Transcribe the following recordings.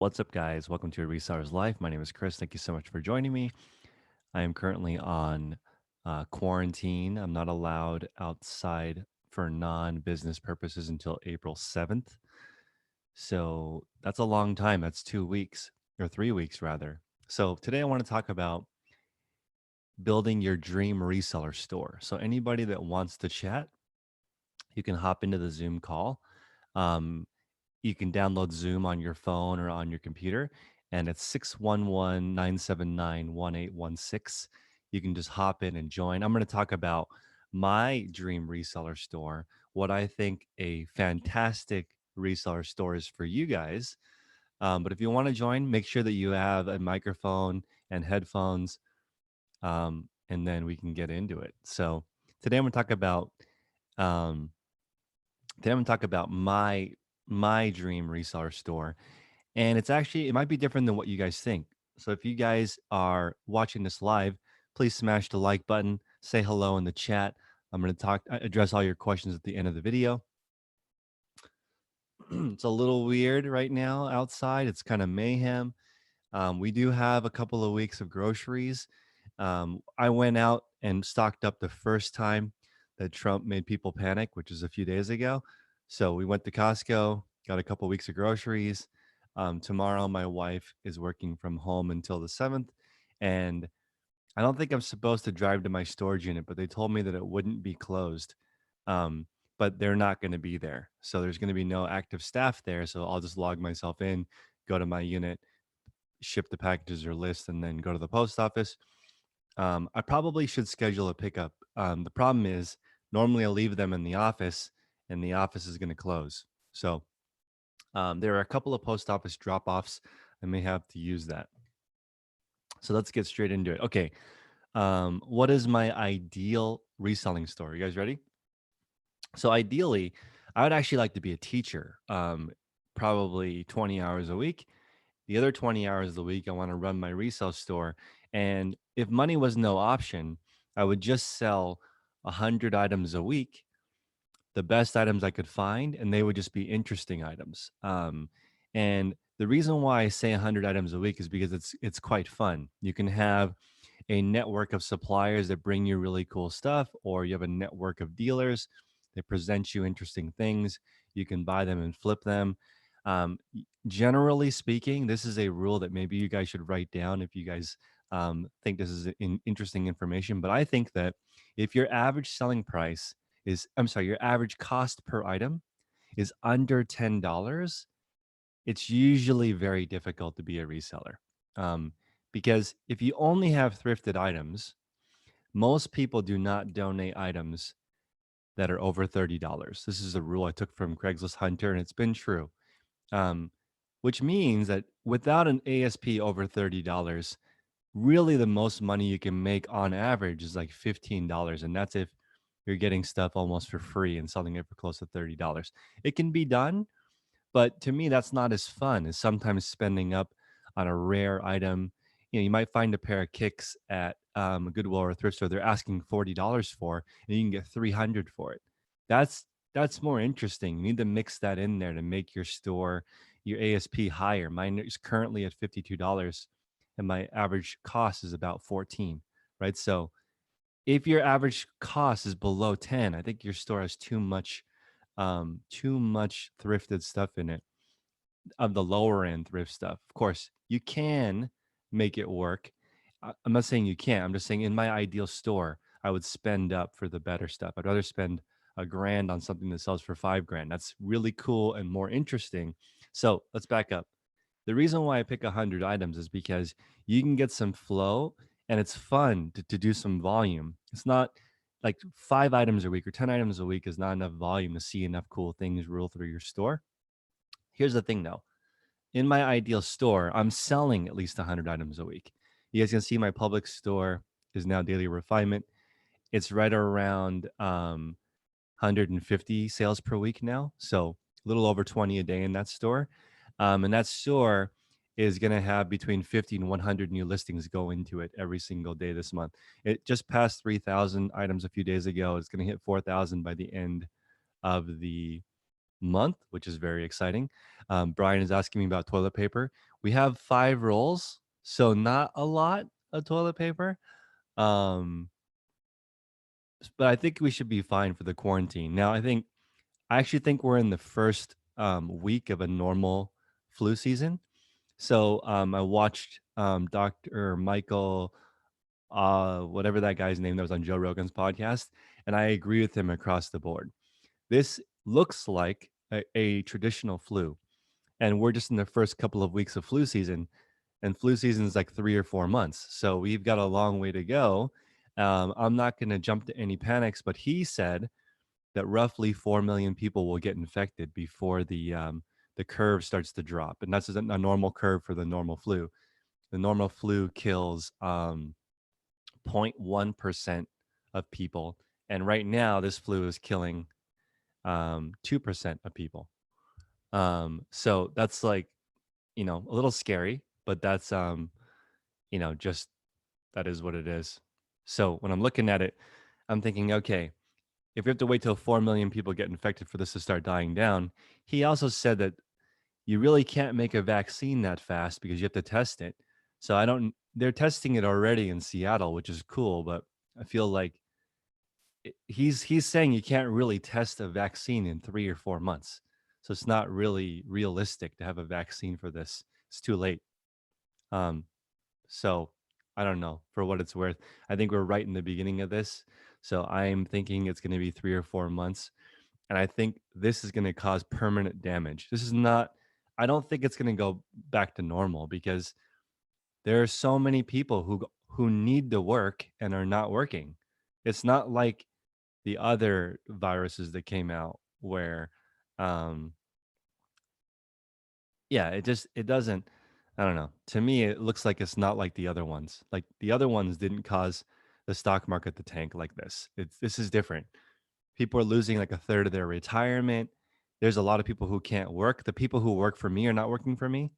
What's up, guys? Welcome to A Reseller's Life. My name is Chris. Thank you so much for joining me. I am currently on quarantine. I'm not allowed outside for non-business purposes until April 7th. So that's a long time. That's 2 weeks or 3 weeks, rather. So today I want to talk about building your dream reseller store. So anybody that wants to chat, you can hop into the Zoom call. Um, you can download Zoom on your phone or on your computer, and it's 611-979-1816. You can just hop in and join. I'm going to talk about my dream reseller store, what I think a fantastic reseller store is for you guys. But if you want to join, make sure that you have a microphone and headphones, and then we can get into it. So today I'm going to talk about um, my dream reseller store, and it might be different than what you guys think. So if you guys are watching this live, please smash the like button, say hello in the chat. I'm going to address all your questions at the end of the video. It's a little weird right now outside. It's kind of mayhem. We do have a couple of weeks of groceries. I went out and stocked up the first time that Trump made people panic, which is a few days ago. So we went to Costco, got a couple weeks of groceries. Tomorrow, my wife is working from home until the 7th. And I don't think I'm supposed to drive to my storage unit, but they told me that it wouldn't be closed. Um, but they're not going to be there. So there's going to be no active staff there. So I'll just log myself in, go to my unit, ship the packages or list, and then go to the post office. I probably should schedule a pickup. The problem is normally I leave them in the office, and the office is going to close. So there are a couple of post office drop offs. I may have to use that. So let's get straight into it. Okay. What is my ideal reselling store? You guys ready? So ideally, I would actually like to be a teacher, probably 20 hours a week. The other 20 hours of the week, I want to run my resale store. And if money was no option, I would just sell 100 items a week, the best items I could find, and they would just be interesting items. And the reason why I say 100 items a week is because it's quite fun. You can have a network of suppliers that bring you really cool stuff, or you have a network of dealers that present you interesting things. You can buy them and flip them. Generally speaking, this is a rule that maybe you guys should write down if you guys think this is interesting information. But I think that if your average selling price your average cost per item is under $10, it's usually very difficult to be a reseller. Because if you only have thrifted items, most people do not donate items that are over $30. This is a rule I took from Craigslist Hunter, and it's been true. Um, which means that without an ASP over $30, really the most money you can make on average is like $15. And that's if you're getting stuff almost for free and selling it for close to $30. It can be done, but to me, that's not as fun as sometimes spending up on a rare item. You might find a pair of kicks at a Goodwill or a thrift store they're asking $40 for, and you can get 300 for it. That's that's more interesting. You need to mix that in there to make your store, your ASP higher. Mine is currently at $52, and my average cost is about 14, right? So if your average cost is below 10, I think your store has too much thrifted stuff in it, of the lower end thrift stuff. Of course, you can make it work. I'm not saying you can't. I'm just saying in my ideal store, I would spend up for the better stuff. I'd rather spend a grand on something that sells for 5 grand. That's really cool and more interesting. So let's back up. The reason why I pick 100 items is because you can get some flow, and it's fun to do some volume. It's not like 5 items a week or 10 items a week is not enough volume to see enough cool things roll through your store. Here's the thing though. In my ideal store, I'm selling at least 100 items a week. You guys can see my public store is now Daily Refinement. It's right around 150 sales per week now. So a little over 20 a day in that store. And that store is going to have between 50 and 100 new listings go into it every single day this month. It just passed 3,000 items a few days ago. It's going to hit 4,000 by the end of the month, which is very exciting. Brian is asking me about toilet paper. We have 5 rolls, so not a lot of toilet paper. Um, but I think we should be fine for the quarantine. Now, I actually think we're in the first week of a normal flu season. So I watched Dr. Michael, whatever that guy's name that was on Joe Rogan's podcast, and I agree with him across the board. This looks like a traditional flu, and we're just in the first couple of weeks of flu season, and flu season is like 3 or 4 months, so we've got a long way to go. I'm not going to jump to any panics, but he said that roughly 4 million people will get infected before the curve starts to drop, and that's a normal curve for the normal flu. The normal flu kills 0.1% of people, and right now this flu is killing 2% of people. So that's like, a little scary, but that's just that is what it is. So when I'm looking at it, I'm thinking, okay, if we have to wait till 4 million people get infected for this to start dying down, he also said that you really can't make a vaccine that fast because you have to test it. So they're testing it already in Seattle, which is cool, but I feel like he's saying you can't really test a vaccine in 3 or 4 months. So it's not really realistic to have a vaccine for this. It's too late. Um, so I don't know, for what it's worth. I think we're right in the beginning of this. So I'm thinking it's going to be 3 or 4 months. And I think this is going to cause permanent damage. I don't think it's going to go back to normal because there are so many people who need to work and are not working. It's not like the other viruses that came out where, um, yeah, it doesn't. I don't know. To me, it looks like it's not like the other ones. Like the other ones didn't cause the stock market to tank like this. This is different. People are losing like a third of their retirement. There's a lot of people who can't work. The people who work for me are not working for me.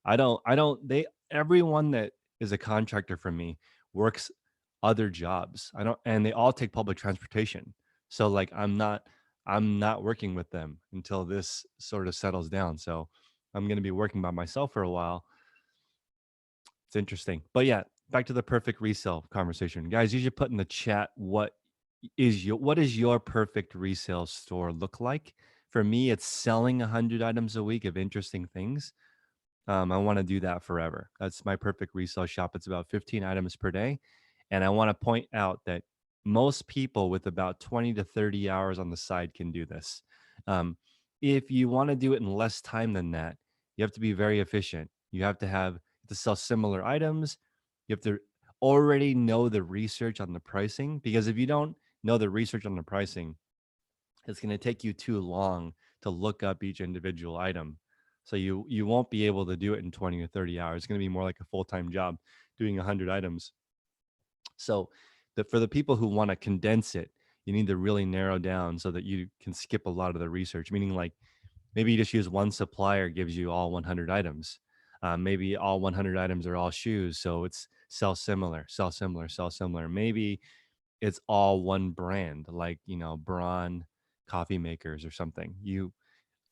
They everyone that is a contractor for me works other jobs. I don't and they all take public transportation. So like I'm not working with them until this sort of settles down. So I'm going to be working by myself for a while. It's interesting. But yeah, back to the perfect resale conversation. Guys, you should put in the chat what is your perfect resale store look like? For me, it's selling 100 items a week of interesting things. I want to do that forever. That's my perfect resale shop. It's about 15 items per day. And I want to point out that most people with about 20 to 30 hours on the side can do this. Um, if you want to do it in less time than that, you have to be very efficient. You have to sell similar items. You have to already know the research on the pricing, because if you don't know the research on the pricing, it's going to take you too long to look up each individual item. So you won't be able to do it in 20 or 30 hours. It's going to be more like a full-time job doing 100 items. So for the people who want to condense it, you need to really narrow down so that you can skip a lot of the research, meaning like maybe you just use one supplier gives you all 100 items. Maybe all 100 items are all shoes. So it's sell similar, sell similar, sell similar. Maybe it's all one brand, like, Braun coffee makers or something. You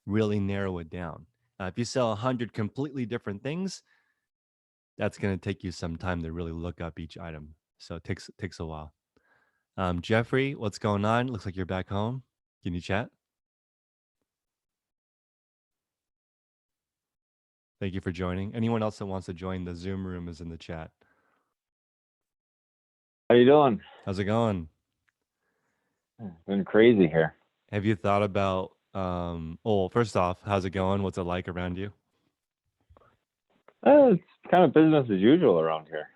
really narrow it down. If you sell 100 completely different things, that's going to take you some time to really look up each item. So it takes a while. Jeffrey, what's going on? Looks like you're back home. Can you chat? Thank you for joining. Anyone else that wants to join the Zoom room is in the chat. How you doing? How's it going? It's been crazy here. Have you thought about, first off, how's it going? What's it like around you? It's kind of business as usual around here.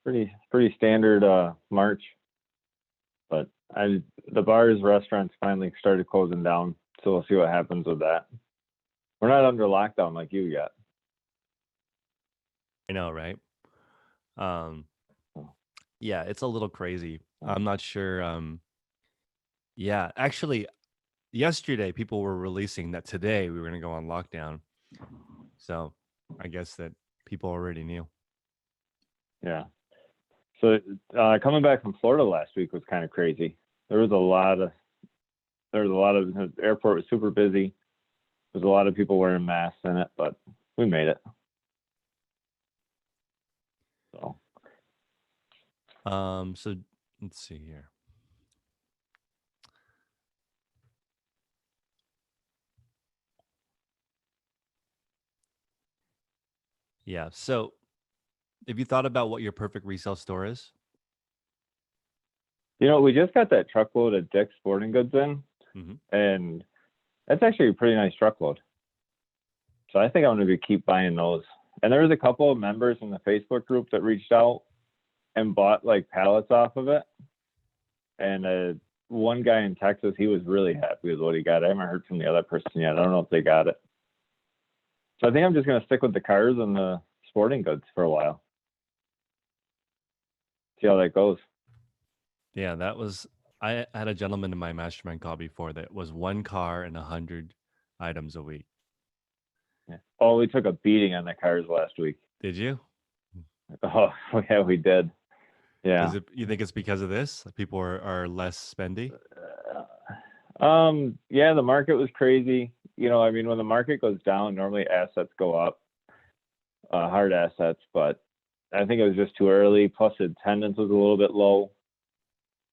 Pretty standard March, but the bars, restaurants finally started closing down, so we'll see what happens with that. We're not under lockdown like you yet. I know, right? Um, yeah, it's a little crazy. I'm not sure. Yeah, actually, yesterday people were releasing that today we were going to go on lockdown. So I guess that people already knew. Yeah. So coming back from Florida last week was kind of crazy. There was a lot of the airport was super busy. There's a lot of people wearing masks in it, but we made it. So let's see here. Yeah. So have you thought about what your perfect resale store is? We just got that truckload of Dick's Sporting Goods in, Hmm. and that's actually a pretty nice truckload. So I think I'm going to keep buying those. And there was a couple of members in the Facebook group that reached out and bought like pallets off of it. And one guy in Texas, he was really happy with what he got. I haven't heard from the other person yet. I don't know if they got it. So I think I'm just going to stick with the cars and the sporting goods for a while. See how that goes. Yeah, that was. I had a gentleman in my mastermind call before that was one car and 100 items a week. Yeah. Oh, we took a beating on the cars last week. Did you? Oh, yeah, we did. Is Yeah. it? You think it's because of this? People are less spendy. Yeah, the market was crazy. I mean, when the market goes down, normally assets go up, hard assets, but I think it was just too early. Plus, attendance was a little bit low.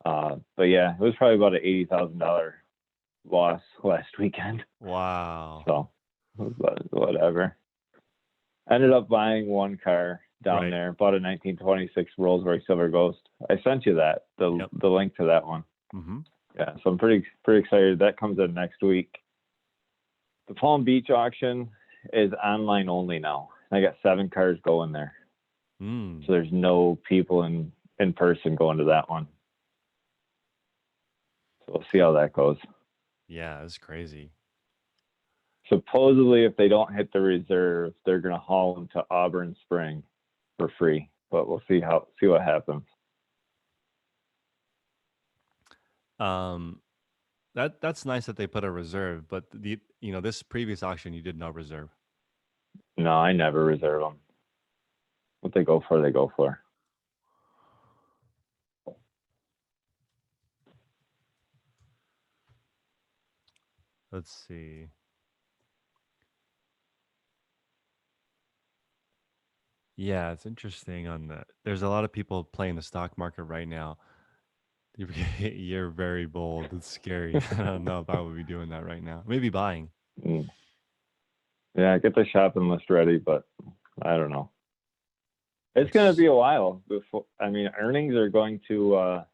But yeah, it was probably about an $80,000 loss last weekend. Wow. So, whatever. Ended up buying one car down Right. there. Bought a 1926 Rolls Royce Silver Ghost. I sent you that Yep. the link to that one. Mm-hmm. Yeah, so I'm pretty excited. That comes in next week. The Palm Beach auction is online only now. I got 7 cars going there, Mm. so there's no people in person going to that one. So we'll see how that goes. Yeah, it's crazy. Supposedly, if they don't hit the reserve, they're gonna haul them to Auburn Spring for free. But we'll see what happens. Um, that's nice that they put a reserve, but this previous auction you did no reserve. No, I never reserve them. What they go for, they go for. Let's see. Yeah, it's interesting on that. There's a lot of people playing the stock market right now. You're, you're very bold. It's scary. I don't know if I would be doing that right now. Maybe buying. Mm. Yeah, get the shopping list ready, but I don't know. It's going to It's be a while before. I mean, earnings are going to. I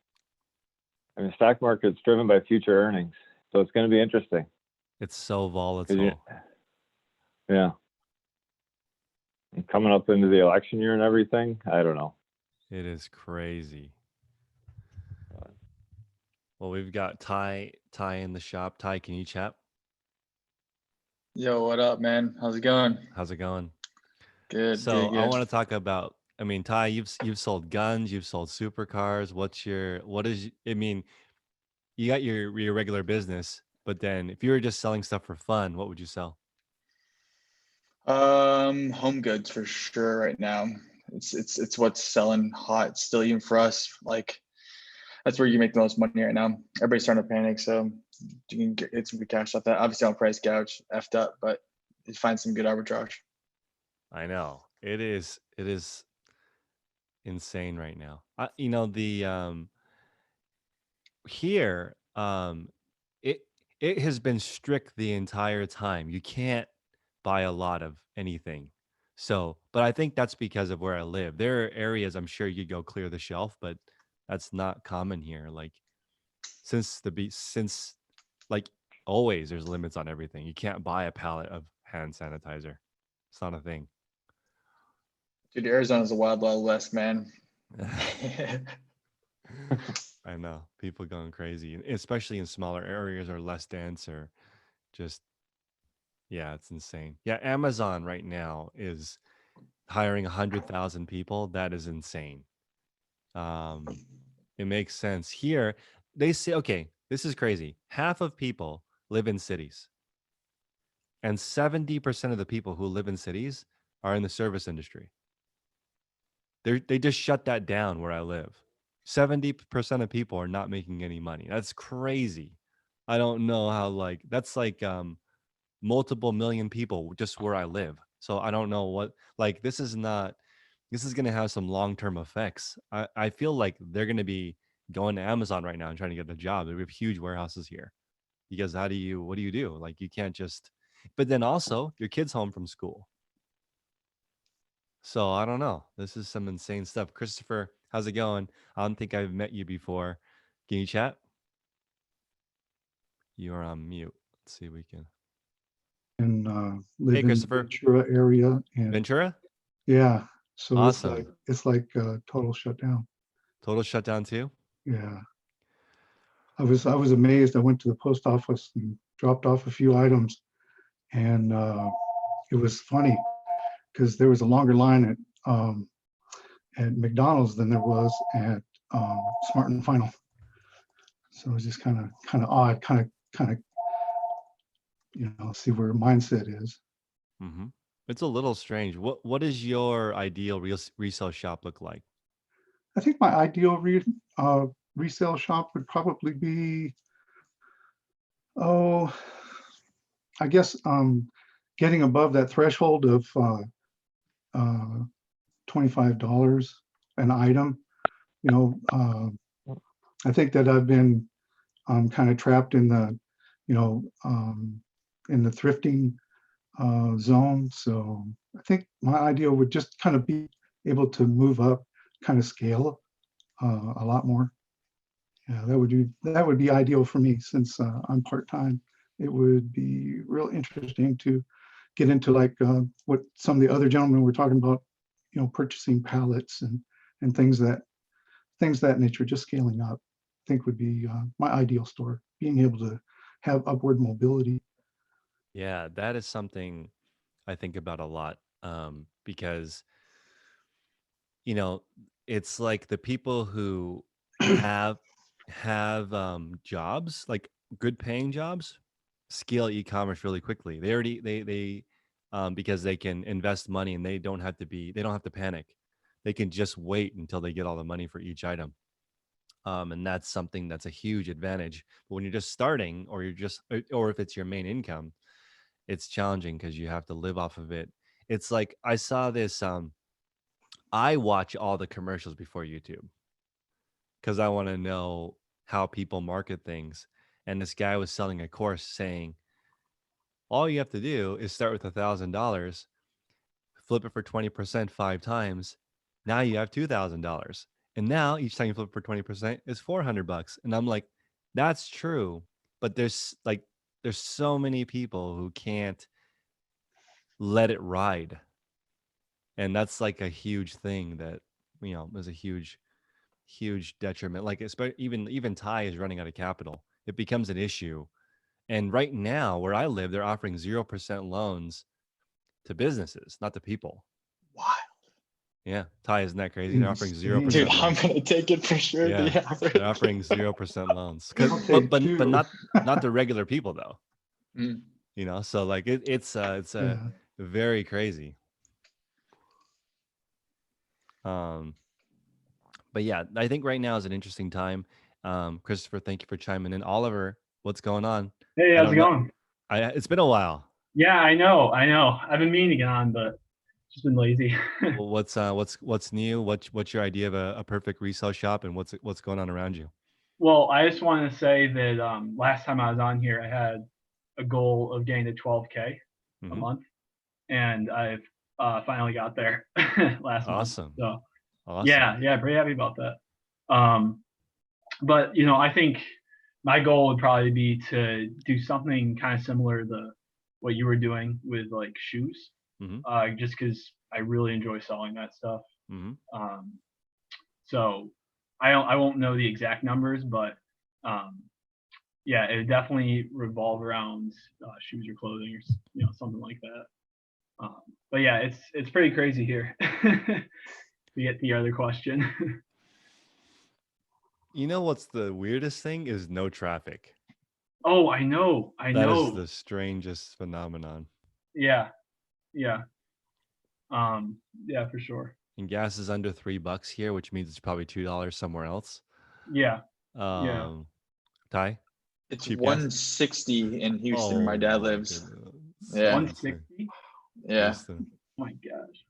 mean, stock market's driven by future earnings, so it's going to be interesting. it's so 'Cause volatile. yeah, and coming up into the election year and everything. I don't know. It is crazy. Well, we've got Ty in the shop. Ty, can you chat? Yo, what up, man? How's it going? How's it going? Good, So good, I good. want to talk about. I mean, Ty, you've sold guns, you've sold supercars. What is? I mean, you got your regular business, but then if you were just selling stuff for fun, what would you sell? Home goods for sure right now. It's what's selling hot still even for us. Like that's where you make the most money right now. Everybody's starting to panic, so you can get some good cash off that. Obviously on price gouge, effed up, but you find some good arbitrage. I know it is. It is insane right now. The here it it has been strict the entire time. You can't buy a lot of anything. So, but I think that's because of where I live. There are areas I'm sure you go clear the shelf, but that's not common here. Like since like always there's limits on everything. You can't buy a pallet of hand sanitizer. It's not a thing. Dude, Arizona's a wild, wild west, man. I know people going crazy, especially in smaller areas or less dense or just yeah, it's insane. Yeah, Amazon right now is hiring 100,000 people. That is insane. Um, it makes sense. Here, they say, okay, this is crazy. Half of people live in cities, and 70% of the people who live in cities are in the service industry. They just shut that down where I live. 70% of people are not making any money. That's crazy. I don't know how that's like multiple million people just where I live. So I don't know what this is not this is going to have some long-term effects. I feel like they're going to be going to Amazon right now and trying to get a job. We have huge warehouses here because what do you do? Like you can't just, but then also your kid's home from school. So I don't know. This is some insane stuff. Christopher, how's it going? I don't think I've met you before. Can you chat? You are on mute. Let's see if we can. And Hey, live in the Christopher. Ventura area, and Ventura? yeah, so Awesome. it's like total shutdown. Total shutdown too? Yeah, I was amazed. I went to the post office and dropped off a few items, and it was funny because there was a longer line at McDonald's than there was at Smart and Final. So it was just kind of odd, kind of see where mindset is. Mm-hmm. It's a little strange. What does your ideal resale shop look like? I think my ideal resale shop would probably be, oh, I guess getting above that threshold of $25 an item. I think that I've been kind of trapped in the, in the thrifting zone. So I think my ideal would just kind of be able to move up, kind of scale a lot more. Yeah, that would be ideal for me since I'm part-time. It would be real interesting to get into like what some of the other gentlemen were talking about, purchasing pallets and things that nature, just scaling up. I think would be my ideal store, being able to have upward mobility. Yeah, that is something I think about a lot because, you know, it's like the people who have jobs, like good paying jobs, scale e-commerce really quickly. They already they because they can invest money and they don't have to panic. They can just wait until they get all the money for each item. And that's something that's a huge advantage. But when you're just starting, or if it's your main income, it's challenging because you have to live off of it. It's like I saw this. I watch all the commercials before YouTube because I want to know how people market things. And this guy was selling a course saying, all you have to do is start with $1,000, flip it for 20% 5 times. Now you have $2,000. And now each time you flip for 20% is $400. And I'm like, that's true. But there's so many people who can't let it ride. And that's like a huge thing that, is a huge detriment. Like even Thai is running out of capital. It becomes an issue. And right now where I live, they're offering 0% loans to businesses, not to people. Wow. Yeah, Thai, isn't that crazy? They're offering Insane. 0% Dude, loans. I'm gonna take it for sure. Yeah, The average. they're offering 0% loans. I'll take But two. not the regular people though. Mm. So like it's Yeah. very crazy. But yeah, I think right now is an interesting time. Christopher, thank you for chiming in. Oliver, what's going on? Hey, I how's it don't know. going? It's been a while. Yeah, I know. I've been meaning to get on, but just been lazy. Well, what's new? What's your idea of a perfect resale shop, and what's going on around you? Well, I just wanted to say that last time I was on here, I had a goal of getting to 12K a Mhm. month, and I've finally got there last month. Awesome. So Awesome. yeah, pretty happy about that. But I think my goal would probably be to do something kind of similar to what you were doing with like shoes, Mhm. just because I really enjoy selling that stuff. Mhm. So I won't know the exact numbers, but yeah, it would definitely revolve around shoes or clothing or something like that. But yeah, it's pretty crazy here. To get the other question. You know what's the weirdest thing is no traffic. Oh, I know. That is the strangest phenomenon. Yeah. Yeah, for sure. And gas is under $3 here, which means it's probably $2 somewhere else. Yeah. Ty? It's Cheap gas? 160 in Houston, where my dad lives. Goodness. Yeah. 160? Yeah. Houston. Oh my gosh.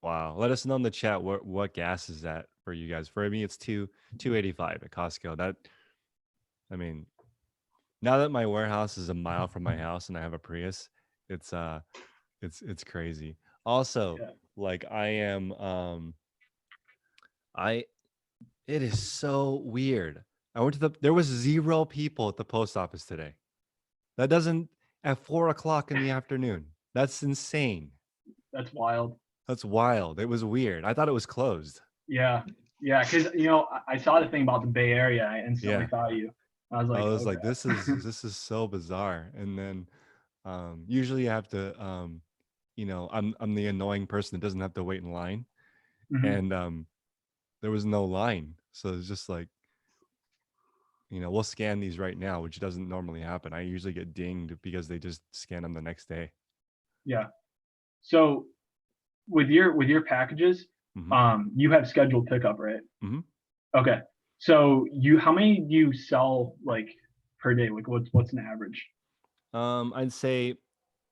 Wow. Wow. Let us know in the chat what gas is that for you guys. For me, it's 285 at Costco. That, I mean, now that my warehouse is a mile from my house and I have a Prius, it's it's crazy. Also, Yeah. like I am I it is so weird. I went to there was 0 people at the post office today. That doesn't at 4 o'clock in the afternoon. That's insane. That's wild. That's wild. It was weird. I thought it was closed. Yeah. Yeah. Cause I saw the thing about the Bay Area. I instantly Yeah. thought of you. I was I like, was like, okay. this is so bizarre. And then usually you have to I'm the annoying person that doesn't have to wait in line. Mhm. And there was no line. So it's just like, we'll scan these right now, which doesn't normally happen. I usually get dinged because they just scan them the next day. Yeah. So with your packages, Hmm. you have scheduled pickup, right? Hmm. Okay. So how many do you sell like per day? Like what's an average? I'd say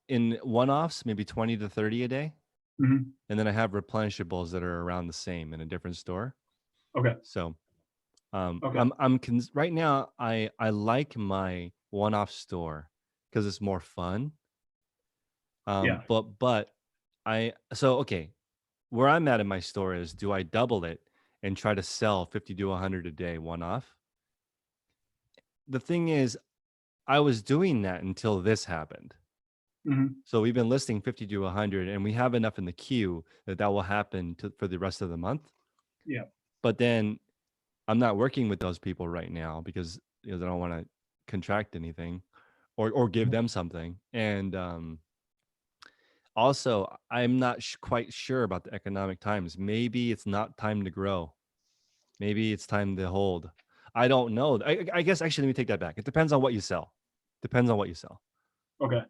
in one-offs, maybe 20 to 30 a day. Hmm. And then I have replenishables that are around the same in a different store. Okay. So Okay. right now I like my one-off store because it's more fun. Yeah. But okay, where I'm at in my store is, do I double it and try to sell 50 to 100 a day one off? The thing is, I was doing that until this happened. Hmm. So we've been listing 50 to 100 and we have enough in the queue that will happen for the rest of the month. Yeah. But then I'm not working with those people right now because they don't want to contract anything or give them something. And also, I'm not quite sure about the economic times. Maybe it's not time to grow. Maybe it's time to hold. I don't know. I guess actually, let me take that back. It depends on what you sell. Depends on what you sell. Okay.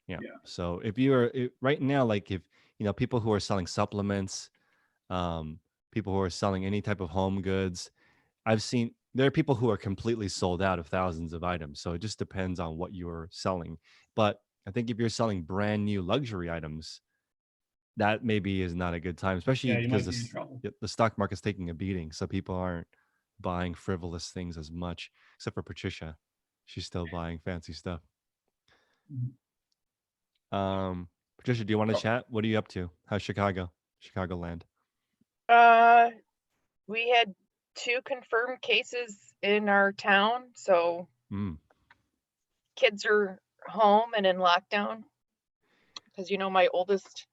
Yeah. Yeah. So if you are right now, like if people who are selling supplements, people who are selling any type of home goods, I've seen there are people who are completely sold out of thousands of items. So it just depends on what you're selling. But I think if you're selling brand new luxury items, that maybe is not a good time, especially Yeah. You because might be in trouble. the stock market's taking a beating. So people aren't buying frivolous things as much, except for Patricia. She's still buying fancy stuff. Mhm. Patricia, do you want to Oh. chat? What are you up to? How's Chicagoland? We had 2 confirmed cases in our town, so Mm. kids are home and in lockdown because my oldest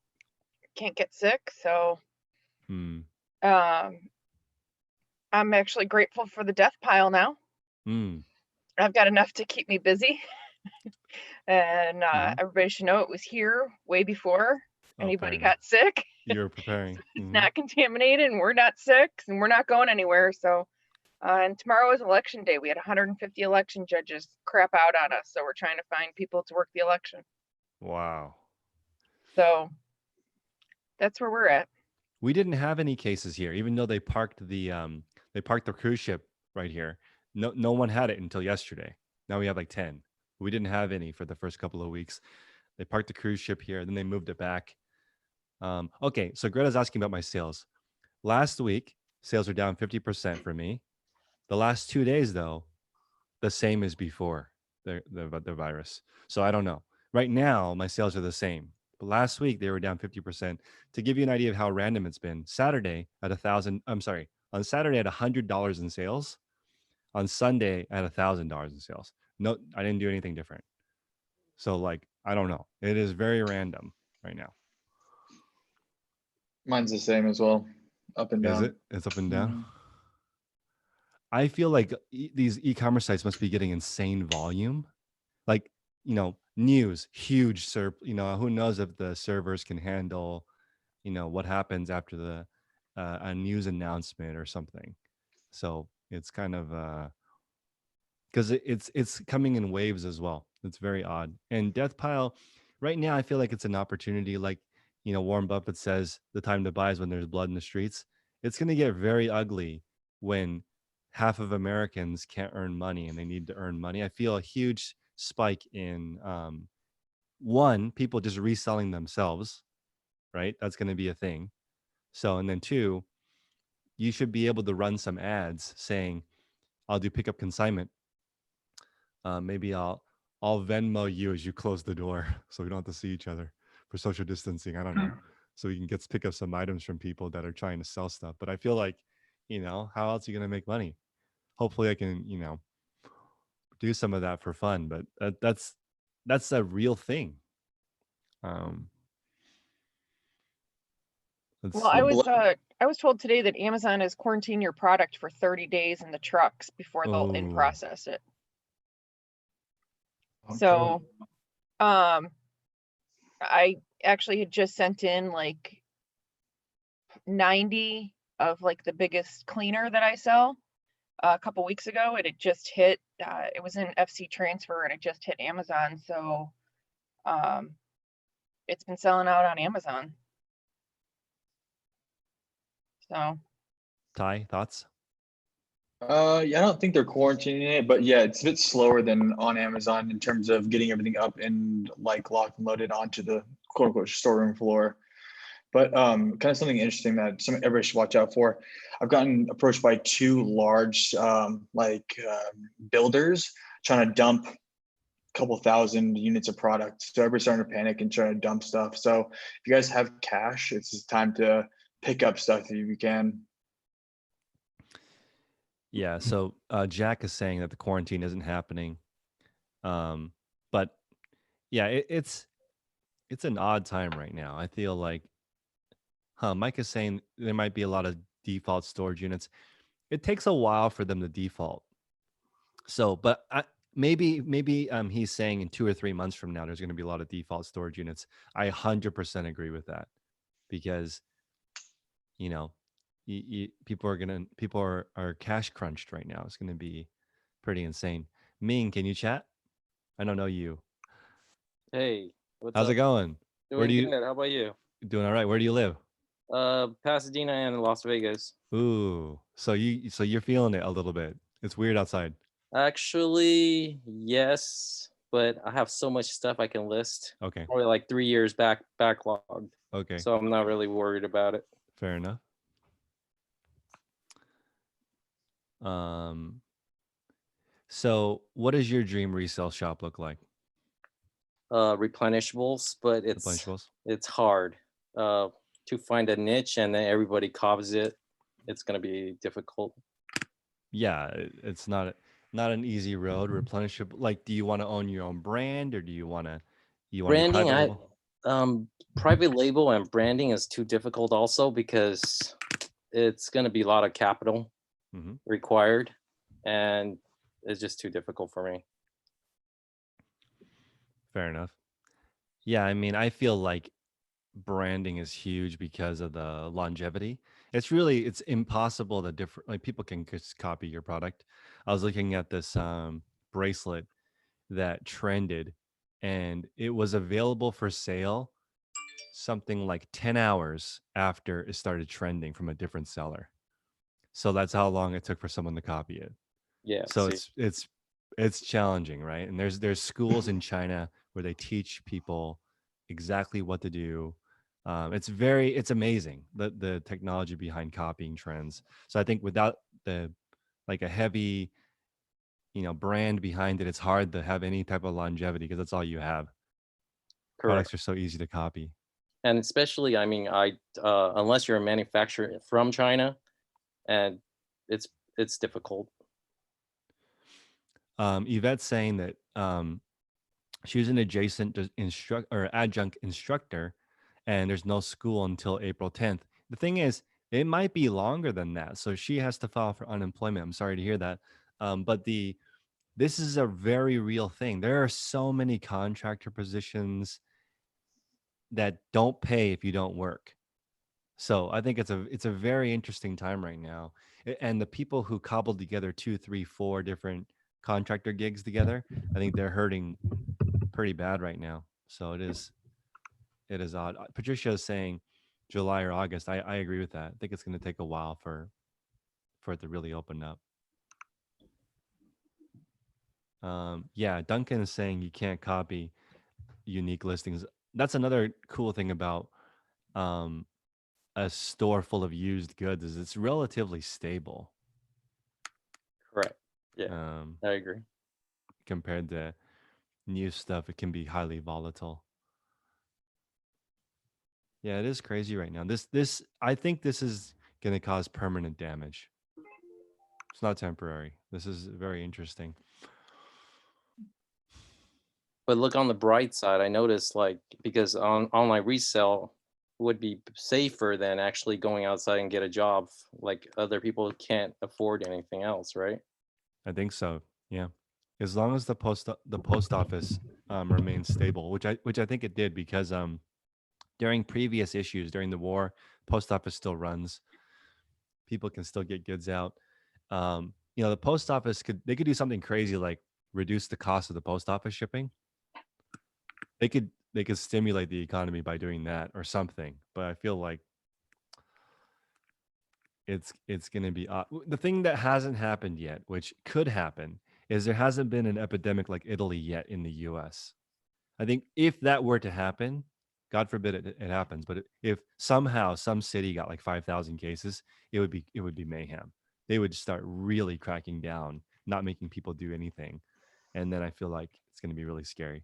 can't get sick. So Mm. I'm actually grateful for the death pile now. Mm. I've got enough to keep me busy. And Mhm. everybody should know it was here way before Oh, anybody fair enough. got sick. You're preparing. It's Mhm. not contaminated and we're not sick and we're not going anywhere. So and tomorrow is election day. We had 150 election judges crap out on us. So we're trying to find people to work the election. Wow. So that's where we're at. We didn't have any cases here, even though they parked the cruise ship right here. No one had it until yesterday. Now we have like 10. We didn't have any for the first couple of weeks. They parked the cruise ship here, then they moved it back. Okay, so Greta's asking about my sales. Last week, sales are down 50% for me. The last 2 days, though, the same as before the virus. So I don't know. Right now, my sales are the same. But last week they were down 50%. To give you an idea of how random it's been, Saturday at on Saturday at $100 in sales. On Sunday at $1,000 in sales. No, I didn't do anything different. So like, I don't know. It is very random right now. Mine's the same as well, up and Is down. it? It's up and down. Mhm. I feel like these e-commerce sites must be getting insane volume. Like, news, huge who knows if the servers can handle, what happens after a news announcement or something. So it's kind of because it's coming in waves as well. It's very odd. And death pile, right now, I feel like it's an opportunity. Like, Warren Buffett says, the time to buy is when there's blood in the streets. It's going to get very ugly when half of Americans can't earn money and they need to earn money. I feel a huge spike in one, people just reselling themselves, right? That's going to be a thing. So, and then two, you should be able to run some ads saying, I'll do pickup consignment. Maybe I'll Venmo you as you close the door so we don't have to see each other for social distancing. I don't know. So we can pick up some items from people that are trying to sell stuff. But I feel like, how else are you going to make money? Hopefully I can, do some of that for fun, but that's a real thing. Um, let's Well, see. I was told today that Amazon has quarantined your product for 30 days in the trucks before they'll in Oh, process it. Okay. So, I actually had just sent in like 90 of like the biggest cleaner that I sell a couple weeks ago, and it just hit. It was in FC transfer, and it just hit Amazon. So, it's been selling out on Amazon. So, Ty, thoughts? Yeah, I don't think they're quarantining it, but yeah, it's a bit slower than on Amazon in terms of getting everything up and like locked and loaded onto the quote unquote storeroom floor. But kind of something interesting that everybody should watch out for. I've gotten approached by two large builders trying to dump a couple thousand units of product. So everybody's starting to panic and trying to dump stuff. So if you guys have cash, it's just time to pick up stuff if you can. Yeah. So Jack is saying that the quarantine isn't happening. But yeah, it's an odd time right now. I feel like, Mike is saying there might be a lot of default storage units. It takes a while for them to default. So, but maybe he's saying in 2 or 3 months from now, there's going to be a lot of default storage units. I 100% agree with that because, people are cash crunched right now. It's going to be pretty insane. Ming, can you chat? I don't know you. Hey, what's How's it up? going? Where Doing do you good. How about you? doing? All right. Where do you live? Pasadena and Las Vegas. Ooh, so you're feeling it a little bit. It's weird outside. Actually, yes, but I have so much stuff I can list. Okay. Probably like 3 years backlogged. Okay. So I'm not really worried about it. Fair enough. So what does your dream resale shop look like? Replenishables, but Replenishables? it's hard to find a niche and then everybody copies it. It's gonna be difficult. Yeah, it's not an easy road. Replenishable. Like, do you want to own your own brand or do you want to Branding, private label? private label and branding is too difficult also because it's going to be a lot of capital Mhm. required and it's just too difficult for me. Fair enough. Yeah, I mean, I feel like branding is huge because of the longevity. It's impossible to different like people can just copy your product. I was looking at this bracelet that trended and it was available for sale something like 10 hours after it started trending from a different seller. So that's how long it took for someone to copy it. Yeah, So see, it's challenging, right? And there's schools in China where they teach people exactly what to do. It's amazing the technology behind copying trends. So I think without the like a heavy brand behind it, it's hard to have any type of longevity because that's all you have. correct. Products are so easy to copy. And especially, I mean, unless you're a manufacturer from China, and it's difficult. Yvette's saying that she was an adjunct instructor, and there's no school until April 10th. The thing is, it might be longer than that, so she has to file for unemployment. I'm sorry to hear that, but this is a very real thing. There are so many contractor positions that don't pay if you don't work. So I think it's a very interesting time right now. And the people who cobbled together 2, 3, 4 different contractor gigs together, I think they're hurting pretty bad right now. So it is odd. Patricia is saying July or August. I agree with that. I think it's going to take a while for it to really open up. Yeah, Duncan is saying you can't copy unique listings. That's another cool thing about a store full of used goods is it's relatively stable. Correct. Yeah, Um, I agree. compared to new stuff, it can be highly volatile. Yeah, it is crazy right now. I think this is going to cause permanent damage. It's not temporary. This is very interesting. But look on the bright side. I noticed like because on online resale would be safer than actually going outside and get a job. Like other people can't afford anything else, right? I think so. Yeah, as long as the post office remains stable, which I think it did, because during previous issues during the war, post office still runs. People can still get goods out. The post office could do something crazy like reduce the cost of the post office shipping. They could stimulate the economy by doing that or something. But I feel like it's going to be the thing that hasn't happened yet, which could happen, is there hasn't been an epidemic like Italy yet in the US. I think if that were to happen, God forbid it happens, but if somehow some city got like 5,000 cases, it would be mayhem. They would start really cracking down, not making people do anything, and then I feel like it's going to be really scary.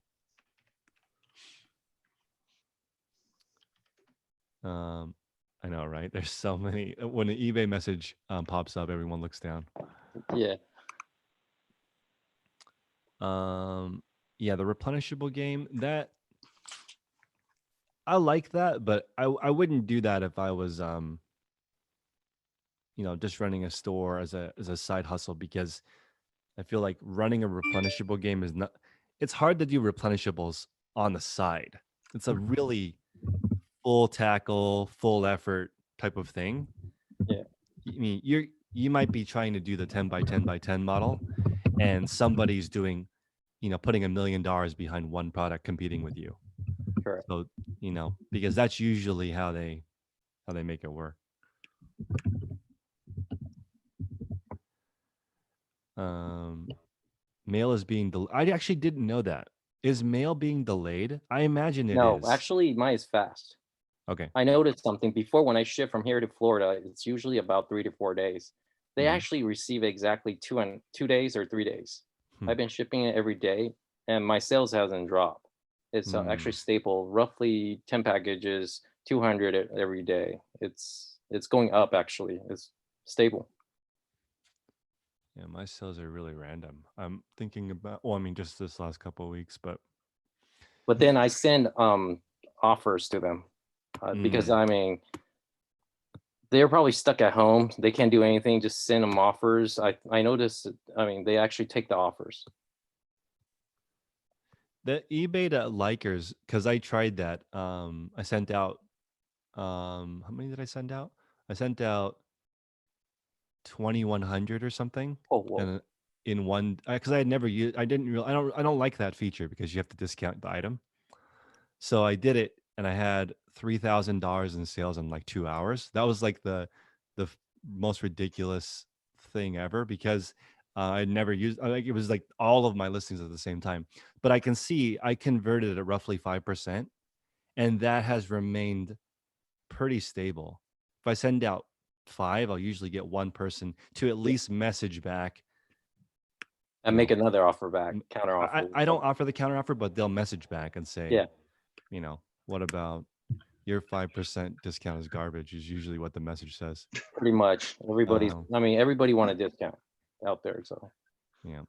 I know, right? There's so many. When an eBay message pops up, everyone looks down. Yeah. Yeah, the replenishable game, that I like that, but I wouldn't do that if I was just running a store as a side hustle, because I feel like running a replenishable game is not. It's hard to do replenishables on the side. It's a really full tackle, full effort type of thing. Yeah. I mean, you might be trying to do the 10 by 10 by 10 model, and somebody's doing, putting $1 million behind one product competing with you. Correct. So, because that's usually how they make it work. Mail is being delayed. I actually didn't know that. Is mail being delayed? I imagine it No, is. actually mine is fast. Okay. I noticed something before when I ship from here to Florida, it's usually about 3 to 4 days. They Mhm. actually receive exactly 2 days or 3 days. Hmm. I've been shipping it every day and my sales hasn't dropped. It's actually stable, roughly 10 packages, 200 every day. It's going up actually. It's stable. Yeah, my sales are really random. I'm thinking about, well, I mean, just this last couple of weeks, but But then I send offers to them because I mean they're probably stuck at home. They can't do anything. Just send them offers. I noticed. I mean, they actually take the offers. the eBay to likers, because I tried that. I sent out, how many did I send out? I sent out 2,100 or something, Oh, whoa. and in one, because I had never used, I don't like that feature because you have to discount the item. So I did it, and I had $3,000 in sales in like 2 hours. That was like the most ridiculous thing ever, because I'd never used, like, it was like all of my listings at the same time. But I can see I converted at roughly 5%, and that has remained pretty stable. If I send out 5, I'll usually get one person to at least message back. And make another offer back, counter offer. I don't offer the counter offer, but they'll message back and say, Yeah, what about your 5% discount is garbage, is usually what the message says. pretty much. Everybody's. I mean, everybody want a discount out there. So Yeah.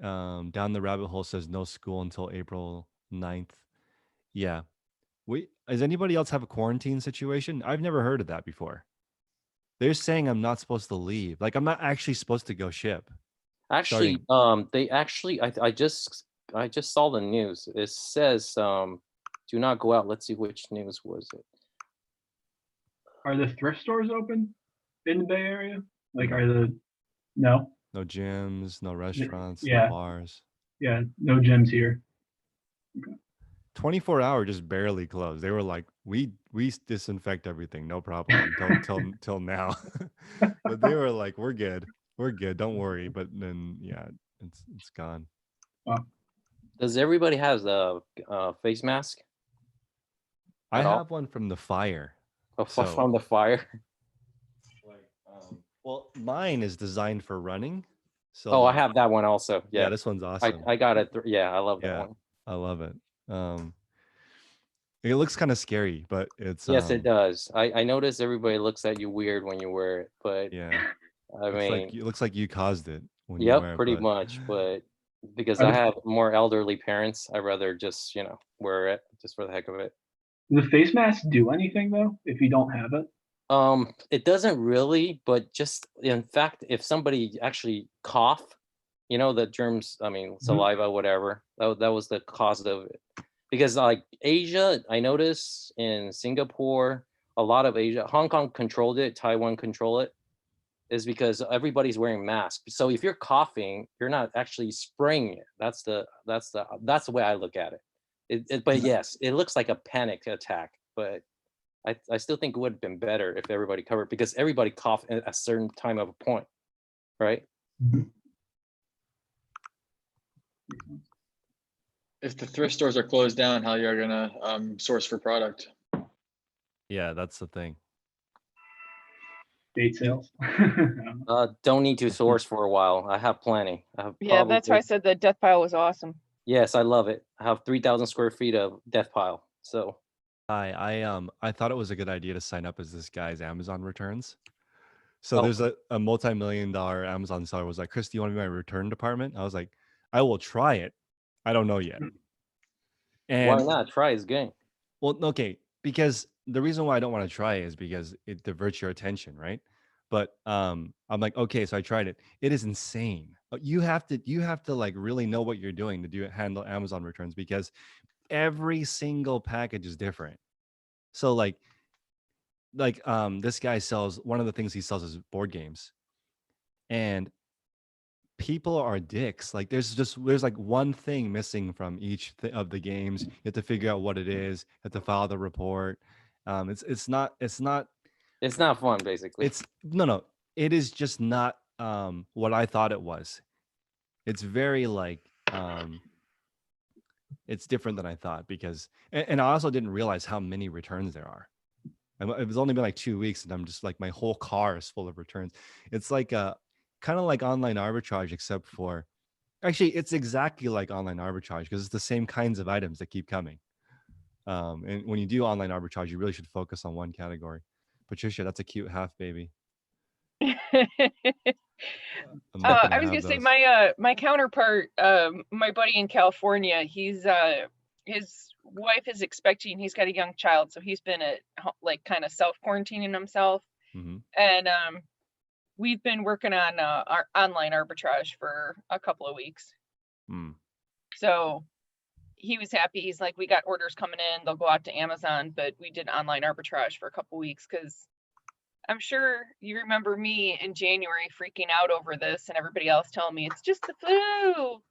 Down the rabbit hole says no school until April 9th. Yeah. Does anybody else have a quarantine situation? I've never heard of that before. They're saying I'm not supposed to leave. Like, I'm not actually supposed to go ship. actually, they actually. I just saw the news. It says do not go out. Let's see which news was it. Are the thrift stores open in the Bay Area? Like, are the no? No gyms, no restaurants, no Yeah, bars. yeah, no gyms here. 24-hour just barely closed. They were like, we disinfect everything, no problem, till now. But they were like, we're good, don't worry. But then, yeah, it's gone. Does everybody has a face mask? I at all? have one from the fire. So From the fire? like, well, mine is designed for running. So Oh, I like, have that one also. yeah, Yeah, this one's I awesome. I got it. Yeah, I love that Yeah, one. I love it. It looks kind of scary, but it's Yes, it does. I notice everybody looks at you weird when you wear it, but yeah, I mean, it looks like you caused it when you yep, wear it, pretty but much. But because Are I the, have more elderly parents, I rather just, wear it just for the heck of it. do the face masks do anything though if you don't have it? It doesn't really, but just in fact, if somebody actually cough, the germs, I mean, saliva, whatever, that was the cause of it. Because like Asia, I notice in Singapore, a lot of Asia, Hong Kong controlled it, Taiwan control it, is because everybody's wearing masks. So if you're coughing, you're not actually spraying it. That's the way I look at it. But yes, it looks like a panic attack, but I still think it would have been better if everybody covered, because everybody coughed at a certain time of a point, right? Mhm. If the thrift stores are closed down, how you're gonna source for product? yeah, that's the thing. Bait sales. I don't know. Don't need to source for a while. I have plenty. I have Yeah, that's why I probably, said the death pile was awesome. yes, I love it. I have 3,000 square feet of death pile. So I thought it was a good idea to sign up as this guy's Amazon returns. So oh, there's a multi-million-dollar Amazon seller was like, Chris, do you want to be my return department? I was like, I will try it. I don't know yet. why And not? Try his game. well, okay, because the reason why I don't want to try is because it diverts your attention, right? But I'm like, okay, so I tried it. It is insane. You have to like really know what you're doing to handle Amazon returns, because every single package is different. So like this guy sells, one of the things he sells is board games, and people are dicks. Like there's like one thing missing from each of the games. You have to figure out what it is. You have to file the report. It's not It's not fun, basically. it's no, it is just not what I thought it was. It's very like it's different than I thought, because and I also didn't realize how many returns there are. It was only been like 2 weeks, and I'm just like, my whole car is full of returns. It's like a kind of like online arbitrage, except for actually it's exactly like online arbitrage, because it's the same kinds of items that keep coming. And when you do online arbitrage, you really should focus on one category. Patricia, that's a cute half baby. I'm not gonna I was have gonna say those. my counterpart, my buddy in California, his wife is expecting. He's got a young child, so he's been at like kind of self quarantining himself, Hmm. and we've been working on our online arbitrage for a couple of weeks. Mm. So he was happy. He's like, we got orders coming in. They'll go out to Amazon, but we did online arbitrage for a couple of weeks, because I'm sure you remember me in January freaking out over this and everybody else telling me it's just the flu.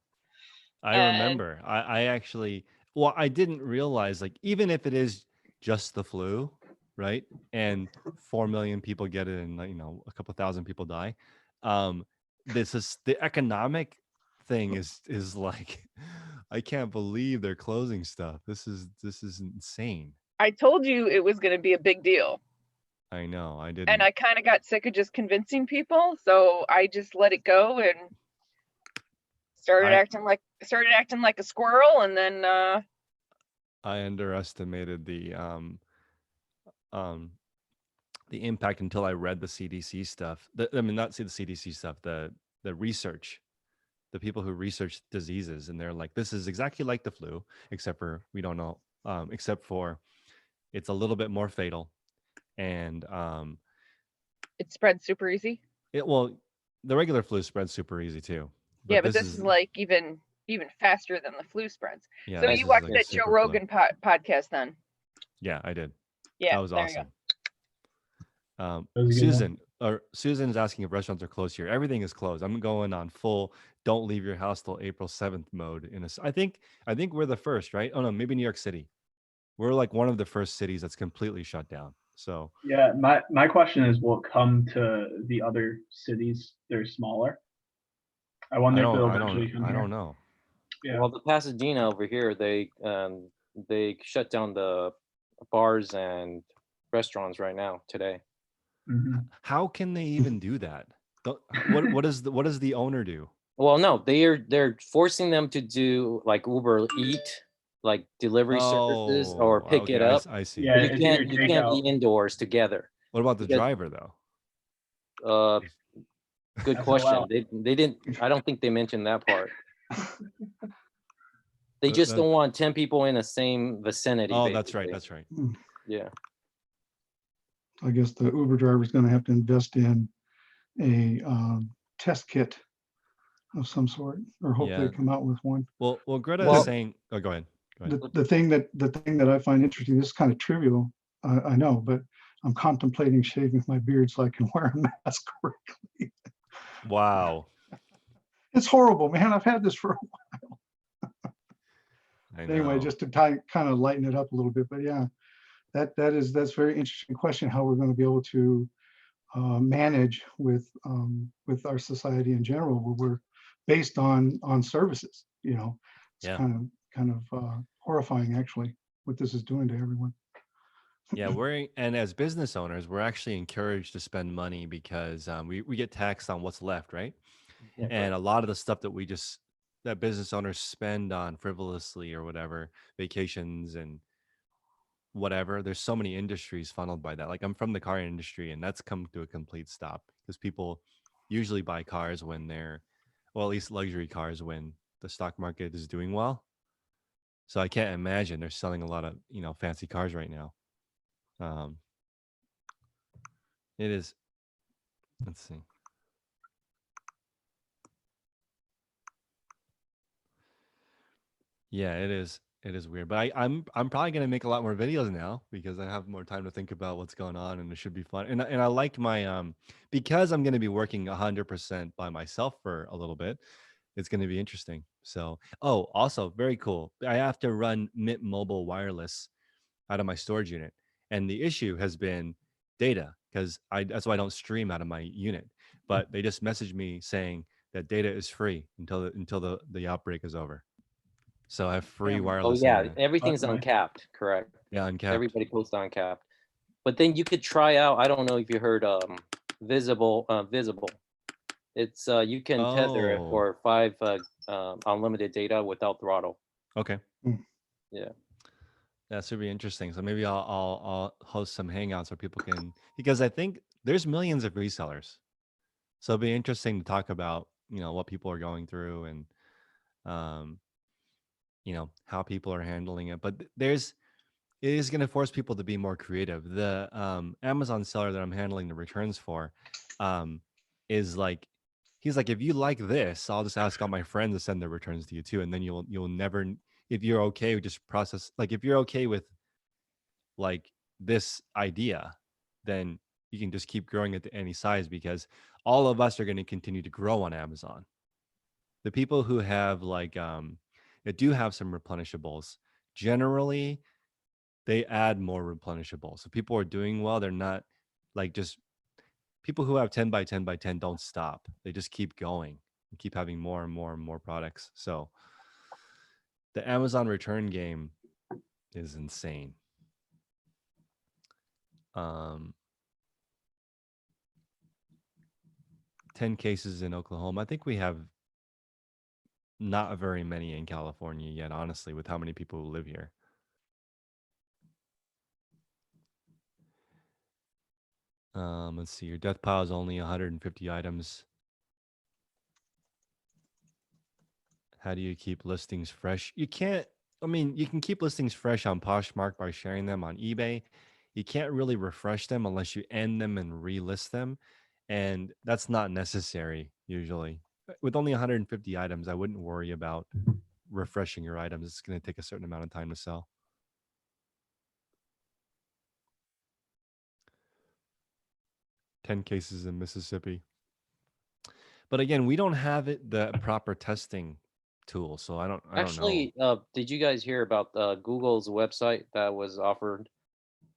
I And remember. I actually, well, I didn't realize, like, even if it is just the flu, right? And 4 million people get it, and a couple thousand people die. This is the economic thing is like, I can't believe they're closing stuff. This is insane. I told you it was going to be a big deal. I know. I And didn't. I kind of got sick of just convincing people. So I just let it go and started I acting like a squirrel. And then I underestimated um the impact until I read the CDC stuff. I mean, not see the CDC stuff, the research, the people who research diseases, and they're like, this is exactly like the flu, except for we don't know, except for it's a little bit more fatal, and it spread super easy. well, the regular flu spreads super easy too, Yeah, but but this this is, is like even faster than the flu spreads. yeah, So this you is watched like that a Joe super flu. Rogan podcast then? Yeah, I did. Yeah, That was there you go. awesome. That was a good one. Susan's asking if restaurants are closed here. Everything is closed. I'm going on full don't leave your house till April 7th mode. I think we're the first, right? Oh no, maybe New York City. We're like one of the first cities that's completely shut down. So Yeah, my question is, will it come to the other cities that are smaller? I wonder if it'll eventually come I here. don't know. Yeah. Well, the Pasadena over here, they shut down the bars and restaurants right now today. Mhm. How can they even do that? What does the owner do? Well, no, they're forcing them to do like Uber Eat, like delivery services, or Oh, pick okay, it up. I see. Yeah, But you it's either can't takeout. eat indoors together. What about the Because driver though? uh, good question. SOL. They didn't. I don't think they mentioned that part. They That- just that- don't want 10 people in the same vicinity. oh, that's right. Basically. That's right. Yeah. I guess the Uber driver is going to have to invest in a test kit of some sort, or hopefully Yeah. come out with one. Well, Greta is Well- saying. Oh, go ahead. Go ahead. The thing that I find interesting, this is kind of trivial, I know, but I'm contemplating shaving my beard so I can wear a mask correctly. Wow. It's horrible, man. I've had this for I anyway, know. just to kind of lighten it up a little bit. But yeah, that's very interesting question, how we're going to be able to manage with our society in general, where we're based on services. You know, it's Yeah. kind of horrifying actually what this is doing to everyone. Yeah, and as business owners, we're actually encouraged to spend money because we get taxed on what's left, right? Yeah, And a lot of the stuff that business owners spend on frivolously or whatever, vacations and whatever, there's so many industries funneled by that. Like I'm from the car industry, and that's come to a complete stop because people usually buy cars when well, at least luxury cars when the stock market is doing well. So I can't imagine they're selling a lot of fancy cars right now. Um, it is. Let's see. Yeah, it is. It is weird, but I'm probably gonna make a lot more videos now because I have more time to think about what's going on, and it should be fun. And I like my because I'm gonna be working 100% by myself for a little bit. It's gonna be interesting. So, oh, also very cool. I have to run Mint Mobile wireless out of my storage unit, and the issue has been data because that's why I don't stream out of my unit. But they just messaged me saying that data is free until the outbreak is over. So I have free Damn. Oh wireless yeah, internet. everything's That's nice. uncapped, correct? Yeah, uncapped. Everybody posts uncapped. But then you could try out, I don't know if you heard Visible. It's you can tether it Oh, for 5 unlimited data without throttle. okay. Yeah. That should be interesting. So maybe I'll host some hangouts where people can, because I think there's millions of resellers. So it'd be interesting to talk about, what people are going through and um, how people are handling it. But it is going to force people to be more creative. The Amazon seller that I'm handling the returns for is like, he's like, if you like this, I'll just ask all my friends to send their returns to you too, and then you'll never, if you're okay with just process, like if you're okay with like this idea, then you can just keep growing it to any size because all of us are going to continue to grow on Amazon. The people who have that do have some replenishables, generally they add more replenishables. So people are doing well. They're not like just people who have 10 by 10 by 10 don't stop. They just keep going and keep having more and more and more products. So the Amazon return game is insane. 10 cases in Oklahoma. I think we have not very many in California yet, honestly, with how many people who live here. Let's see. Your death pile is only 150 items. How do you keep listings fresh? You can't. I mean, you can keep listings fresh on Poshmark by sharing them on eBay. You can't really refresh them unless you end them and relist them. And that's not necessary usually. With only 150 items, I wouldn't worry about refreshing your items. It's going to take a certain amount of time to sell. "10 cases in Mississippi." But again, we don't have the proper testing tool, so I don't know. Actually, did you guys hear about Google's website that was offered?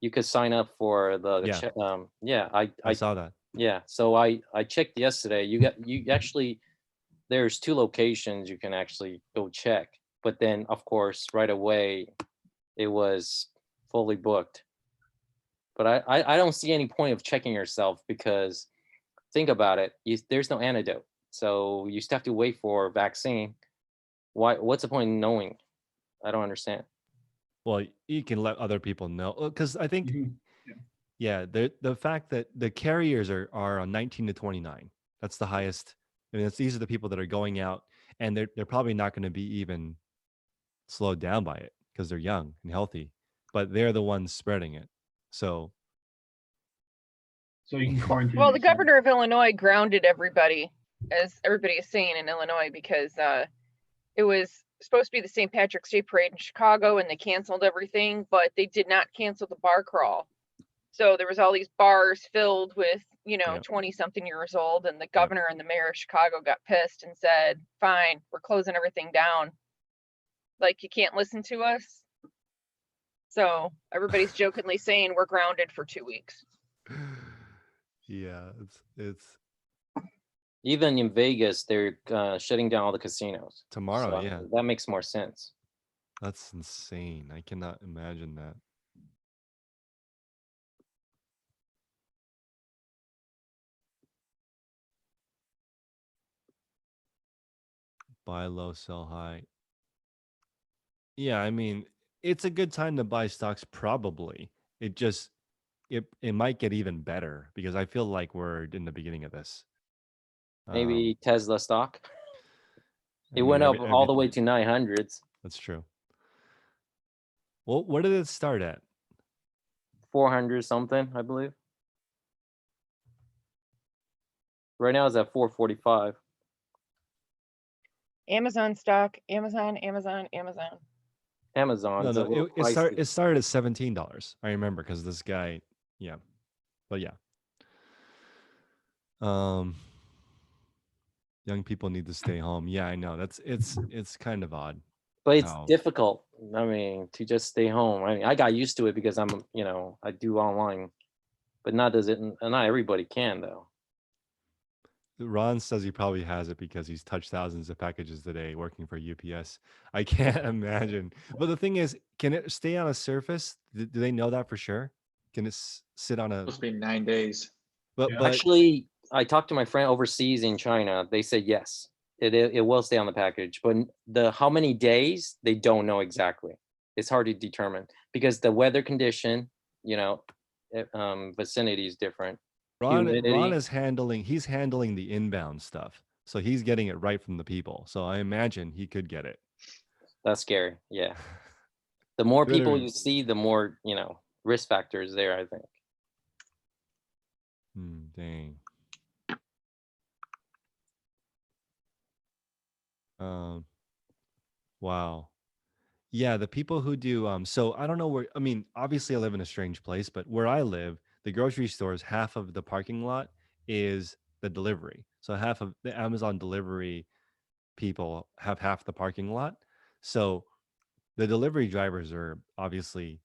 You could sign up for Yeah. yeah, I saw that. yeah. So I checked yesterday. You actually, there's 2 locations you can actually go check, but then of course right away it was fully booked. But I don't see any point of checking yourself, because think about it, there's no antidote. So you still have to wait for a vaccine. What's the point in knowing? I don't understand. Well, you can let other people know, because I think, Mhm. yeah, the fact that the carriers are on 19 to 29, that's the highest. I mean, these are the people that are going out, and they're probably not going to be even slowed down by it because they're young and healthy, but they're the ones spreading it. So So you can quarantine Well, the yourself. governor of Illinois grounded everybody, as everybody is saying in Illinois, because it was supposed to be the St. Patrick's Day parade in Chicago, and they canceled everything, but they did not cancel the bar crawl. So there was all these bars filled with, you know, Yep. 20-something years old, and the governor and the mayor of Chicago got pissed and said, "Fine, we're closing everything down. Like, you can't listen to us." So everybody's jokingly saying we're grounded for 2 weeks. yeah, it's Even in Vegas, they're shutting down all the casinos. tomorrow. So Yeah, that makes more sense. that's insane. I cannot imagine that. Buy low, sell high. Yeah, I mean, it's a good time to buy stocks, probably. It just it might get even better because I feel like we're in the beginning of this. Maybe Tesla stock. I It mean, went up all the way to 900s. That's true. Well, what did it start at? 400 something, I believe. Right now it's at 445. Amazon stock, Amazon, Amazon, Amazon. Amazon's a No, little it pricey. started at $17. I remember because this guy, yeah, but yeah. Young people need to stay home. Yeah, I know. It's kind of odd. But it's how- difficult. I mean, to just stay home. I mean, I got used to it because I'm, I do online, but not everybody can though. Ron says he probably has it because he's touched thousands of packages today working for UPS. I can't imagine. But the thing is, can it stay on a surface? Do they know that for sure? Can it sit on a? Supposed to be 9 days. But Yeah. but Actually, I talked to my friend overseas in China. They said yes, it will stay on the package, but how many days they don't know exactly. It's hard to determine because the weather condition, vicinity is different. Ron Humidity. is he's handling the inbound stuff. So he's getting it right from the people. So I imagine he could get it. That's scary. Yeah. The more people Literally. you see, the more, risk factors there, I think. Dang. Wow. Yeah, the people who do so I don't know where, I mean, obviously I live in a strange place, but where I live, the grocery stores, half of the parking lot is the delivery. So half of the Amazon delivery people have half the parking lot. So the delivery drivers are obviously,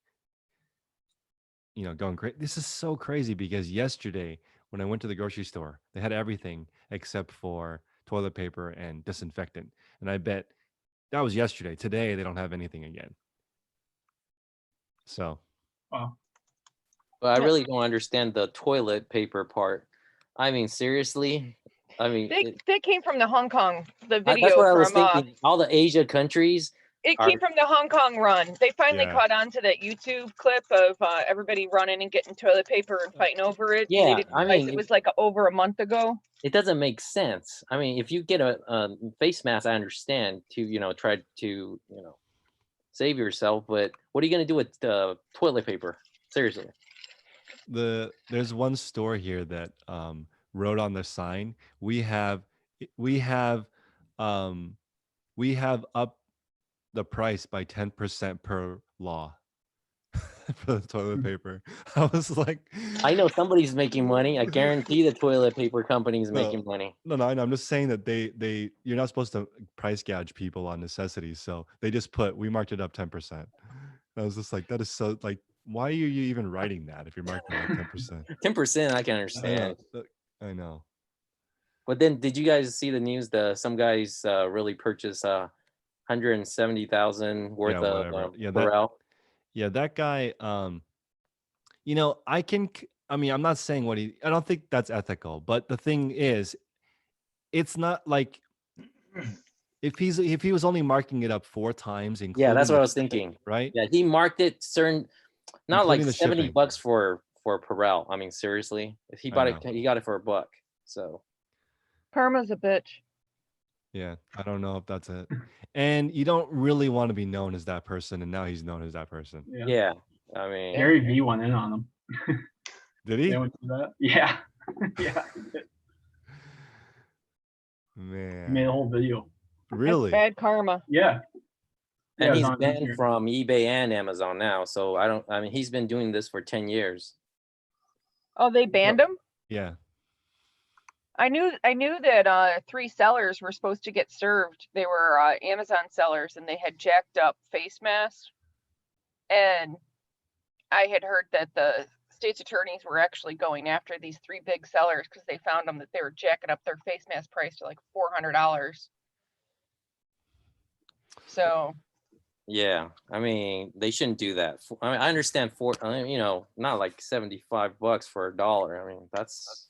going crazy. This is so crazy because yesterday when I went to the grocery store, they had everything except for toilet paper and disinfectant. And I bet that was yesterday. Today they don't have anything again. So Wow. But I really don't understand the toilet paper part. I mean, seriously? I mean, That came from the Hong Kong, the that's video what I was from thinking. All the Asia countries it are, came from the Hong Kong run. They finally Yeah. caught on to that YouTube clip of everybody running and getting toilet paper and fighting over it. Yeah, They didn't I realize mean, it was like over a month ago. it doesn't make sense. I mean, if you get a face mask, I understand to, try to, save yourself, but what are you going to do with toilet paper? Seriously. There's one store here that wrote on the sign, we have um we have up the price by 10% per law for the toilet paper. I was like, I know somebody's making money. I guarantee the toilet paper company is No. making money. No, I know. I'm just saying that you're not supposed to price gouge people on necessities. So they just we marked it up 10%. I was just like, that is so, like, why are you even writing that if you're marking it up 10%? 10%, I can I understand. know. I know. But then, did you guys see the news? Some guys really purchased 170,000 worth Yeah, whatever. of Yeah, Burrell. Yeah, that guy, I mean, I'm not saying I don't think that's ethical, but the thing is, it's not like if he was only marking it up 4 times, Yeah, that's including what the I was shipping, thinking. right? Yeah, he marked it certain, not like Including the 70 shipping. bucks for Perel. I mean, seriously, if he I bought it, know. he got it for $1. So Karma's a bitch. Yeah, I don't know if that's it. And you don't really want to be known as that person, and now he's known as that person. Yeah. yeah, I mean, Gary V went in on him. Did They he? went through that. Yeah. Yeah. He made Man, a whole video. That's really? bad karma. Yeah. Yeah, and it was he's on banned Instagram. from eBay and Amazon now. So I mean, he's been doing this for 10 years. Oh, they banned him? Yeah. I knew that 3 sellers were supposed to get served. They were Amazon sellers and they had jacked up face masks. And I had heard that the state's attorneys were actually going after these 3 big sellers because they found them that they were jacking up their face mask price to like $400. So Yeah, I mean, they shouldn't do that. I mean, I understand not like 75 bucks for $1. I mean, that's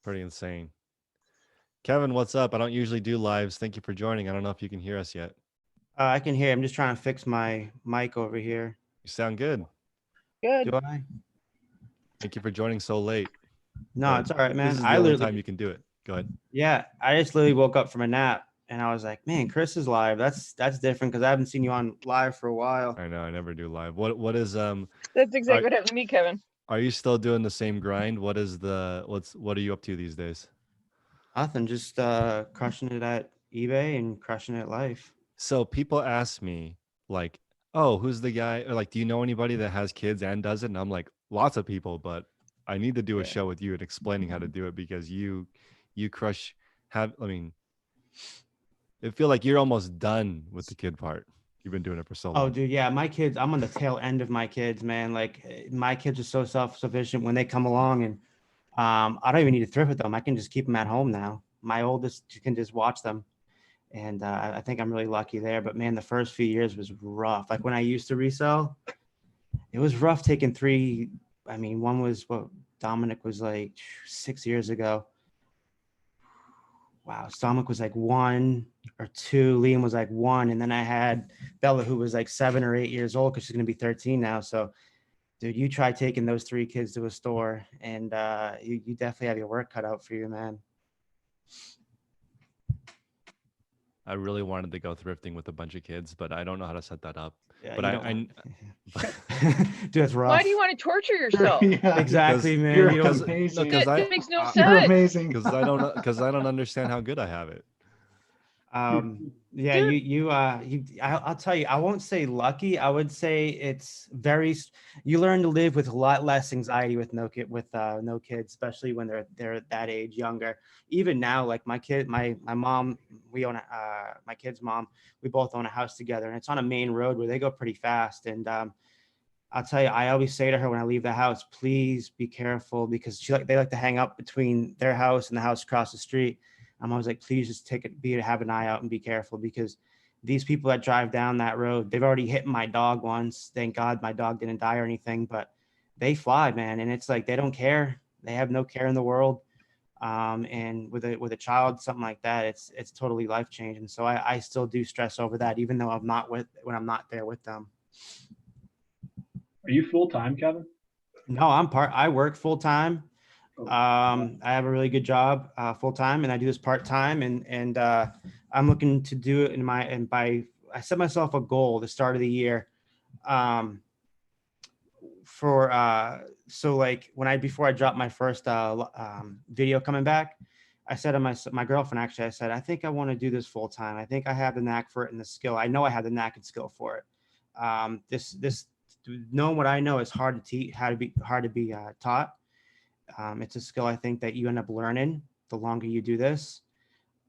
Pretty insane. Kevin, what's up? I don't usually do lives. Thank you for joining. I don't know if you can hear us yet. I can hear. I'm just trying to fix my mic over here. You sound good. good. Do I? Thank you for joining so late. No, But it's all right, man. This is the I only literally, time you can do it. Go ahead. yeah, I just literally woke up from a nap and I was like, man, Chris is live. That's different because I haven't seen you on live for a while. I know I never do live. What is That's exactly what happened to me, Kevin. are you still doing the same grind? What are you up to these days? Nothing, just crushing it at eBay and crushing it at life. So people ask me like, "Oh, who's the guy?" Or like, "Do you know anybody that has kids and does it?" And I'm like, "Lots of people, but I need to do a Yeah. show with you and explaining how to do it because you crush I feel like you're almost done with the kid part. You've been doing it for so Oh, long. dude, yeah, my kids, I'm on the tail end of my kids, man. Like my kids are so self-sufficient when they come along and I don't even need to thrift with them. I can just keep them at home now. My oldest can just watch them. And I think I'm really lucky there. But man, the first few years was rough. Like when I used to resell, it was rough taking 3. I mean, one was what Dominic was like 6 years ago. Wow, Dominic was like 1 or 2. Liam was like 1. And then I had Bella, who was like 7 or 8 years old because she's going to be 13 now. So, dude, you try taking those 3 kids to a store and you definitely have your work cut out for you, man. I really wanted to go thrifting with a bunch of kids, but I don't know how to set that up. Yeah, But you I don't want- dude, that's rough. Why do you want to torture yourself? Yeah, Exactly, man. You're You don't- amazing. That makes no I- You're sense. amazing. because I don't understand how good I have it. Yeah, I'll tell you, I won't say lucky. I would say it's you learn to live with a lot less anxiety with no kids, especially when they're that age, younger. Even now, like my mom, we own my kid's mom, we both own a house together, and it's on a main road where they go pretty fast. And I'll tell you, I always say to her when I leave the house, please be careful, because they like to hang up between their house and the house across the street. I'm always like, please just have an eye out and be careful, because these people that drive down that road, they've already hit my dog once. Thank God my dog didn't die or anything, but they fly, man. And it's like, they don't care. They have no care in the world. And with a child, something like that, it's totally life changing. So I still do stress over that, even though when I'm not there with them. Are you full time, Kevin? No, I work full time. I have a really good job full time, and I do this part time, and I'm looking to do it I set myself a goal the start of the year. So like before I dropped my first video coming back, I said to my girlfriend, actually, I said, I think I want to do this full time. I think I have the knack for it and the skill. I know I have the knack and skill for it. This knowing what I know is hard to teach, hard to be taught. It's a skill I think that you end up learning the longer you do this.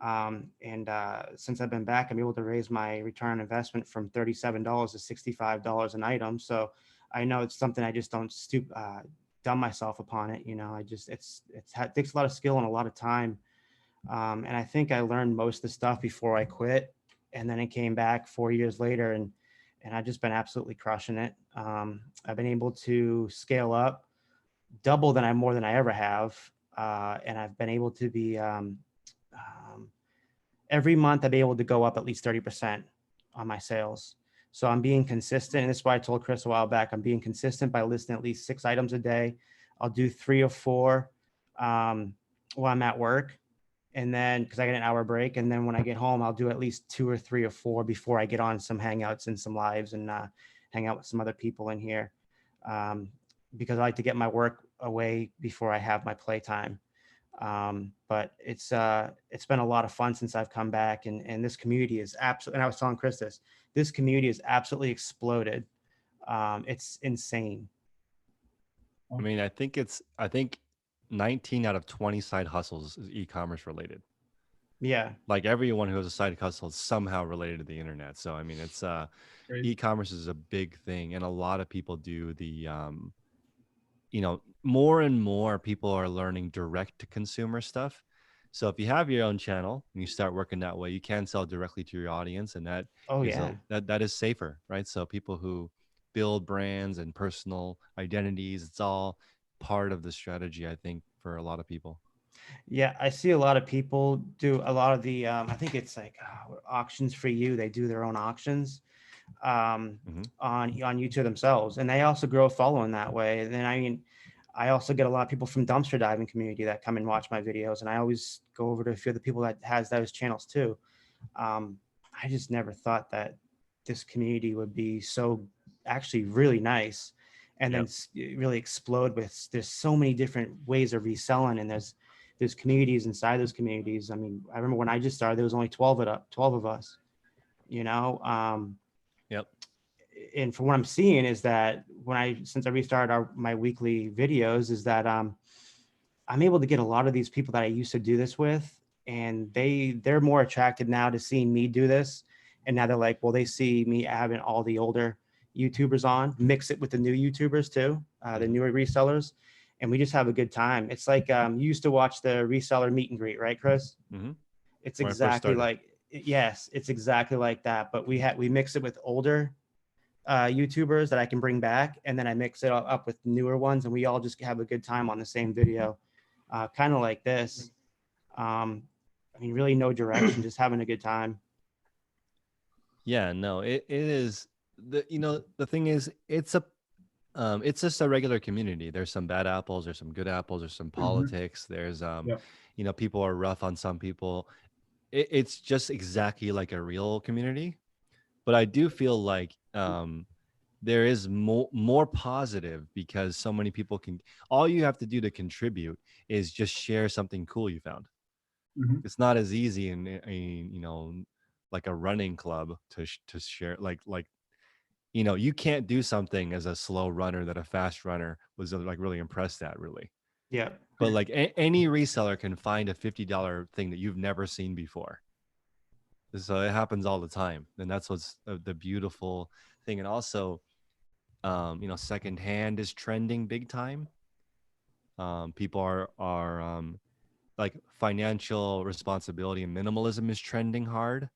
Since I've been back, I'm able to raise my return on investment from $37 to $65 an item. So I know it's something I just don't dumb myself upon it. You know, it takes a lot of skill and a lot of time. And I think I learned most of the stuff before I quit. And then it came back 4 years later, and and I've just been absolutely crushing it. I've been able to scale up double more than I ever have. And I've been able to be, every month I've been able to go up at least 30% on my sales. So I'm being consistent. And this is why I told Chris a while back, I'm being consistent by listing at least 6 items a day. I'll do 3 or 4 while I'm at work. And then, because I get an hour break. And then when I get home, I'll do at least 2 or 3 or 4 before I get on some hangouts and some lives and hang out with some other people in here. Because I like to get my work away before I have my playtime. But it's been a lot of fun since I've come back, and this community is absolutely, and I was telling Chris this community is absolutely exploded. It's insane. I mean, I think 19 out of 20 side hustles is e-commerce related. Yeah. Like everyone who has a side hustle is somehow related to the internet. So I mean, it's Crazy. e-commerce is a big thing, and a lot of people do the more and more people are learning direct to consumer stuff. So if you have your own channel and you start working that way, you can sell directly to your audience, and that Oh is yeah. that is safer, right? So people who build brands and personal identities, it's all part of the strategy, I think, for a lot of people. Yeah, I see a lot of people do a lot of the I think it's like auctions for you. They do their own auctions on YouTube themselves, and they also grow a following that way. And then I mean, I also get a lot of people from dumpster diving community that come and watch my videos, and I always go over to a few of the people that has those channels too. I just never thought that this community would be so actually really nice, and then really explode with. There's so many different ways of reselling, and there's communities inside those communities. I mean, I remember when I just started, there was only 12 of us, you know. Yep. And from what I'm seeing is that since I restarted my weekly videos, is that I'm able to get a lot of these people that I used to do this with, and they're more attracted now to seeing me do this. And now they're like, well, they see me having all the older YouTubers on, mix it with the new YouTubers too, the newer resellers, and we just have a good time. It's like you used to watch the reseller meet and greet, right, Chris? Mm-hmm. It's When I first exactly started. like, yes, it's exactly like that. But we mix it with older YouTubers that I can bring back, and then I mix it up with newer ones, and we all just have a good time on the same video, kind of like this. I mean, really no direction, just having a good time. Yeah, no, it is the thing is it's just a regular community. There's some bad apples, there's some good apples, there's some politics, there's people are rough on some people. It's just exactly like a real community. But I do feel like there is more positive because so many people all you have to do to contribute is just share something cool you found. It's not as easy in like a running club to share like you can't do something as a slow runner that a fast runner was like really impressed at, really. Yeah. But like any reseller can find a $50 thing that you've never seen before. So it happens all the time, and that's what's the beautiful thing. And also secondhand is trending big time. People are like financial responsibility and minimalism is trending hard.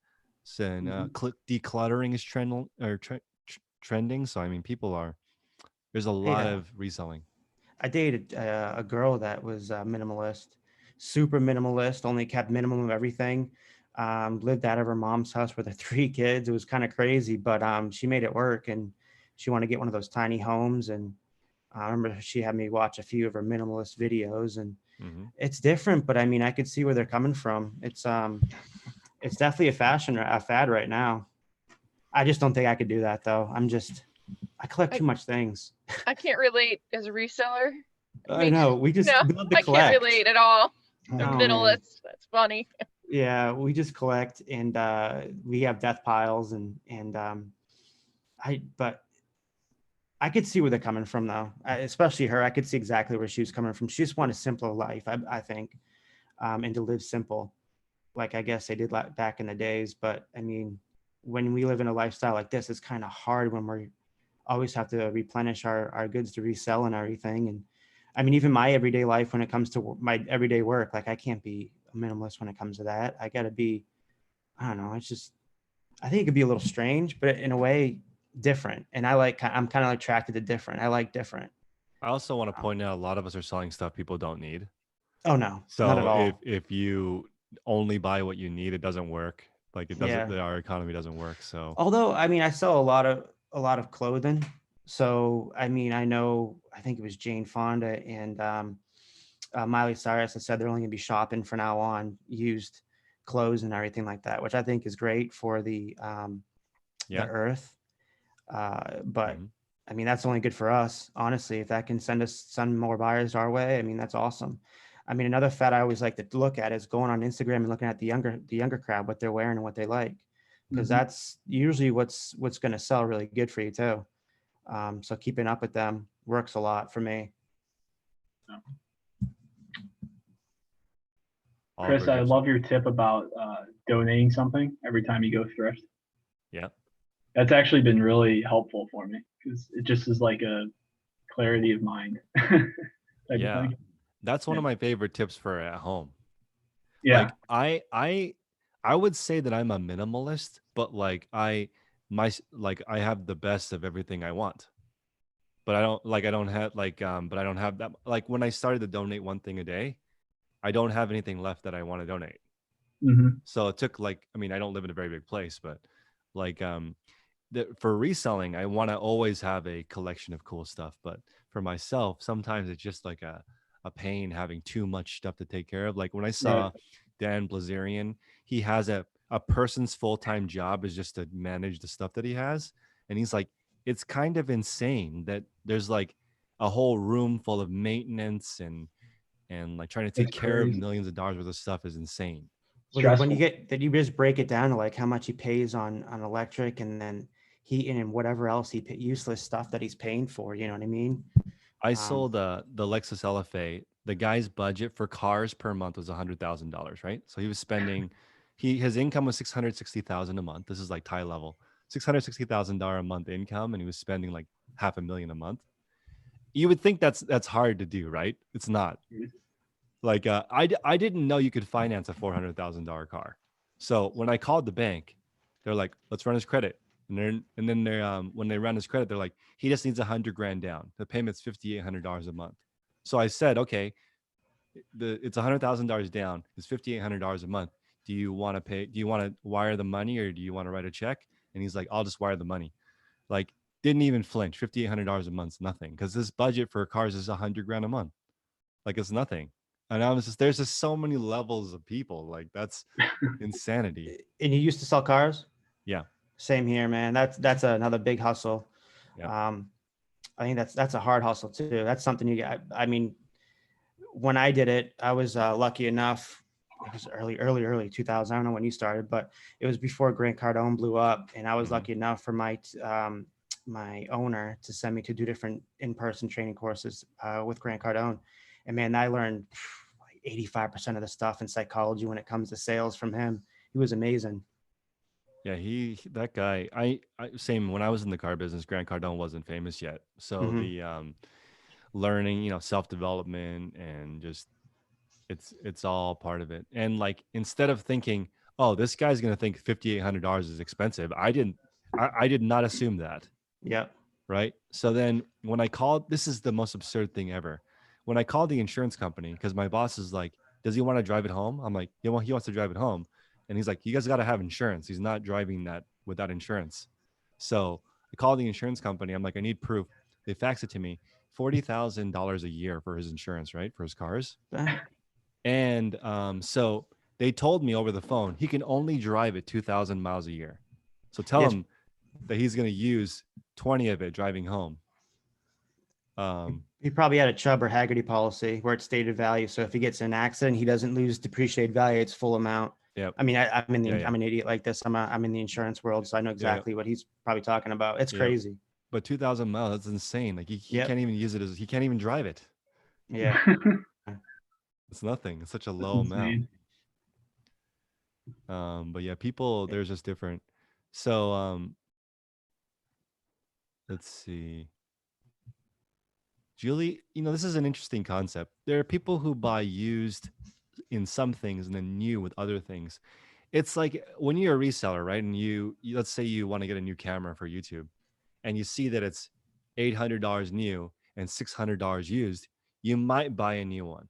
So decluttering is trending. So I mean, there's a lot of reselling. I dated a girl that was minimalist, super minimalist, only kept minimum of everything. Lived out of her mom's house with her 3 kids. It was kind of crazy, but she made it work, and she wanted to get one of those tiny homes. And I remember she had me watch a few of her minimalist videos, and it's different, but I mean, I could see where they're coming from. It's definitely a fad right now. I just don't think I could do that though. I collect too much things. I can't relate as a reseller. I know. We love to I can't collect. relate at all. The Oh, minimalist. That's funny. Yeah, we just collect, and we have death piles, but I could see where they're coming from though. Especially her. I could see exactly where she was coming from. She just wanted a simpler life, I think, and to live simple, like I guess they did back in the days. But I mean, when we live in a lifestyle like this, it's kind of hard when we always have to replenish our goods to resell and everything. And I mean, even my everyday life, when it comes to my everyday work, like I can't be a minimalist when it comes to that. I gotta be, I don't know. It's just, I think it could be a little strange, but in a way, different, and I'm kind of attracted to different. I like different. I also want to point out a lot of us are selling stuff people don't need. Oh no, not at So all. if you only buy what you need, it doesn't work. Like it doesn't. Yeah. Our economy doesn't work. So Although, I mean, I sell a lot of clothing. So, I mean, I think it was Jane Fonda and Miley Cyrus that said they're only going to be shopping from now on used clothes and everything like that, which I think is great for the yeah. earth. But Mhm. I mean, that's only good for us, honestly. If that can send more buyers our way, I mean, that's awesome. I mean, another fad I always like to look at is going on Instagram and looking at the younger crowd, what they're wearing and what they like, because Mhm. that's usually what's going to sell really good for you too. So keeping up with them works a lot for me. Chris, Oliver I gives. love your tip about donating something every time you go thrift. Yeah. That's actually been really helpful for me because it just is like a clarity of mind type Yeah. of thing. That's one of Yeah. my favorite tips for at home. Yeah. Like I would say that I'm a minimalist, but like I have the best of everything I want. But I don't have but I don't have that, like when I started to donate one thing a day, I don't have anything left that I want to donate. Mm-hmm. So it took I mean, I don't live in a very big place, but like for reselling, I want to always have a collection of cool stuff. But for myself, sometimes it's just like a pain having too much stuff to take care of. Like when I Right. saw Dan Blazerian, he has a person's full-time job is just to manage the stuff that he has. And he's like, it's kind of insane that there's like a whole room full of maintenance and like trying to take That's care of crazy. millions of dollars worth of stuff is insane. Well, then when Stressful. did you just break it down to like how much he pays on electric and then heating and whatever else useless stuff that he's paying for, you know what I mean? I Um, sold the Lexus LFA. The guy's budget for cars per month was $100,000, right? So he was spending, his income was 660,000 a month. This is like Thai level, $660,000 a month income, and he was spending like $500,000 a month. You would think that's hard to do, right? It's not. Like I didn't know you could finance a $400,000 car. So when I called the bank, they're like, let's run his credit. And then they when they run his credit, they're like, he just needs $100,000 down. The payment's $5,800 a month. So I said, okay, it's $100,000 down. It's $5,800 a month. Do you want to pay? Do you want to wire the money or do you want to write a check? And he's like, I'll just wire the money. Like, didn't even flinch. $5,800 a month's nothing because this budget for cars is $100,000 a month. Like it's nothing. And I was just there's just so many levels of people. Like that's insanity. and you used to sell cars? Yeah. Same here, man. That's another big hustle. Yeah. I think that's a hard hustle too. That's something you get. I mean, when I did it, I was lucky enough. It was early 2000. I don't know when you started, but it was before Grant Cardone blew up, and I was Mhm. lucky enough for my owner to send me to do different in-person training courses with Grant Cardone. And man, I learned like 85% of the stuff in psychology when it comes to sales from him. He was amazing. Yeah, that guy. I same when I was in the car business, Grant Cardone wasn't famous yet. So Mhm. the learning, self-development and just it's all part of it. And like instead of thinking, oh, this guy's gonna think $5,800 is expensive, I did not assume that. Yep. Right. So then when I called, this is the most absurd thing ever. When I called the insurance company, because my boss is like, does he want to drive it home? I'm like, yeah, well, he wants to drive it home. And he's like, you guys got to have insurance. He's not driving that without insurance. So I called the insurance company. I'm like, I need proof. They fax it to me, $40,000 a year for his insurance, right? For his cars. And so they told me over the phone, he can only drive it 2,000 miles a year. So tell Yes. him that he's going to use 20 of it driving home. He probably had a Chubb or Haggerty policy where it's stated value. So if he gets in an accident, he doesn't lose depreciated value. It's full amount. Yep. I mean, I'm in the, Yeah. I'm an idiot like this. I'm in the insurance world, so I know exactly what he's probably talking about. It's crazy. But 2,000 miles, that's insane. Like he Yep. can't even use it he can't even drive it. Yeah. It's nothing. It's such a That's low amount. insane. But yeah, people, there's just different. So let's see. Julie, this is an interesting concept. There are people who buy used in some things and then new with other things. It's like when you're a reseller, right? And you let's say you want to get a new camera for YouTube. and you see that it's $800 new and $600 used, you might buy a new one.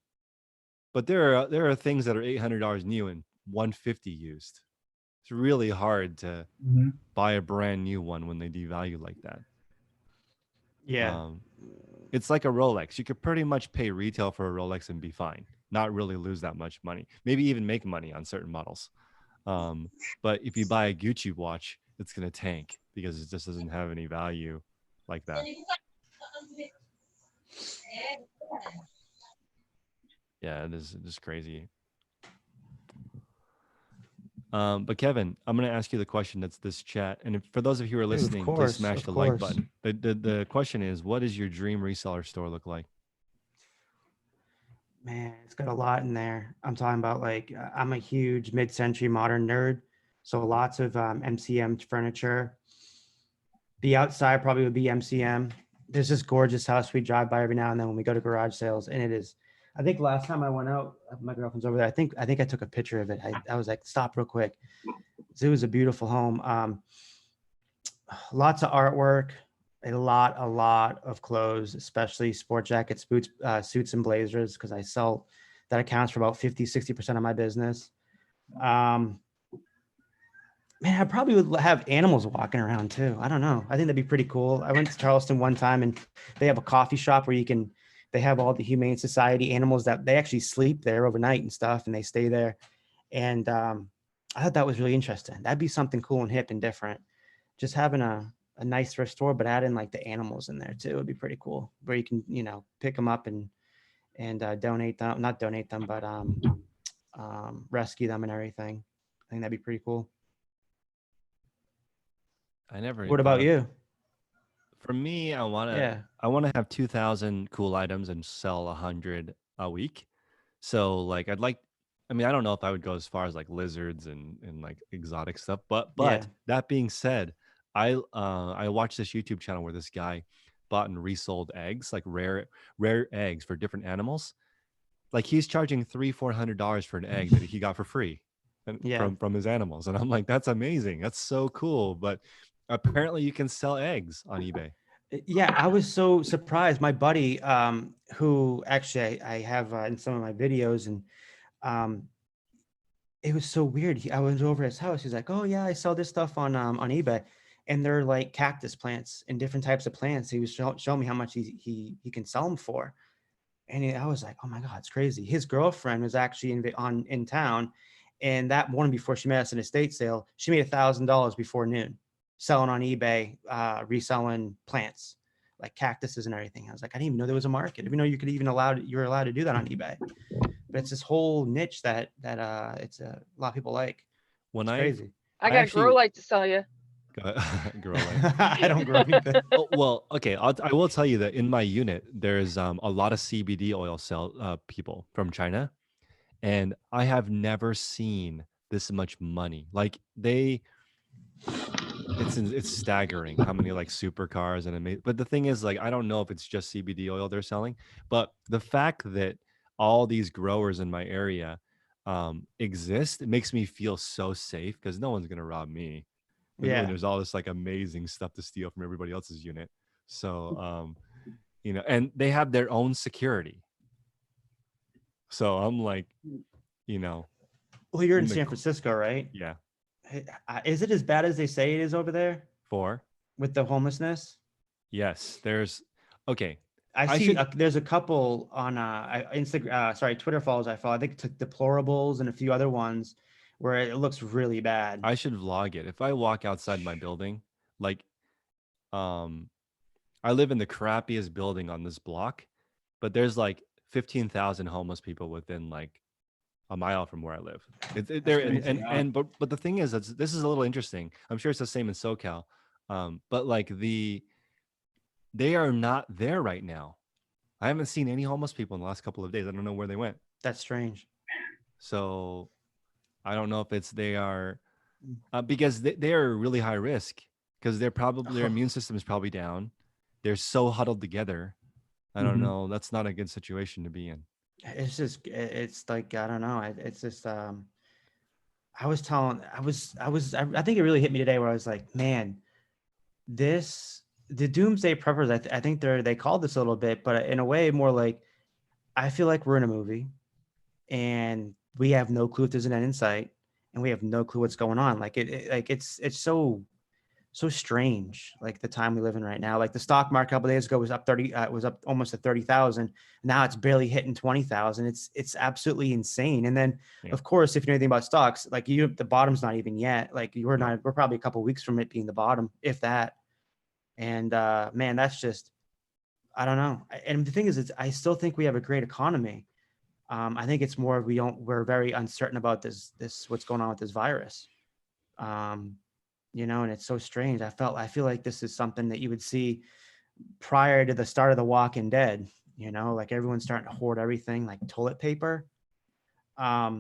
But there are things that are $800 new and 150 used. It's really hard to Mhm. buy a brand new one when they devalue like that. Yeah. It's like a Rolex. You could pretty much pay retail for a Rolex and be fine, not really lose that much money, maybe even make money on certain models. But if you buy a Gucci watch, it's going to tank because it just doesn't have any value like that. Yeah, it is just crazy. But Kevin, I'm going to ask you the question that's this chat. And if, for those of you who are listening, please course, smash of the like course. button. The question is, what does your dream reseller store look like? Man, it's got a lot in there. I'm talking about like I'm a huge mid-century modern nerd, so lots of MCM furniture. The outside probably would be MCM. There's this gorgeous house we drive by every now and then when we go to garage sales, and it is. I think last time I went out, my girlfriend's over there. I think I took a picture of it. I was like, stop real quick. It was a beautiful home. Lots of artwork, a lot of clothes, especially sport jackets, boots, suits, and blazers, because I sell. That accounts for about 50-60% of my business. Man, I probably would have animals walking around too. I don't know. I think that'd be pretty cool. I went to Charleston one time and they have a coffee shop where they have all the Humane Society animals that they actually sleep there overnight and stuff, and they stay there. And I thought that was really interesting. That'd be something cool and hip and different. Just having a nice thrift store, but adding like the animals in there too would be pretty cool, where you can, pick them up and donate them, not donate them, but rescue them and everything. I think that'd be pretty cool. I never. What about you? For me, I want to have 2,000 cool items and sell 100 a week. So like I don't know if I would go as far as like lizards and like exotic stuff, but Yeah. that being said, I watched this YouTube channel where this guy bought and resold eggs, like rare eggs for different animals. Like he's charging $300-$400 for an egg that he got for free from his animals. And I'm like, that's amazing. That's so cool. But apparently you can sell eggs on eBay. Yeah, I was so surprised. My buddy, who actually I have in some of my videos, and it was so weird. I was over his house. He's like, "Oh yeah, I sell this stuff on eBay," and they're like cactus plants and different types of plants. He was showing me how much he can sell them for, and I was like, "Oh my god, it's crazy." His girlfriend was actually in town, and that morning before she met us in a estate sale, she made $1,000 before noon, selling on eBay, reselling plants like cactuses and everything. I was like, I didn't even know there was a market. I didn't know you were allowed to do that on eBay. But it's this whole niche that it's a lot of people like. When it's crazy. I got a grow light to sell you. Grow light. I don't grow anything. Oh, well, okay. I will tell you that in my unit, there's a lot of CBD oil people from China, and I have never seen this much money. Like it's staggering how many like supercars and but the thing is, like, I don't know if it's just CBD oil they're selling, but the fact that all these growers in my area exist, it makes me feel so safe because no one's gonna rob me when there's all this like amazing stuff to steal from everybody else's unit. So and they have their own security. So I'm like, well, you're in San Francisco, right? Yeah. Is it as bad as they say it is over there with the homelessness? Yes, there's okay. I see there's a couple on Instagram, Twitter follows I follow. I think Deplorables and a few other ones where it looks really bad. I should vlog it. If I walk outside my building, like I live in the crappiest building on this block, but there's like 15,000 homeless people within like a mile from where I live. But the thing is, this is a little interesting. I'm sure it's the same in SoCal, but like they are not there right now. I haven't seen any homeless people in the last couple of days. I don't know where they went. That's strange. So I don't know if they are because they are really high risk because their immune system is probably down. They're so huddled together. I don't know. That's not a good situation to be in. It's like, I don't know. It's just, I think it really hit me today where I was like, man, this the doomsday preppers, I think they called this a little bit, but in a way more like, I feel like we're in a movie and we have no clue if there's an end in sight and we have no clue what's going on. Like like it's so strange, like the time we live in right now. Like the stock market a couple of days ago was up 30, was up almost to 30,000. Now it's barely hitting 20,000. It's absolutely insane. And then Yeah. of course, if you know anything about stocks, like the bottom's not even yet. Like we're probably a couple of weeks from it being the bottom, if that. And man, that's just, I don't know. And the thing is, I still think we have a great economy. I think it's more we're very uncertain about this what's going on with this virus. And it's so strange. I feel like this is something that you would see prior to the start of The Walking Dead. Like everyone's starting to hoard everything, like toilet paper. I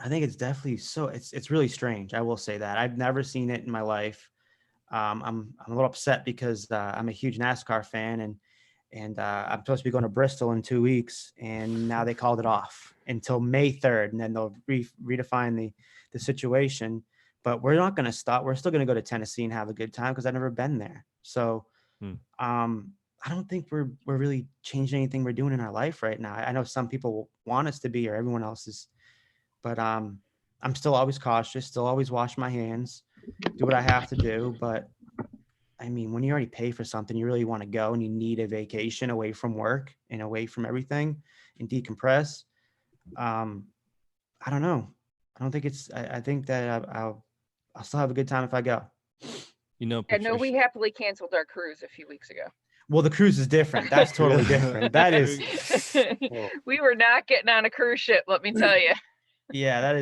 think it's definitely it's really strange. I will say that I've never seen it in my life. I'm a little upset because I'm a huge NASCAR fan and I'm supposed to be going to Bristol in 2 weeks, and now they called it off until May 3rd, and then they'll redefine the situation. But we're not going to stop. We're still going to go to Tennessee and have a good time because I've never been there. So I don't think we're really changing anything we're doing in our life right now. I know some people want us to be, or everyone else is, but I'm still always cautious, still always wash my hands, do what I have to do. But I mean, when you already pay for something, you really want to go and you need a vacation away from work and away from everything and decompress. I don't know. I don't think I think that I'll still have a good time if I go. I know we Patricia. happily canceled our cruise a few weeks ago. Well, the cruise is different. That's totally different. That is, we were not getting on a cruise ship, let me tell you. yeah, that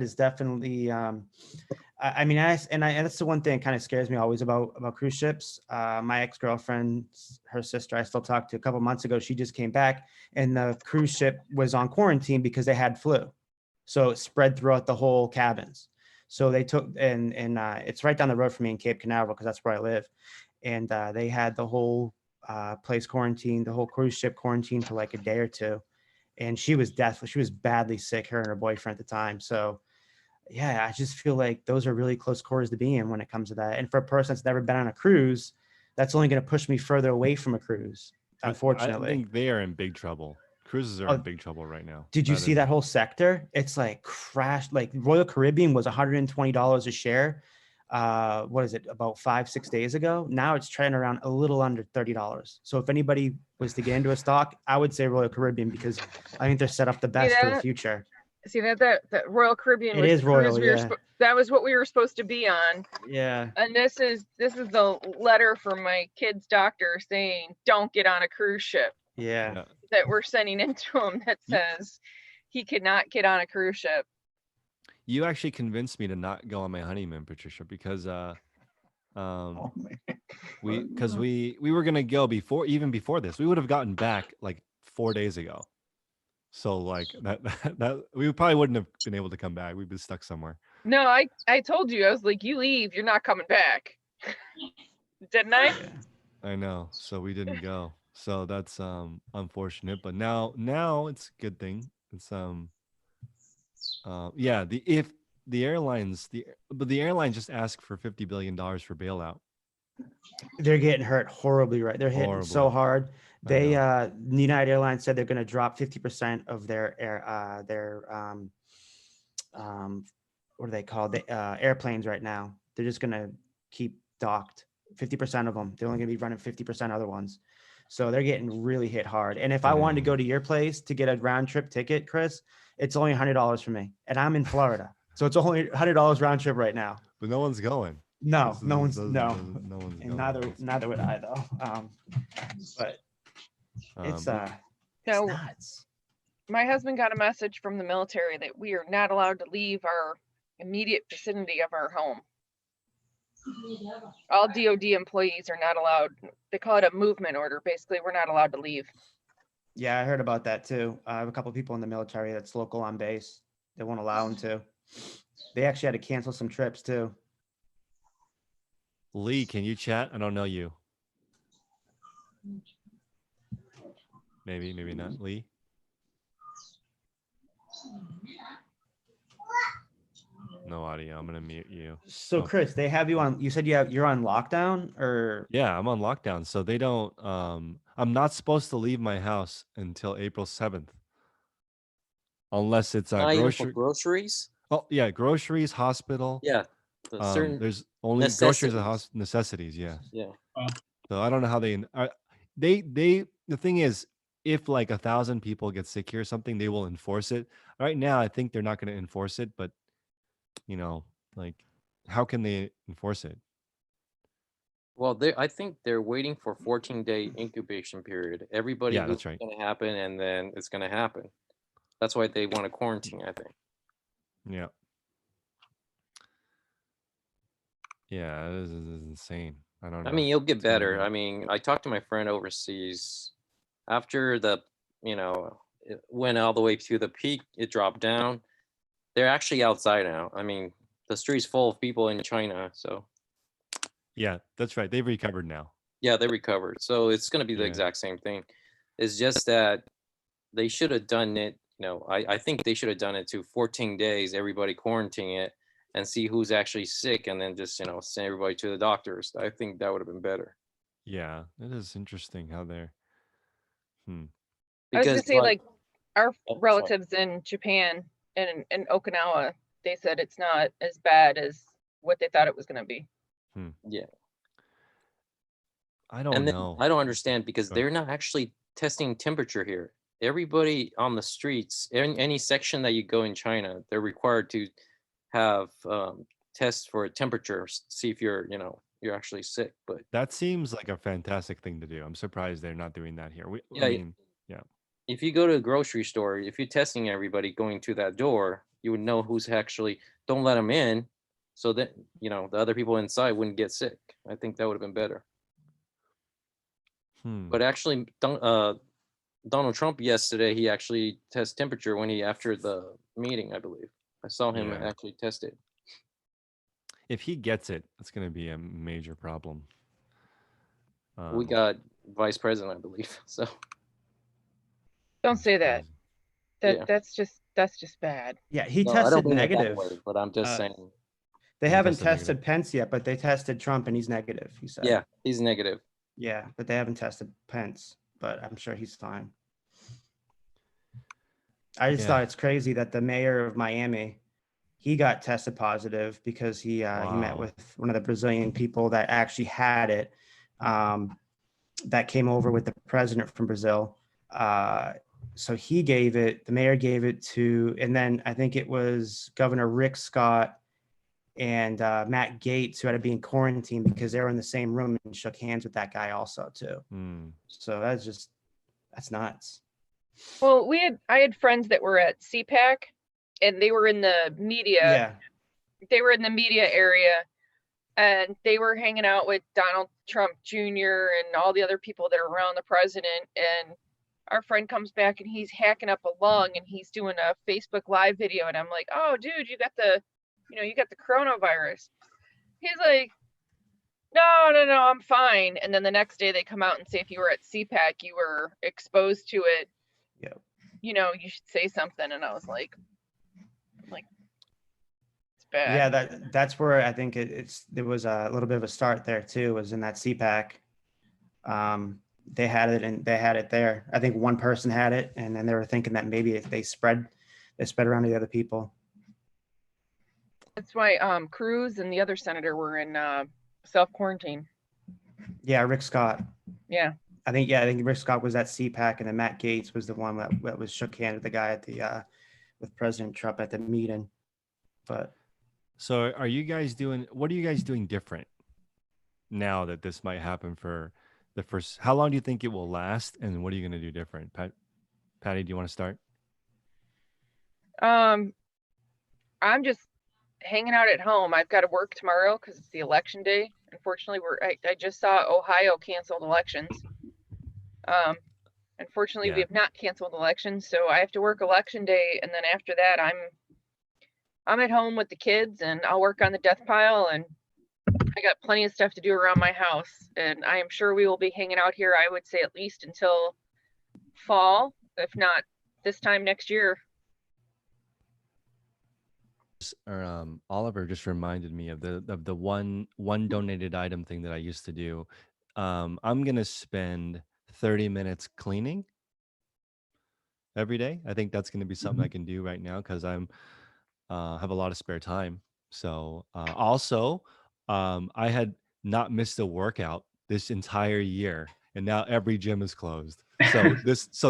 is definitely, I mean, and that's the one thing that kind of scares me always about cruise ships. My ex-girlfriend, her sister, I still talked to a couple months ago. She just came back and the cruise ship was on quarantine because they had flu. So it spread throughout the whole cabins. So they took, and it's right down the road from me in Cape Canaveral because that's where I live. And they had the whole place quarantined, the whole cruise ship quarantined for like a day or two. And she was badly sick, her and her boyfriend at the time. So yeah, I just feel like those are really close quarters to be in when it comes to that. And for a person that's never been on a cruise, that's only going to push me further away from a cruise, unfortunately. I think they are in big trouble. Cruises are in big trouble right now. Did you see that whole sector? It's like crashed. Like Royal Caribbean was $120 a share. What is it, about 5-6 days ago? Now it's trading around a little under $30. So if anybody was to get into a stock, I would say Royal Caribbean because I think they're set up the best for the future. See that Royal Caribbean was the Royal, yeah. That was what we were supposed to be on. Yeah. And this is the letter from my kid's doctor saying don't get on a cruise ship. Yeah. That we're sending into him that says he cannot get on a cruise ship. You actually convinced me to not go on my honeymoon, Patricia, because we were gonna go before this. We would have gotten back like 4 days ago. So like that we probably wouldn't have been able to come back. We'd been stuck somewhere. No, I told you, I was like, you leave, you're not coming back. Didn't I? I know. So we didn't go. So that's unfortunate. But now it's a good thing. It's if the airlines just asked for $50 billion for bailout. They're getting hurt horribly, right? They're hitting so hard. They United Airlines said they're going to drop 50% of their what are they called? The airplanes right now. They're just going to keep docked. 50% of them. They're only going to be running 50% other ones. So they're getting really hit hard. And if I wanted to go to your place to get a round trip ticket, Chris, it's only $100 for me. And I'm in Florida. So it's only $100 round trip right now. But no one's going. No one's and going. Neither would I though. But it's nuts. My husband got a message from the military that we are not allowed to leave our immediate vicinity of our home. All DOD employees are not allowed. They call it a movement order. Basically, we're not allowed to leave. Yeah, I heard about that too. I have a couple of people in the military that's local on base. They won't allow them to. They actually had to cancel some trips too. Lee, can you chat? I don't know you. Maybe not. Lee? No audio. I'm gonna mute you. So Oh. Chris, they have you on, you said you're on lockdown or? Yeah, I'm on lockdown, so they don't. I'm not supposed to leave my house until April 7th, unless it's a Not even for grocery. groceries. Oh yeah, groceries, hospital. Yeah, the certain There's only groceries and necessities. necessities. Yeah. Yeah. So I don't know how they. The thing is, if like 1,000 people get sick here or something, they will enforce it. Right now, I think they're not going to enforce it, but like, how can they enforce it? Well, I think they're waiting for 14-day incubation period. Everybody Yeah, knew that's it's right. going to happen, and then it's going to happen. That's why they want to quarantine, I think. Yeah. Yeah, this is insane. I don't I know. mean, you'll get It's gonna better. be. I mean, I talked to my friend overseas. After it went all the way to the peak, it dropped down. They're actually outside now. I mean, the street's full of people in China. So Yeah, that's right. They've recovered now. yeah, they recovered. So it's going to be the Yeah. exact same thing. It's just that they should have done it. I think they should have done it to 14 days, everybody quarantine it and see who's actually sick, and then just, send everybody to the doctors. I think that would have been better. Yeah, it is interesting how they're. I was gonna Because say, like, our sorry. relatives in Japan and in Okinawa, they said it's not as bad as what they thought it was gonna be. Yeah. I don't And then know. I don't understand because Go ahead. they're not actually testing temperature here. Everybody on the streets, in any section that you go in China, they're required to have tests for temperature, see if you're actually sick. But That seems like a fantastic thing to do. I'm surprised they're not doing that here. I yeah, mean, yeah. if you go to a grocery store, if you're testing everybody going to that door, you would know who's actually, don't let them in, so that the other people inside wouldn't get sick. I think that would have been better. But actually, Donald Trump yesterday, he actually tested temperature after the meeting, I believe. I saw him Yeah. actually test it. If he gets it, it's going to be a major problem. We got vice president, I believe. So Don't say that. Yeah. That's just bad. Yeah, he no, I don't tested mean it that negative. way, but I'm just saying. They He haven't tested negative. tested Pence yet, but they tested Trump and he's negative, he said. Yeah, he's negative. Yeah, but they haven't tested Pence, but I'm sure he's fine. I just thought it's crazy that the mayor of Miami, he got tested positive because he met with one of the Brazilian people that actually had it, that came over with the president from Brazil. So he gave it, the mayor gave it to, and then I think it was Governor Rick Scott and Matt Gaetz, who had to be in quarantine because they were in the same room and shook hands with that guy also too. So that's nuts. Well, I had friends that were at CPAC and they were in the media. Yeah. They were in the media area and they were hanging out with Donald Trump Jr. and all the other people that are around the president. And our friend comes back and he's hacking up a lung and he's doing a Facebook Live video. And I'm like, oh, dude, you got the coronavirus. He's like, no, I'm fine. And then the next day they come out and say, if you were at CPAC, you were exposed to it. Yeah. You should say something. And I was like, it's bad. Yeah, that's where I think there was a little bit of a start there too, was in that CPAC. They had it and they had it there. I think one person had it and then they were thinking that maybe if they spread around to the other people. That's why Cruz and the other senator were in self-quarantine. Yeah, Rick Scott. Yeah. I think Rick Scott was at CPAC and then Matt Gaetz was the one that was shook hand with the guy at with President Trump at the meeting. But so what are you guys doing different now that this might happen for the first, how long do you think it will last? And what are you going to do different? Patty, do you want to start? I'm just hanging out at home. I've got to work tomorrow because it's the election day. Unfortunately, I just saw Ohio canceled elections. Unfortunately, we have not canceled elections, so I have to work election day, and then after that, I'm at home with the kids, and I'll work on the death pile, and I got plenty of stuff to do around my house, and I am sure we will be hanging out here, I would say at least until fall, if not this time next year. Oliver just reminded me of the one donated item thing that I used to do. I'm gonna spend 30 minutes cleaning every day. I think that's gonna be something I can do right now because I'm have a lot of spare time. So also, I had not missed a workout this entire year, and now every gym is closed. So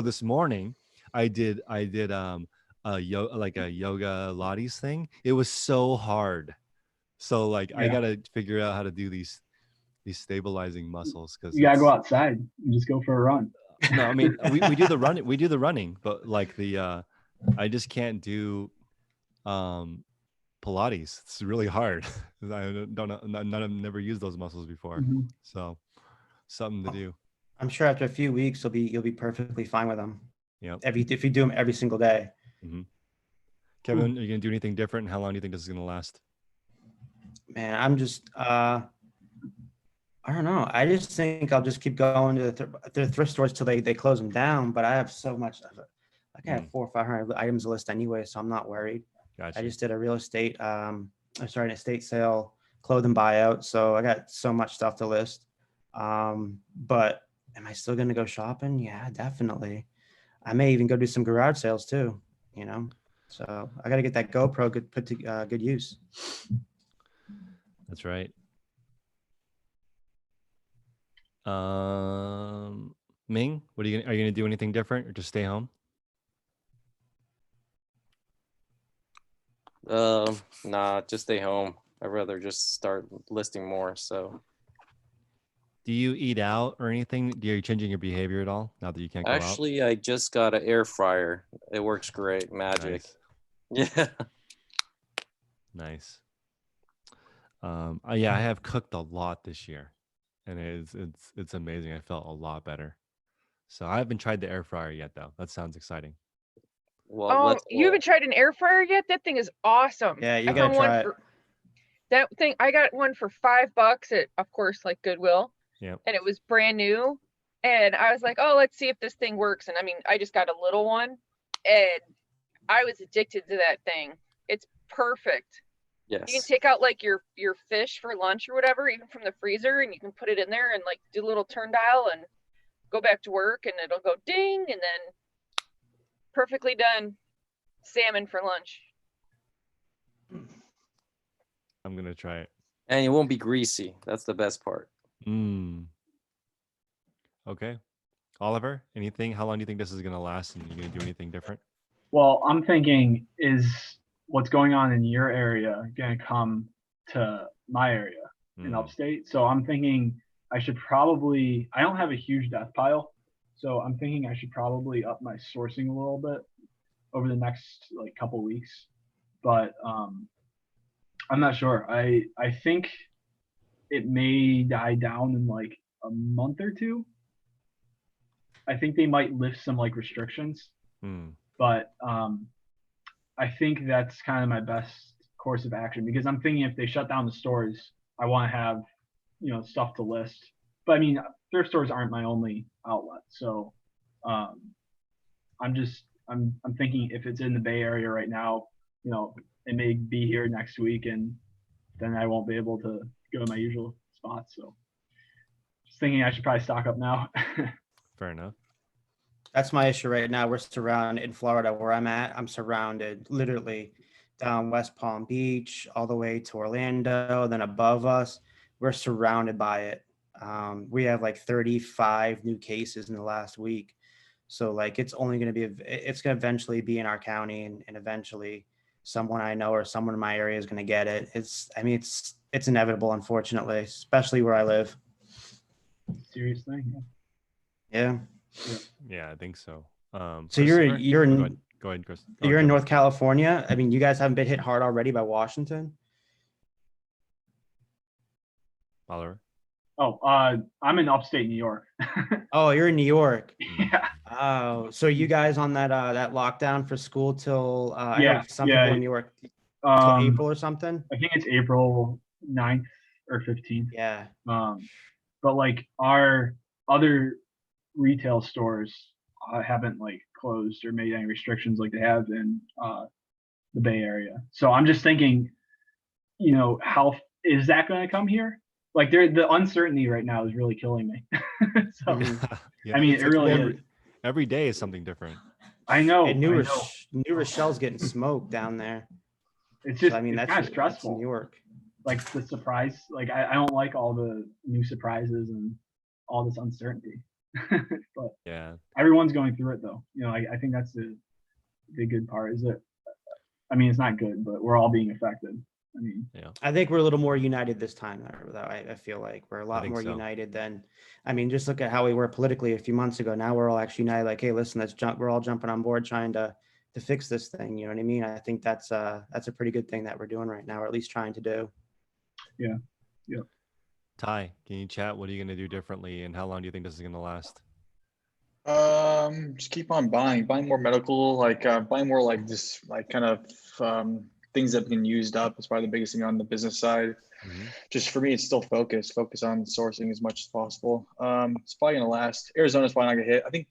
this morning, I did like a yoga Pilates thing. It was so hard. So like I Yeah. gotta figure out how to do these stabilizing muscles because You gotta go it's outside and just go for a run. no. I mean we do the running, but like the I just can't do um Pilates. It's really hard. I don't know. I've never used those muscles before, Mhm. so something to do. I'm sure after a few weeks you'll be perfectly fine with them. Yep. If you do them every single day. hmm Kevin, are you gonna do anything different? And how long do you think this is gonna last? Man, I'm just I don't know. I just think I'll just keep going to the thrift stores till they close them down. But I have so much of it. Like I have 400 or 500 items to list anyway, so I'm not worried. Gotcha. I just did a real estate I started an estate sale, clothing buyout, so I got so much stuff to list. But am I still gonna go shopping? Yeah, definitely. I may even go do some garage sales too, you know. So I got to get that GoPro put to good use. That's right. Ming, are you gonna do anything different or just stay home? Nah, just stay home. I'd rather just start listing more. So Do you eat out or anything? Are you changing your behavior at all now that you can't go out? actually, I just got an air fryer. It works great, magic. Nice. Yeah. Nice. Yeah, I have cooked a lot this year, and it's amazing. I felt a lot better. So I haven't tried the air fryer yet, though. That sounds exciting. Well, Oh, let's. you haven't tried an air fryer yet? That thing is awesome. Yeah, you I gotta found one try it. for that thing. I got one for $5 at, of course, like Goodwill, Yep. and it was brand new. And I was like, oh, let's see if this thing works. And I mean, I just got a little one, and I was addicted to that thing. It's perfect. You can Yes. take out like your fish for lunch or whatever, even from the freezer, and you can put it in there and like do a little turn dial and go back to work, and it'll go ding, and then perfectly done salmon for lunch. I'm gonna try it. And it won't be greasy. That's the best part. Okay. Oliver, anything? How long do you think this is gonna last, and you're gonna do anything different? Well, I'm thinking, is what's going on in your area gonna come to my area in upstate? So I'm thinking I don't have a huge death pile, so I'm thinking I should probably up my sourcing a little bit over the next like couple weeks. But I'm not sure. I think it may die down in like a month or two. I think they might lift some like restrictions, but I think that's kind of my best course of action, because I'm thinking if they shut down the stores, I want to have, stuff to list. But I mean, thrift stores aren't my only outlet. So I'm thinking if it's in the Bay Area right now, it may be here next week, and then I won't be able to go to my usual spots. So just thinking I should probably stock up now. Fair enough. That's my issue right now. We're surrounded in Florida where I'm at. I'm surrounded literally down West Palm Beach, all the way to Orlando. Then above us, we're surrounded by it. We have like 35 new cases in the last week. So like, it's only going to be, it's going to eventually be in our county, and eventually someone I know or someone in my area is going to get it. It's inevitable, unfortunately, especially where I live. Serious thing. Yeah. Yeah, I think so. So you're in go ahead, Chris. You're in North California. I mean, you guys haven't been hit hard already by Washington? Oliver. Oh, I'm in upstate New York. Oh, you're in New York. Yeah. Oh, so you guys on that lockdown for school till I know some yeah. people in New York till April or something? I think it's April 9th or 15th. Yeah. But like our other retail stores haven't like closed or made any restrictions like they have in the Bay Area. So I'm just thinking, how is that going to come here? Like the uncertainty right now is really killing me. So, Yeah, I mean, it's it like really is. every day is something different. I know, And I know. New Rochelle's getting smoked down there. It's So just, I mean, it's that's kind of that's stressful. New York. Like the surprise, like I don't like all the new surprises and all this uncertainty. But Yeah, everyone's going through it though. I think that's the good part is that, I mean, it's not good, but we're all being affected. I mean, yeah, I think we're a little more united this time, though. I feel like we're a lot think more so. united than, I mean, just look at how we were politically a few months ago. Now we're all actually united. Like, hey, listen, let's jump. We're all jumping on board trying to fix this thing. You know what I mean? I think that's a pretty good thing that we're doing right now, or at least trying to do. yeah. Ty, can you chat? What are you going to do differently, and how long do you think this is going to last? Just keep on buying more medical, like buying more like this, like kind of things that have been used up. Is probably the biggest thing on the business side. Mhm. Just for me, it's still focus on sourcing as much as possible. It's probably gonna last. Arizona's probably not gonna hit. I think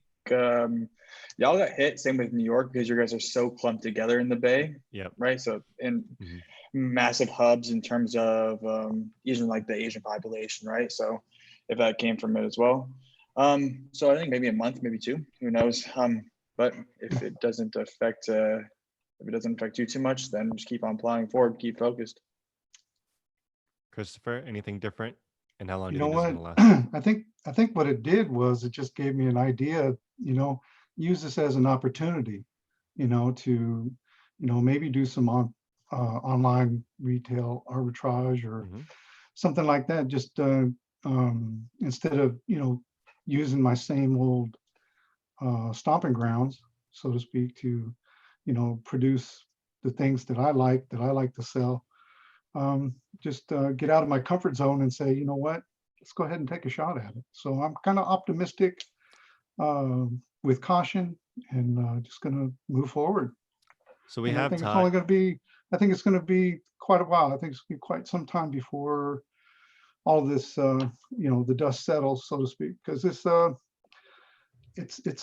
y'all got hit. Same with New York because you guys are so clumped together in the Bay, Yep. right? So in Mhm. massive hubs in terms of even like the Asian population, right? So if that came from it as well. So I think maybe a month, maybe two, who knows? But if it doesn't affect you too much, then just keep on plowing forward, keep focused. Christopher, anything different? And how long do You you know think this is what? going to last? I think what it did was it just gave me an idea, use this as an opportunity, to, maybe do some online retail arbitrage or Mhm. something like that. Just instead of, using my same old stomping grounds, so to speak, to, produce the things that I like to sell. Just get out of my comfort zone and say, you know what, let's go ahead and take a shot at it. So I'm kind of optimistic with caution and just going to move forward. So we And I have think it's Ty. only going to be, I think it's going to be quite a while. I think it's going to be quite some time before all of this, the dust settles, so to speak, because it's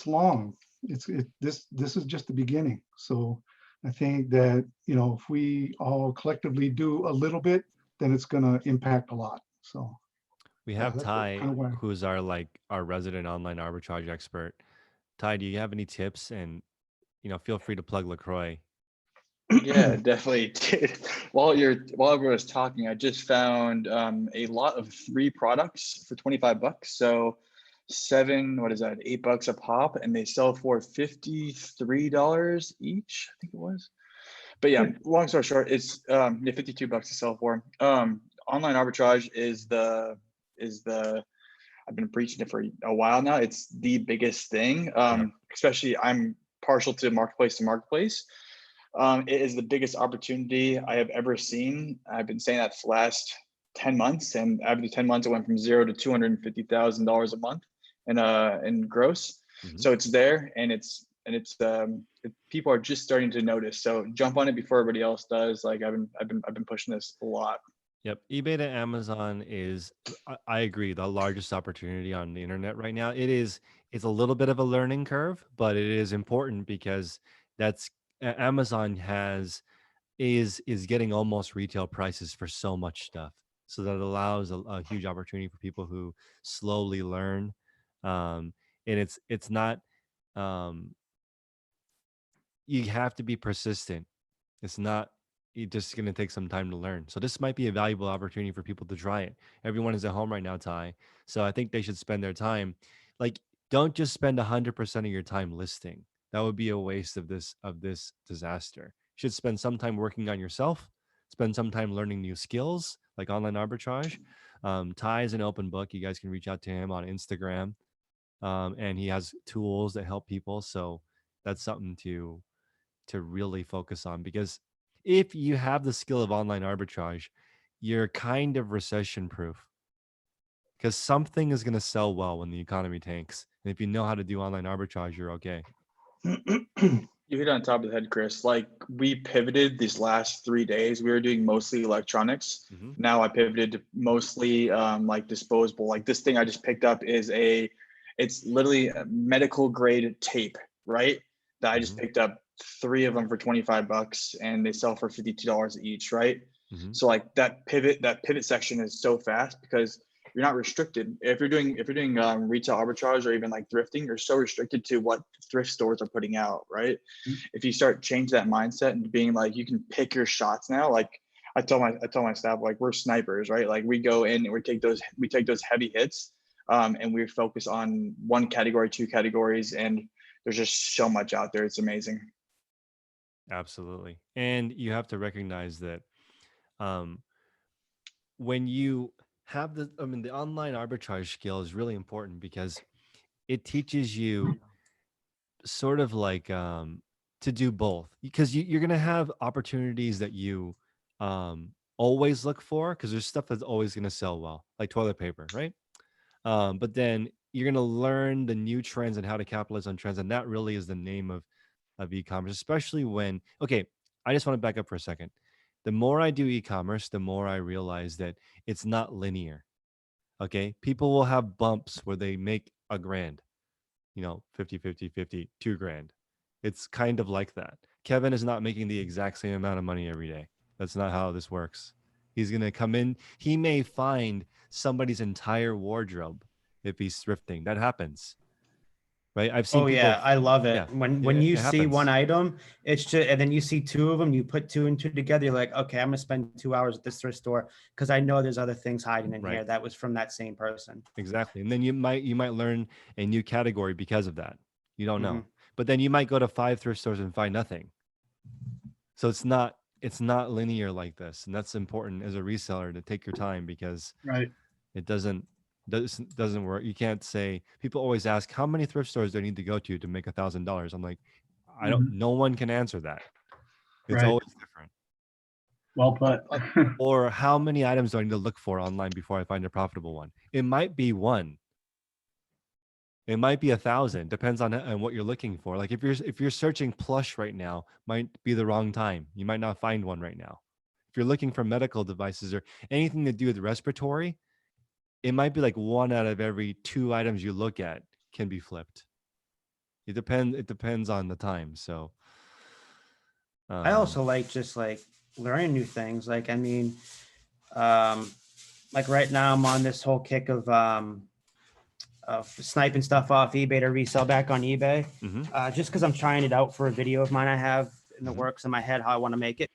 long. This is just the beginning. So I think that, if we all collectively do a little bit, then it's going to impact a lot. So We yeah, have that's Ty, kind of why. who's our resident online arbitrage expert. Ty, do you have any tips? And feel free to plug LaCroix. Yeah, definitely. While everyone was talking, I just found a lot of 3 products for $25. So 7, what is that? $8 a pop, and they sell for $53 each, I think it was. But yeah, long story short, it's $52 to sell for. Online arbitrage is the I've been preaching it for a while now. It's the biggest thing. Yep. Especially I'm partial to marketplace to marketplace. It is the biggest opportunity I have ever seen. I've been saying that for the last 10 months, and after 10 months, it went from $0 to $250,000 a month in gross. Mhm. So it's there, and people are just starting to notice. So jump on it before everybody else does. Like I've been pushing this a lot. Yep. eBay to Amazon is, I agree, the largest opportunity on the internet right now. It's a little bit of a learning curve, but it is important because Amazon is getting almost retail prices for so much stuff. So that allows a huge opportunity for people who slowly learn. And it's not, um, you have to be persistent. It's not, you're just going to take some time to learn. So this might be a valuable opportunity for people to try it. Everyone is at home right now, Ty. So I think they should spend their time. Like, don't just spend 100% of your time listing. That would be a waste of this disaster. You should spend some time working on yourself, spend some time learning new skills like online arbitrage. Ty is an open book. You guys can reach out to him on Instagram. And he has tools that help people. So that's something to really focus on, because if you have the skill of online arbitrage, you're kind of recession proof, because something is going to sell well when the economy tanks. And if you know how to do online arbitrage, you're okay. You hit on top of the head, Chris. Like we pivoted these last 3 days. We were doing mostly electronics. Mm-hmm. Now I pivoted to mostly like disposable. Like this thing I just picked up is it's literally a medical grade tape, right? that I just picked up 3 of them for 25 bucks and they sell for $52 each, right? So like that pivot section is so fast because you're not restricted. If you're doing retail arbitrage or even like thrifting, you're so restricted to what thrift stores are putting out, right? If you start change that mindset and being like, you can pick your shots now. Like I tell my staff, like we're snipers, right? Like we go in and we take those heavy hits, and we focus on 1 category, 2 categories, and there's just so much out there. It's amazing. Absolutely. And you have to recognize that when you have the online arbitrage skill is really important because it teaches you sort of like to do both, because you're going to have opportunities that you always look for, because there's stuff that's always going to sell well, like toilet paper, right? But then you're going to learn the new trends and how to capitalize on trends, and that really is the name of e-commerce, especially when, okay, I just want to back up for a second. The more I do e-commerce, the more I realize that it's not linear. Okay. People will have bumps where they make $1,000, 50, 50, 50, $2,000. It's kind of like that. Kevin is not making the exact same amount of money every day. That's not how this works. He's going to come in. He may find somebody's entire wardrobe if he's thrifting. That happens. Right? I've seen Oh people. yeah, I love it. Yeah, When you it see one happens. item, it's just, and then you see 2 of them, you put 2 and 2 together, you're like, okay, I'm gonna spend 2 hours at this thrift store because I know there's other things hiding in Right. here that was from that same person. Exactly. And then you might learn a new category because of that. You don't know. Mhm. But then you might go to 5 thrift stores and find nothing. So it's not linear like this. And that's important as a reseller, to take your time, because Right. it doesn't work. You can't say, people always ask, how many thrift stores do I need to go to make $1,000? I'm like, no one can answer that. It's Right. always different. Well put. Or how many items do I need to look for online before I find a profitable one? It might be 1. It might be 1,000. Depends on what you're looking for. Like if you're searching plush right now, might be the wrong time. You might not find one right now. If you're looking for medical devices or anything to do with respiratory, it might be like 1 out of every 2 items you look at can be flipped. It depends on the time. So I also like just like learning new things. Like, I mean, like right now I'm on this whole kick of sniping stuff off eBay to resell back on eBay. Just because I'm trying it out for a video of mine I have in the works in my head, how I want to make it,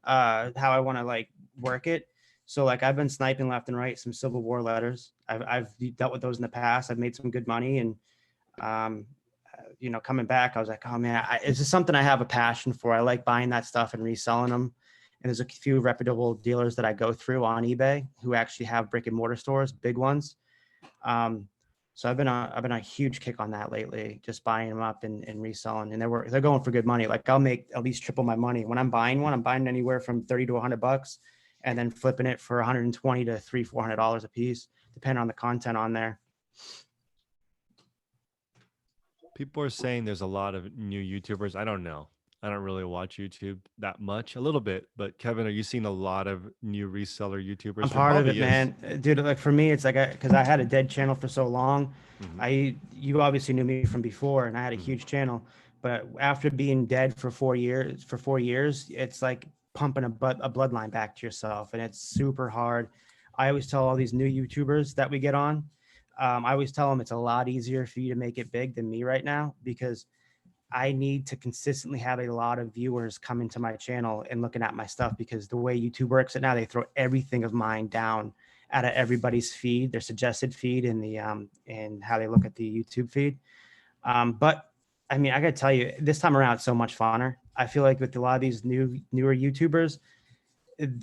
how I want to like work it. So like I've been sniping left and right some Civil War letters. I've dealt with those in the past. I've made some good money, and coming back, I was like, oh man, it's just something I have a passion for. I like buying that stuff and reselling them. And there's a few reputable dealers that I go through on eBay who actually have brick and mortar stores, big ones. So I've been on a huge kick on that lately, just buying them up and reselling, and they're going for good money. Like I'll make at least triple my money when I'm buying one. I'm buying anywhere from 30 to 100 bucks, and then flipping it for 120 to $300-$400 a piece, depending on the content on there. people are saying there's a lot of new YouTubers. I don't know. I don't really watch YouTube that much, a little bit. But Kevin, are you seeing a lot of new reseller YouTubers? I'm There part of probably it, is. man. Dude, like for me, it's like, because I had a dead channel for so long. You obviously knew me from before, and I had a huge channel. But after being dead for 4 years, it's like pumping a bloodline back to yourself, and it's super hard. I always tell all these new YouTubers that we get on, I always tell them it's a lot easier for you to make it big than me right now, because I need to consistently have a lot of viewers coming to my channel and looking at my stuff, because the way YouTube works it now, they throw everything of mine down out of everybody's feed, their suggested feed, and and how they look at the YouTube feed. But I mean, I gotta tell you, this time around, it's so much funner. I feel like with a lot of these newer YouTubers,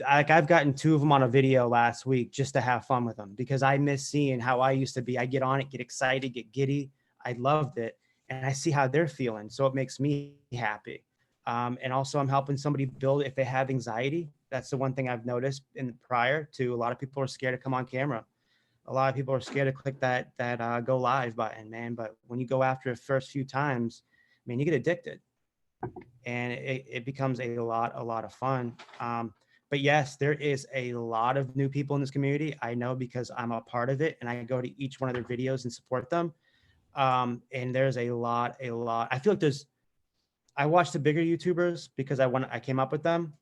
like I've gotten 2 of them on a video last week just to have fun with them, because I miss seeing how I used to be. I get on it, get excited, get giddy. I loved it. And I see how they're feeling. So it makes me happy. And also I'm helping somebody build, if they have anxiety. That's the one thing I've noticed in prior to, a lot of people are scared to come on camera. A lot of people are scared to click that go live button, man. But when you go after the first few times, man, you get addicted, and it becomes a lot of fun. But yes, there is a lot of new people in this community. I know, because I'm a part of it, and I go to each one of their videos and support them. And there's a lot. I feel like I watch the bigger YouTubers because I came up with them,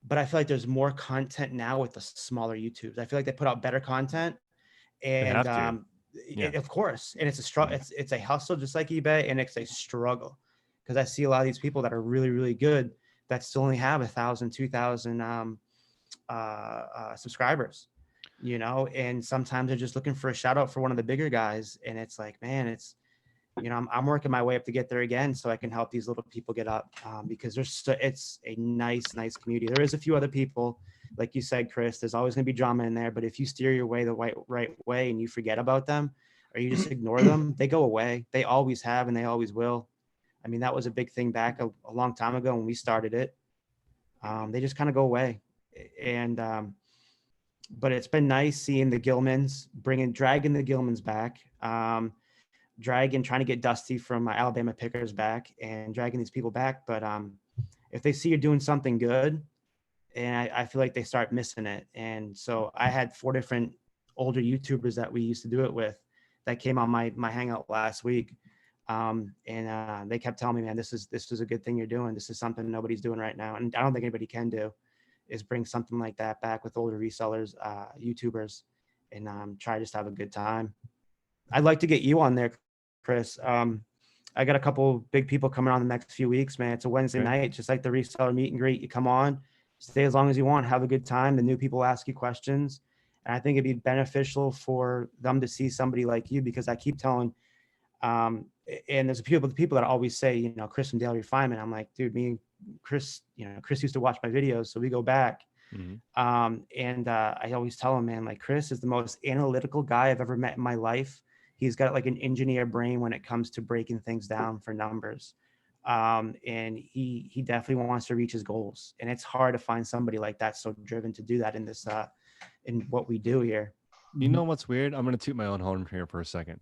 but I feel like there's more content now with the smaller YouTubes. I feel like they put out better content, They and have to. Yeah. of course, and it's a struggle. It's a hustle just like eBay, and it's a struggle because I see a lot of these people that are really, really good that still only have 1,000, 2,000 subscribers, and sometimes they're just looking for a shout out for one of the bigger guys, and it's like, man, I'm working my way up to get there again so I can help these little people get up, because it's a nice community. There is a few other people, like you said, Chris, there's always going to be drama in there, but if you steer your way the right way and you forget about them or you just ignore them, they go away. They always have and they always will. I mean, that was a big thing back a long time ago when we started it. They just kind of go away. And but it's been nice seeing the Gilmans, dragging the Gilmans back. Trying to get Dusty from my Alabama Pickers back and dragging these people back. But if they see you're doing something good, and I feel like they start missing it. And so I had 4 different older YouTubers that we used to do it with that came on my hangout last week. And they kept telling me, man, this is a good thing you're doing. This is something nobody's doing right now. And I don't think anybody can do is bring something like that back with older resellers, YouTubers, and try just to have a good time. I'd like to get you on there, Chris. I got a couple big people coming on the next few weeks, man. It's a Wednesday night, just like the reseller meet and greet. You come on, stay as long as you want, have a good time. The new people ask you questions. And I think it'd be beneficial for them to see somebody like you, because I keep telling, and there's a few people that always say, Chris from Daily Refinement. I'm like, dude, me and Chris, Chris used to watch my videos, so we go back. And I always tell him, man, like, Chris is the most analytical guy I've ever met in my life. He's got like an engineer brain when it comes to breaking things down for numbers. And he definitely wants to reach his goals. And it's hard to find somebody like that so driven to do that in this, in what we do here. You know what's weird? I'm gonna toot my own horn here for a second.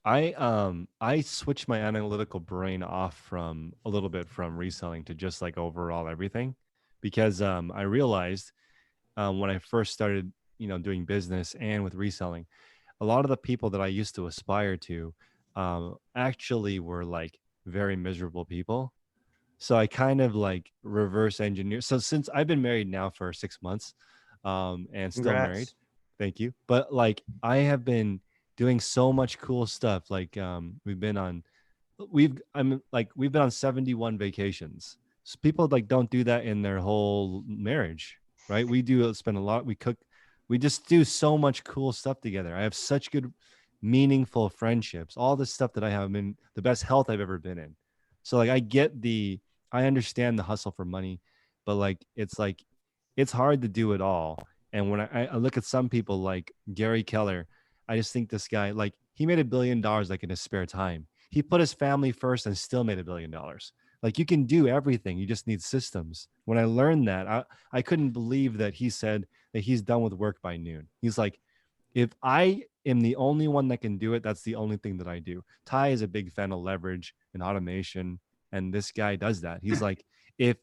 I switched my analytical brain off from a little bit from reselling to just like overall everything, because I realized when I first started, doing business and with reselling, a lot of the people that I used to aspire to actually were like very miserable people. So I kind of like reverse engineer. So since I've been married now for 6 months, and still married, Congrats. thank you. But like I have been doing so much cool stuff. Like we've been on 71 vacations. So people like don't do that in their whole marriage, right? We do spend a lot. We cook. We just do so much cool stuff together. I have such good, meaningful friendships. All this stuff that I have in the best health I've ever been in. So like I understand the hustle for money, but like it's hard to do it all. And when I look at some people like Gary Keller, I just think this guy, like, he made $1 billion like in his spare time. He put his family first and still made $1 billion. Like, you can do everything. You just need systems. When I learned that, I couldn't believe that he said that he's done with work by noon. He's like, if I am the only one that can do it, that's the only thing that I do. Ty is a big fan of leverage and automation, and this guy does that. He's like, if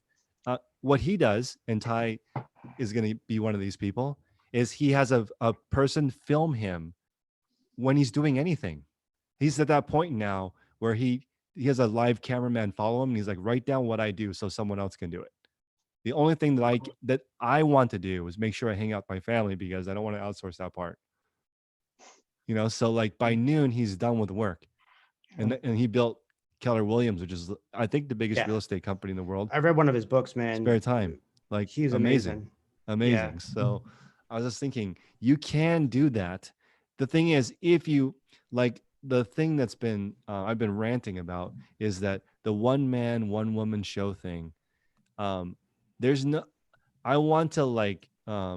what he does, and Ty is going to be one of these people, is he has a person film him when he's doing anything. He's at that point now where he has a live cameraman follow him, and he's like, write down what I do so someone else can do it. The only thing that I want to do is make sure I hang out with my family, because I don't want to outsource that part. So like by noon he's done with work, and he built Keller Williams, which is I think the biggest real estate company in the world. I read one of his books, man. Spare time, like, he's amazing. Yeah. So I was just thinking, you can do that. The thing is, if you like, the thing that's been I've been ranting about is that the one man, one woman show thing. There's no, I want to like I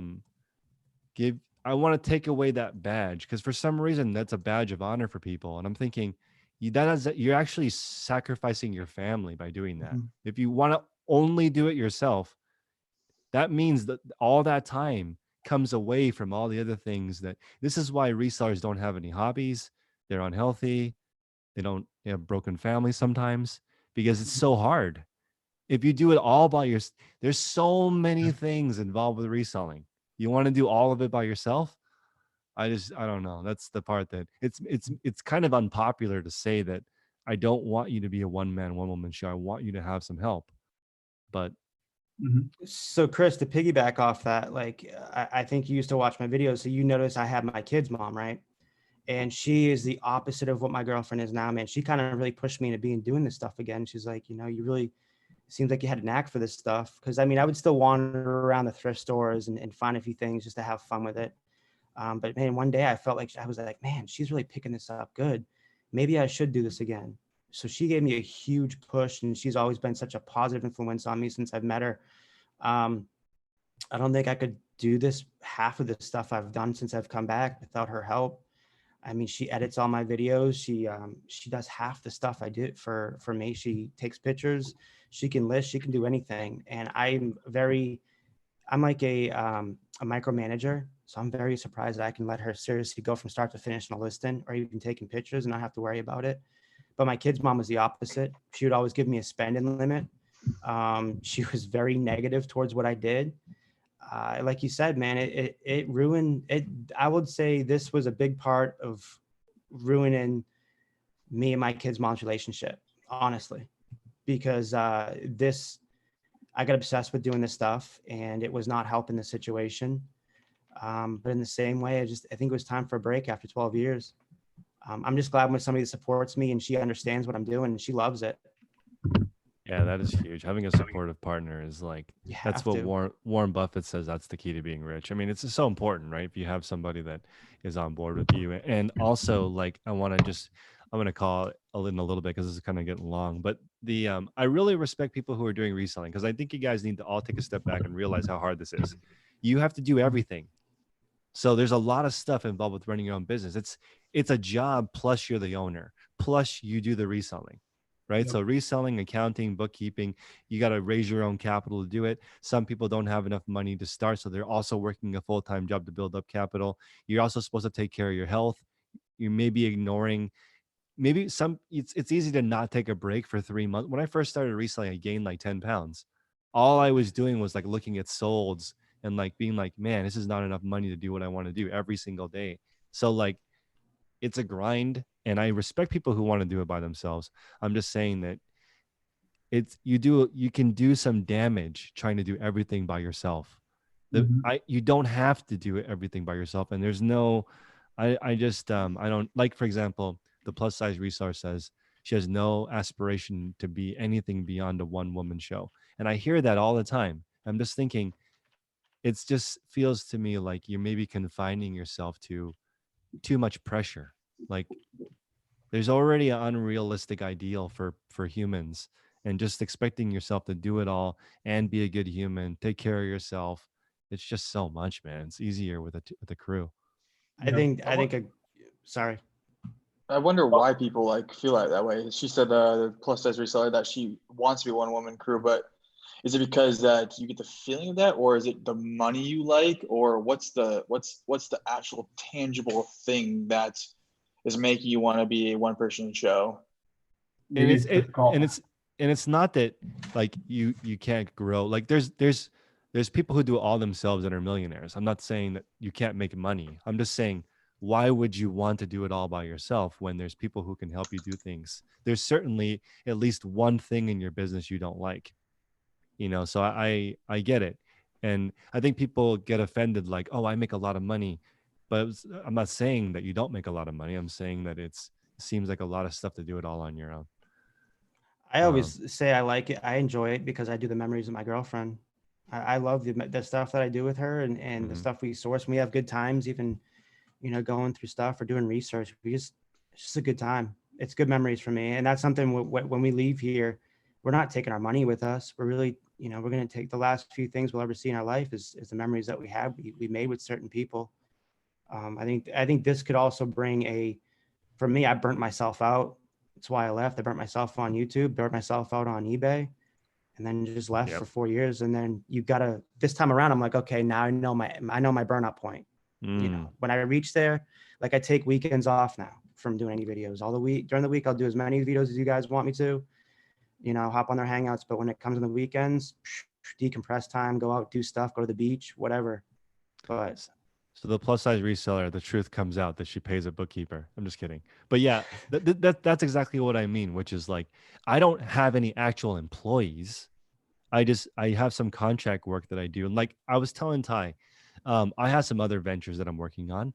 want to take away that badge, because for some reason that's a badge of honor for people. And I'm thinking, you're actually sacrificing your family by doing that. If you want to only do it yourself, that means that all that time comes away from all the other things. This is why resellers don't have any hobbies. They're unhealthy. They have broken families sometimes, because it's so hard. If you do it all by yourself, there's so many things involved with reselling. You want to do all of it by yourself? I don't know. That's the part that it's kind of unpopular to say that I don't want you to be a one man, one woman show. I want you to have some help. But So Chris, to piggyback off that, like I think you used to watch my videos, so you notice I have my kid's mom, right? And she is the opposite of what my girlfriend is now, man. She kind of really pushed me into doing this stuff again. She's like, you know, you really seems like you had a knack for this stuff. Cause I mean, I would still wander around the thrift stores and find a few things just to have fun with it. But man, one day I felt like I was like, man, she's really picking this up good. Maybe I should do this again. So she gave me a huge push, and she's always been such a positive influence on me since I've met her. I don't think I could do this half of the stuff I've done since I've come back without her help. I mean, she edits all my videos. She does half the stuff I did for me. She takes pictures. She can list. She can do anything. And I'm like a micromanager. So I'm very surprised that I can let her seriously go from start to finish in a listing or even taking pictures and not have to worry about it. But my kid's mom was the opposite. She would always give me a spending limit. She was very negative towards what I did. Like you said, man, it ruined it. I would say this was a big part of ruining me and my kid's mom's relationship, honestly, because I got obsessed with doing this stuff and it was not helping the situation. But in the same way, I think it was time for a break after 12 years. I'm just glad when somebody supports me and she understands what I'm doing and she loves it. yeah, that is huge. Having a supportive partner is like, You that's have what to. Warren Buffett says. That's the key to being rich. I mean, it's just so important, right? If you have somebody that is on board with you, and also like, I'm going to call it in a little bit because this is kind of getting long, but I really respect people who are doing reselling because I think you guys need to all take a step back and realize how hard this is. You have to do everything. So there's a lot of stuff involved with running your own business. It's a job plus you're the owner, plus you do the reselling, right? Yep. So reselling, accounting, bookkeeping, you got to raise your own capital to do it. Some people don't have enough money to start, so they're also working a full-time job to build up capital. You're also supposed to take care of your health. You may be ignoring it's easy to not take a break for 3 months. When I first started reselling, I gained like 10 pounds. All I was doing was like looking at solds and like being like, man, this is not enough money to do what I want to do every single day. So like it's a grind, and I respect people who want to do it by themselves. I'm just saying that you can do some damage trying to do everything by yourself. You don't have to do everything by yourself, and there's no I just I don't like, for example, the plus size reseller says she has no aspiration to be anything beyond a one woman show, and I hear that all the time. I'm just thinking it's just feels to me like you're maybe confining yourself to too much pressure. Like there's already an unrealistic ideal for humans, and just expecting yourself to do it all and be a good human, take care of yourself, it's just so much, man. It's easier with a crew. Sorry. I wonder why people like feel that way. She said the plus size reseller that she wants to be a one woman crew, but is it because that you get the feeling of that, or is it the money you like, or what's the actual tangible thing that is making you want to be a one person show? And Maybe it's difficult. it's not that like you can't grow. Like there's people who do it all themselves that are millionaires. I'm not saying that you can't make money. I'm just saying, why would you want to do it all by yourself when there's people who can help you do things? There's certainly at least one thing in your business you don't like, so I get it. And I think people get offended like, oh, I make a lot of money, but I'm not saying that you don't make a lot of money. I'm saying that it seems like a lot of stuff to do it all on your own. I always say I like it. I enjoy it because I do the memories of my girlfriend. I love the stuff that I do with her and the stuff we source. We have good times, even, going through stuff or doing research. It's just a good time. It's good memories for me. And that's something when we leave here, we're not taking our money with us. We're really, we're going to take the last few things we'll ever see in our life is the memories that we made with certain people. I think this could also bring for me, I burnt myself out. That's why I left. I burnt myself on YouTube, burnt myself out on eBay, and then just left for 4 years. And then this time around, I'm like, okay, now I know my burnout point. When I reach there, like I take weekends off now from doing any videos all the week. During the week, I'll do as many videos as you guys want me to, hop on their hangouts. But when it comes on the weekends, decompress time, go out, do stuff, go to the beach, whatever. But So the plus size reseller, the truth comes out that she pays a bookkeeper. I'm just kidding. But yeah, that's exactly what I mean, which is like, I don't have any actual employees. I have some contract work that I do. And like I was telling Ty, I have some other ventures that I'm working on.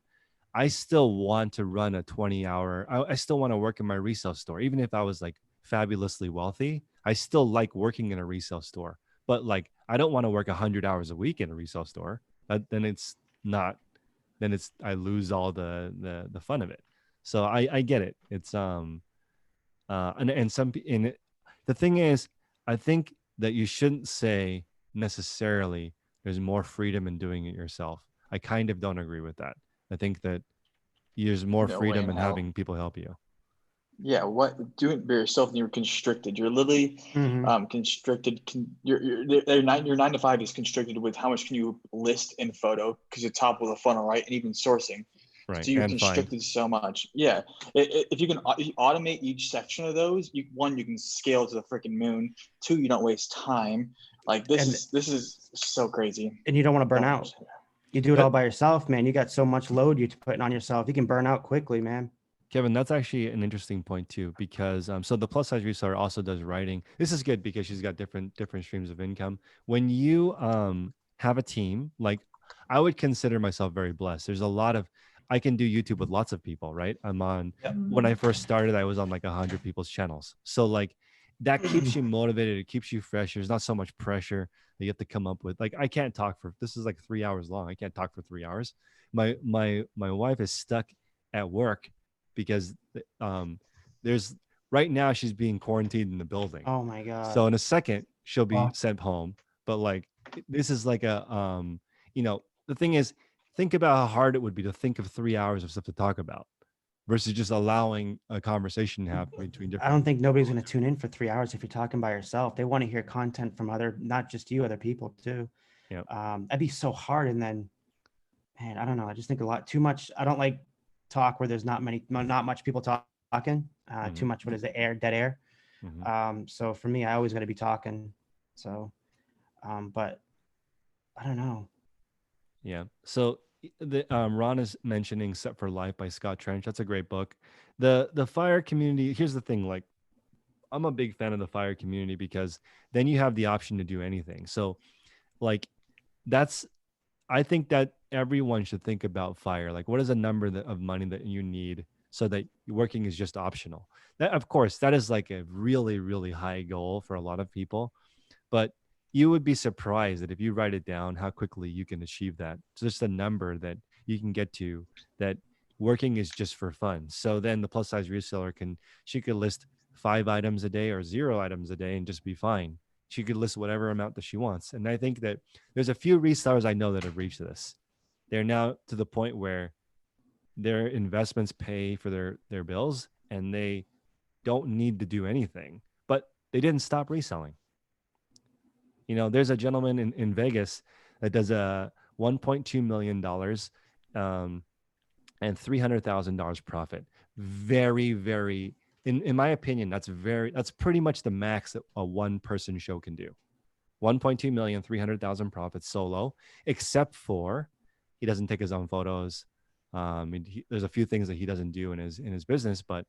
I still want to run a 20-hour, I still want to work in my resale store. Even if I was like fabulously wealthy, I still like working in a resale store. But like, I don't want to work 100 hours a week in a resale store. Then it's not, then it's, I lose all the fun of it. So I get it. It's, and the thing is, I think that you shouldn't say necessarily there's more freedom in doing it yourself. I kind of don't agree with that. I think that there's more No way freedom in in hell. having people help you. Yeah, what doing it by yourself and you're constricted. You're literally constricted. Your 9 to 5 is constricted with how much can you list in photo because you're top of the funnel, right? And even sourcing. Right. So you're And find. constricted so much. Yeah. If you can automate each section of those, you can scale to the freaking moon. 2, you don't waste time. Like this is so crazy. And you don't want to burn Oh, out. You do it That- all by yourself, man. You got so much load you're putting on yourself. You can burn out quickly, man. Kevin, that's actually an interesting point too, because so the plus size reseller also does writing. This is good because she's got different streams of income. When you have a team, like I would consider myself very blessed. There's a lot of, I can do YouTube with lots of people, right? I'm on, when I first started, I was on like 100 people's channels. So like that keeps you motivated. It keeps you fresh. There's not so much pressure that you have to come up with. Like I can't talk for, this is like 3 hours long. I can't talk for 3 hours. My wife is stuck at work because there's right now she's being quarantined in the building. Oh my God. So in a second she'll be Wow. sent home. But like this is like a the thing is, think about how hard it would be to think of 3 hours of stuff to talk about versus just allowing a conversation to happen between different. I don't think nobody's going to tune in for 3 hours if you're talking by yourself. They want to hear content from not just you, other people too. Yeah. That'd be so hard. And then, man, I don't know. I just think too much. I don't like talk where there's not much people talking. Too much. What is it? Dead air. So for me, I always got to be talking. So, but I don't know. Yeah. So Ron is mentioning Set for Life by Scott Trench. That's a great book. The fire community, here's the thing, like I'm a big fan of the fire community because then you have the option to do anything. So like I think that everyone should think about fire. Like what is a number of money that you need so that working is just optional? That, of course, that is like a really, really high goal for a lot of people, but you would be surprised that if you write it down, how quickly you can achieve that. It's just a number that you can get to, that working is just for fun. So then the plus size reseller she could list 5 items a day or 0 items a day and just be fine. She could list whatever amount that she wants. And I think that there's a few resellers I know that have reached this. They're now to the point where their investments pay for their bills and they don't need to do anything, but they didn't stop reselling. There's a gentleman in Vegas that does a $1.2 million and $300,000 profit. Very, very, in my opinion, that's pretty much the max that a one person show can do. 1.2 million, 300,000 profits solo, except for he doesn't take his own photos. There's a few things that he doesn't do in his business, but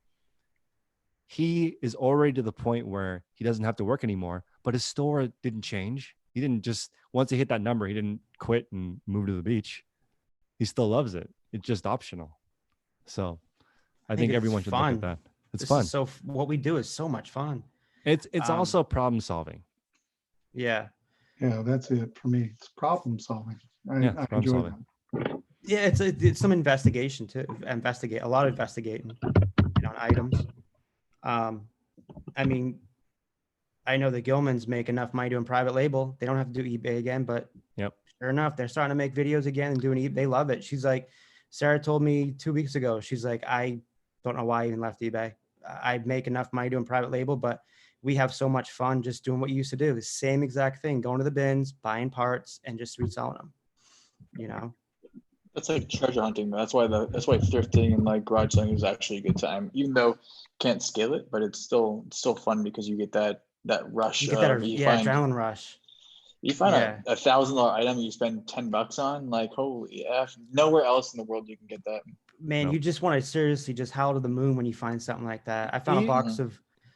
he is already to the point where he doesn't have to work anymore, but his store didn't change. He didn't just, once he hit that number, he didn't quit and move to the beach. He still loves it. It's just optional. So I think it's everyone should look fun. at that. It's This fun. is what we do is so much fun. It's also problem solving. Yeah. Yeah, that's it for me. It's problem solving. Yeah, I problem enjoy solving. that. Yeah, it's some investigation too. A lot of investigating on items. I mean, I know the Gilmans make enough money doing private label. They don't have to do eBay again, but Yep. Sure enough, they're starting to make videos again and doing eBay. They love it. She's like, Sarah told me 2 weeks ago, she's like, I don't know why I even left eBay. I make enough money doing private label, but we have so much fun just doing what you used to do. The same exact thing, going to the bins, buying parts, and just reselling them, That's like treasure hunting. That's why thrifting and like garage selling is actually a good time. Even though you can't scale it, but it's still fun because you get that rush. You get that, you yeah, find, adrenaline rush. You find Yeah. a $1,000 item you spend $10 on, like holy F, nowhere else in the world you can get that. Man, Nope. you just want to seriously just howl to the moon when you find something like that. I found a You- box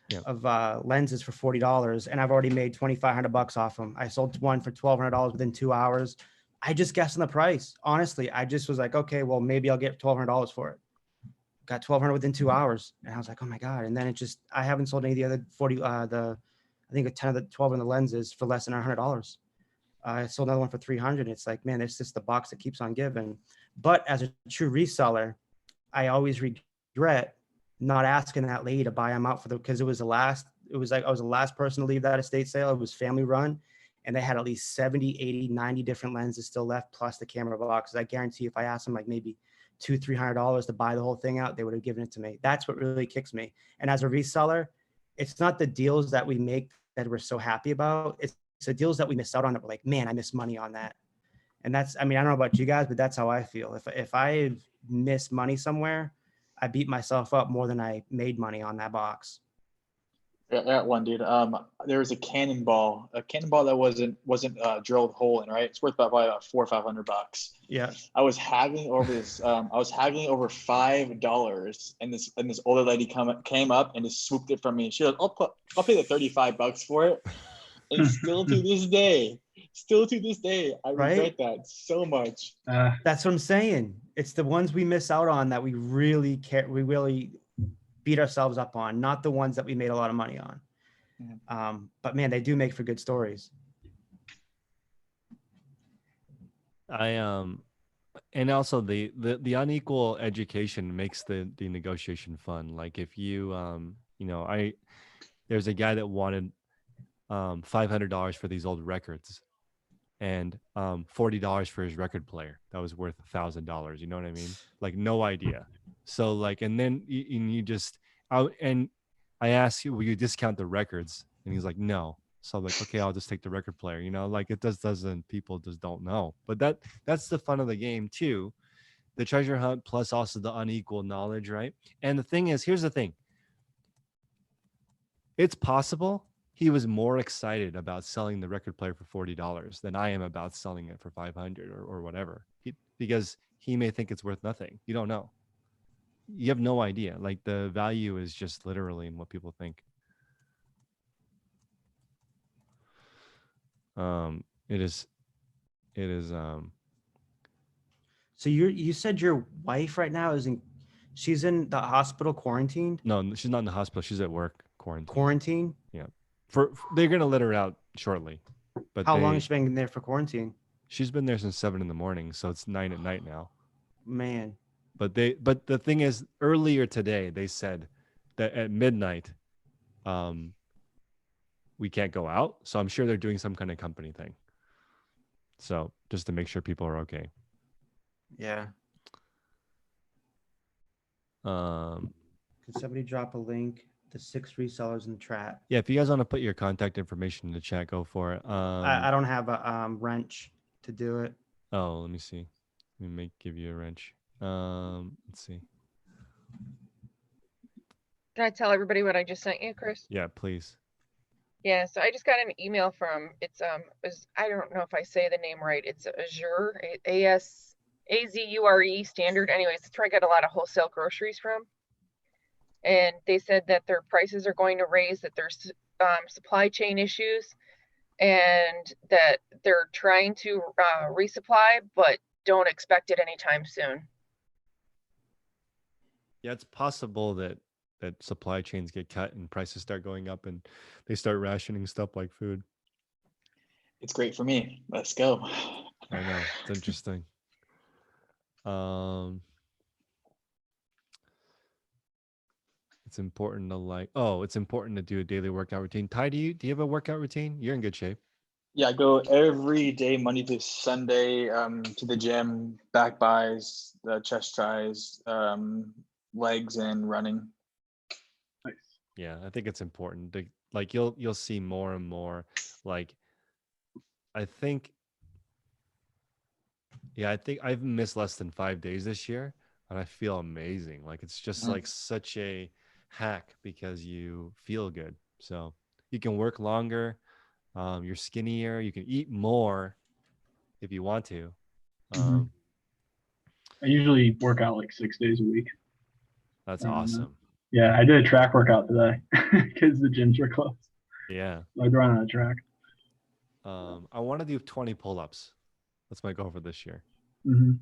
Yeah. of lenses for $40, and I've already made $2,500 off them. I sold one for $1,200 within 2 hours. I just guessed on the price. Honestly, I just was like, okay, well, maybe I'll get $1,200 for it. Got 1,200 within 2 hours, and I was like, oh my god! And then it just, I haven't sold any of the other 40, I think a 10 of the 12 of the lenses for less than $100. I sold another one for 300. It's like, man, it's just the box that keeps on giving. But as a true reseller, I always regret not asking that lady to buy them out for the, because it was like I was the last person to leave that estate sale. It was family run, and they had at least 70, 80, 90 different lenses still left, plus the camera boxes. I guarantee if I asked them like maybe $200-300 to buy the whole thing out, they would have given it to me. That's what really kicks me. And as a reseller, it's not the deals that we make that we're so happy about. It's the deals that we miss out on that we're like, man, I missed money on that. And that's, I mean, I don't know about you guys, but that's how I feel. If I miss money somewhere, I beat myself up more than I made money on that box. That one, dude. There was a cannonball that wasn't drilled hole in, right? It's worth probably about $400 or $500. Yeah. I was haggling over this. I was haggling over $5, and this older lady came up and just swooped it from me. She was like, I'll pay the $35 for it. And still to this day, I regret that so much. That's what I'm saying. It's the ones we miss out on that we really care. We really beat ourselves up on, not the ones that we made a lot of money on. But man, they do make for good stories. And also the unequal education makes the negotiation fun. Like if you there's a guy that wanted $500 for these old records, and $40 for his record player that was worth $1,000. You know what I mean? Like no idea. So like, and then you just out, and I asked you, will you discount the records? And he's like, no. So I'm like, okay, I'll just take the record player. You know, like it doesn't, people just don't know. But that's the fun of the game too. The treasure hunt plus also the unequal knowledge, right? And the thing is, here's the thing. It's possible he was more excited about selling the record player for $40 than I am about selling it for 500 or whatever. Because he may think it's worth nothing. You don't know. You have no idea. Like the value is just literally in what people think. It is. So you said your wife right now she's in the hospital quarantined? No, she's not in the hospital. She's at work Quarantine? Yeah. They're gonna let her out shortly. But how long has she been there for quarantine? She's been there since 7 a.m, so it's 9 p.m. now. Man. But the thing is, earlier today they said that at midnight, we can't go out. So I'm sure they're doing some kind of company thing. So just to make sure people are okay. Yeah. Can somebody drop a link? The 6 resellers in the chat. Yeah, if you guys want to put your contact information in the chat, go for it. I don't have a wrench to do it. Oh, let me see. Let me give you a wrench. Let's see. Can I tell everybody what I just sent you, Chris? Yeah, please. Yeah, so I just got an email from, I don't know if I say the name right. It's Azure, Azure standard. Anyways, it's where I get a lot of wholesale groceries from. And they said that their prices are going to raise, that there's supply chain issues, and that they're trying to resupply, but don't expect it anytime soon. Yeah, it's possible that supply chains get cut and prices start going up and they start rationing stuff like food. It's great for me. Let's go. I know. It's interesting. It's important to it's important to do a daily workout routine. Ty, do you have a workout routine? You're in good shape. Yeah, I go every day, Monday to Sunday, to the gym, back buys, chest tries, legs, and running. Nice. Yeah, I think it's important. Like you'll see more and more. Like, I think I've missed less than 5 days this year, and I feel amazing. Like it's just like such a hack because you feel good. So you can work longer. You're skinnier. You can eat more if you want to. Mhm. I usually work out like 6 days a week. That's And awesome. yeah, I did a track workout today because the gyms were closed. Yeah. So I'd run on a track. I want to do 20 pull-ups. That's my goal for this year. Mm-hmm.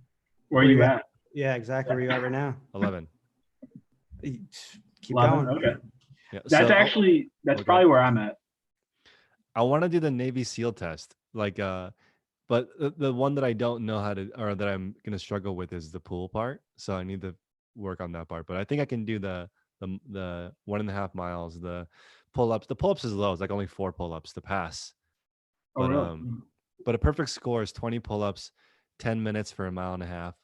Where are you at? Yeah, exactly. Where you at right now? 11. Keep 11? going. Okay. Yeah. That's So actually, that's okay. probably where I'm at. I want to do the Navy SEAL test. Like, but the one that I don't know how to, or that I'm gonna struggle with is the pool part. So I need to work on that part. But I think I can do the 1.5 miles, the pull-ups. The pull-ups is low. It's like only 4 pull-ups to pass. Oh, But really? but a perfect score is 20 pull-ups, 10 minutes for a mile and a half.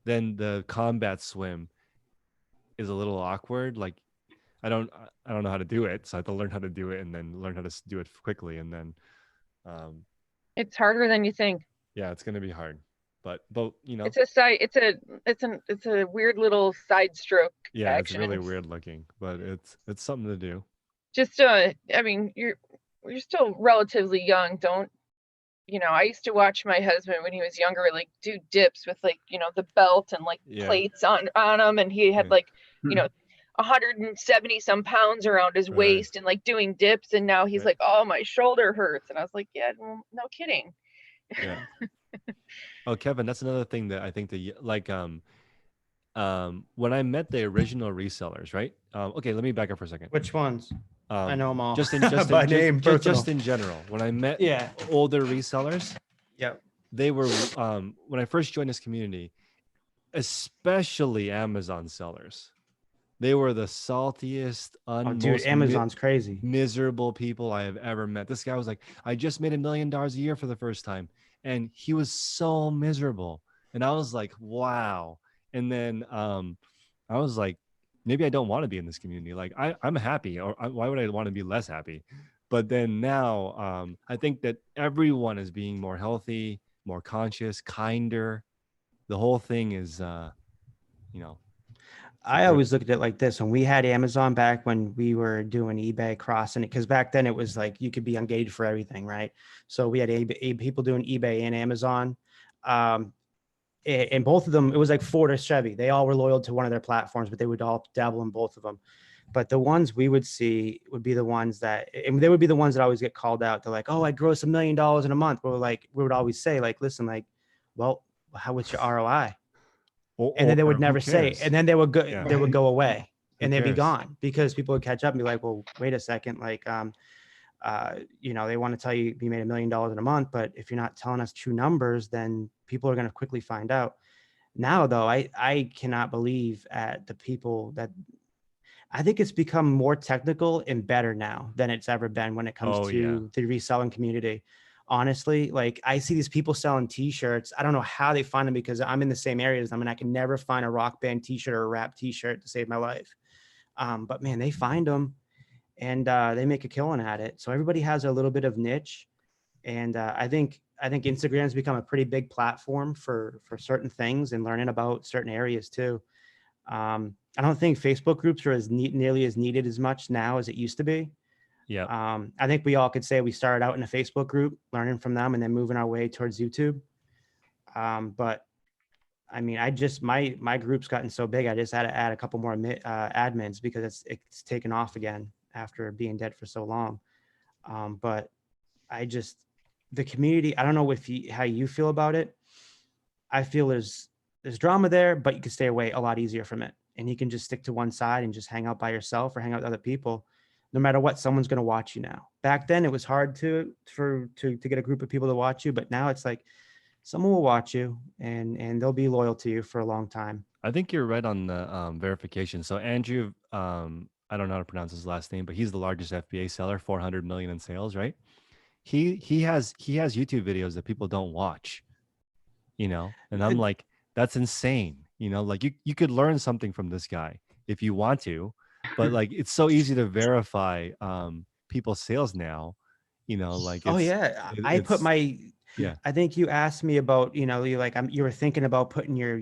Then the combat swim is a little awkward. Like I don't know how to do it, so I have to learn how to do it and then learn how to do it quickly, and then It's harder than you think. yeah, it's gonna be hard. But you know, It's a side. It's a weird little side stroke yeah, it's action. really weird looking, but it's something to do. Just I mean, you're still relatively young. Don't I used to watch my husband when he was younger, like do dips with like the belt and like Yeah. plates on him, and he had Yeah. like 170 some pounds around his Right. waist and like doing dips, and now he's Right. like, oh, my shoulder hurts, and I was like, yeah, well, no kidding. Yeah. Oh, Kevin, that's another thing that I think that like when I met the original resellers, right? Okay, let me back up for a second. Which ones? I know them all. Just in By name, personal. just in general. When I met older resellers, Yep. they were when I first joined this community, especially Amazon sellers. They were the saltiest, Dude, Amazon's crazy. miserable people I have ever met. This guy was like, I just made $1 million a year for the first time. And he was so miserable. And I was like, wow. And then I was like, maybe I don't want to be in this community. Like I'm happy, or why would I want to be less happy? But then now I think that everyone is being more healthy, more conscious, kinder. The whole thing is, I always looked at it like this. When we had Amazon back when we were doing eBay crossing it, because back then it was like you could be engaged for everything, right? So we had people doing eBay and Amazon. And both of them, it was like Ford or Chevy. They all were loyal to one of their platforms, but they would all dabble in both of them. But the ones we would see would be the ones that, and they would be the ones that always get called out. They're like, oh, I gross $1 million in a month. But we would always say, like, listen, like, well, what's your ROI? And then they would never say, and then they would go, they would go away and they'd be gone because people would catch up and be like, well, wait a second. Like, they want to tell you you made $1 million in a month, but if you're not telling us true numbers, then people are going to quickly find out. Now, though, I cannot believe at the people that I think it's become more technical and better now than it's ever been when it comes to the reselling community. Honestly, like I see these people selling t-shirts. I don't know how they find them because I'm in the same area as them and I can never find a Rock Band t-shirt or a rap t-shirt to save my life. But man, they find them and they make a killing at it. So everybody has a little bit of niche. And I think Instagram's become a pretty big platform for certain things and learning about certain areas too. I don't think Facebook groups are nearly as needed as much now as it used to be. Yeah. I think we all could say we started out in a Facebook group, learning from them and then moving our way towards YouTube. But I mean, my group's gotten so big, I just had to add a couple more admins because it's taken off again after being dead for so long. But the community, I don't know how you feel about it. I feel there's drama there, but you can stay away a lot easier from it. And you can just stick to one side and just hang out by yourself or hang out with other people. No matter what, someone's going to watch you now. Back then it was hard to get a group of people to watch you, but now it's like someone will watch you and they'll be loyal to you for a long time. I think you're right on the verification. So Andrew, I don't know how to pronounce his last name, but he's the largest FBA seller, 400 million in sales, right? He has YouTube videos that people don't watch, and I'm like, that's insane. Like you could learn something from this guy if you want to, but like it's so easy to verify people's sales now, like I think you asked me about, you were thinking about putting your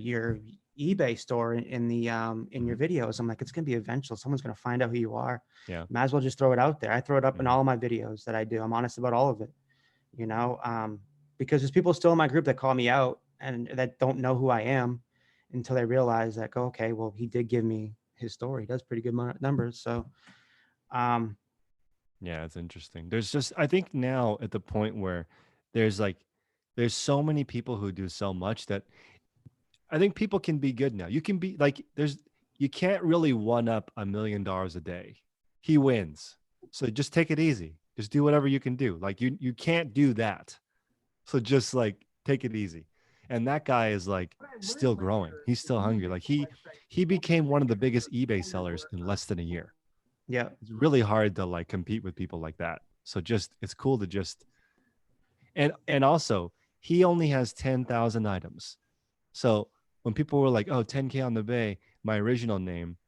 eBay store in the in your videos. I'm like, it's gonna be eventual. Someone's gonna find out who you are. Yeah. Might as well just throw it out there. I throw it up in Mhm. all of my videos that I do. I'm honest about all of it, you know, because there's people still in my group that call me out and that don't know who I am until they realize that, go, okay, well, he did give me his story. He does pretty good numbers. So, um, Yeah, it's interesting. There's just, I think now at the point where there's like, there's so many people who do so much that I think people can be good now. You can be like, you can't really one up $1 million a day. He wins. So just take it easy. Just do whatever you can do. Like you can't do that. So just like take it easy. And that guy is like still growing. He's still hungry. Like he became one of the biggest eBay sellers in less than a year. yeah. It's really hard to like compete with people like that. So just it's cool to just and also he only has 10,000 items. So when people were like, "Oh, 10K on the Bay," my original name,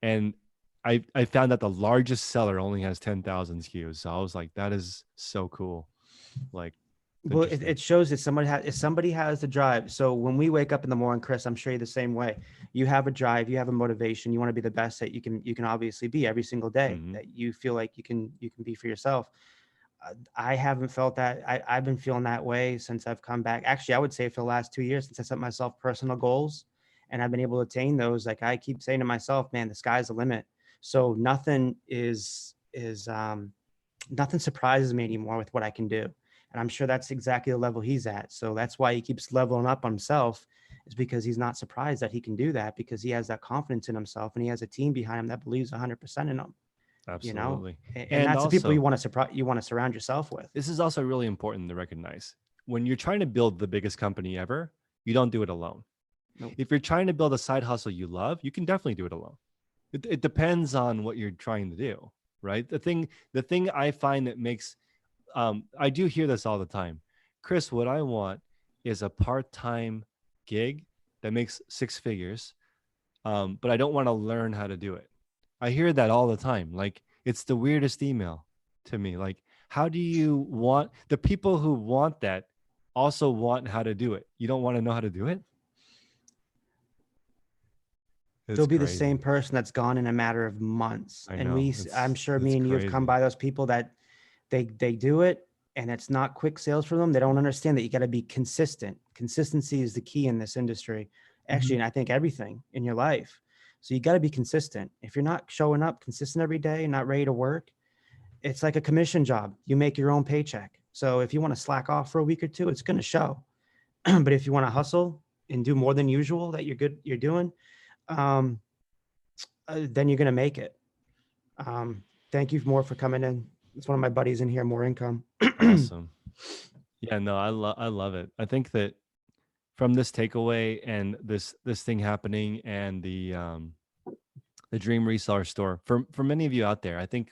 and I found that the largest seller only has 10,000 SKUs. So I was like, that is so cool. Like, Well, interesting. it shows that somebody has the drive. So when we wake up in the morning, Chris, I'm sure you're the same way. You have a drive, you have a motivation. You want to be the best that you can obviously be every single day. Mhm. That you feel like you can be for yourself. I haven't felt that. I've been feeling that way since I've come back. Actually, I would say for the last 2 years since I set myself personal goals, and I've been able to attain those. Like I keep saying to myself, man, the sky's the limit. So nothing surprises me anymore with what I can do. And I'm sure that's exactly the level he's at. So that's why he keeps leveling up himself, is because he's not surprised that he can do that, because he has that confidence in himself and he has a team behind him that believes 100% in him, you know? Absolutely. And And that's the people also, you want to surround yourself with. this is also really important to recognize. When you're trying to build the biggest company ever, you don't do it alone. Nope. If you're trying to build a side hustle you love, you can definitely do it alone. It depends on what you're trying to do, right? The thing I find that makes I do hear this all the time. Chris, what I want is a part-time gig that makes 6 figures, but I don't want to learn how to do it. I hear that all the time. Like it's the weirdest email to me. Like, how do you want the people who want that also want how to do it? You don't want to know how to do it? They'll It's be the crazy. same person that's gone in a matter of months. I And know. I'm sure me It's and you have come crazy. by those people that they do it and it's not quick sales for them. They don't understand that you got to be consistent. Consistency is the key in this industry. Actually, and I think everything in your life. So you got to be consistent. If you're not showing up consistent every day, not ready to work, it's like a commission job. You make your own paycheck. So if you want to slack off for a week or two, it's going to show. But if you want to hustle and do more than usual that you're doing, um, then you're going to make it. Thank you more for coming in. It's one of my buddies in here, more income. Awesome. Yeah, no, I love it. I think that from this takeaway and this thing happening and the Dream Reseller store, for many of you out there, I think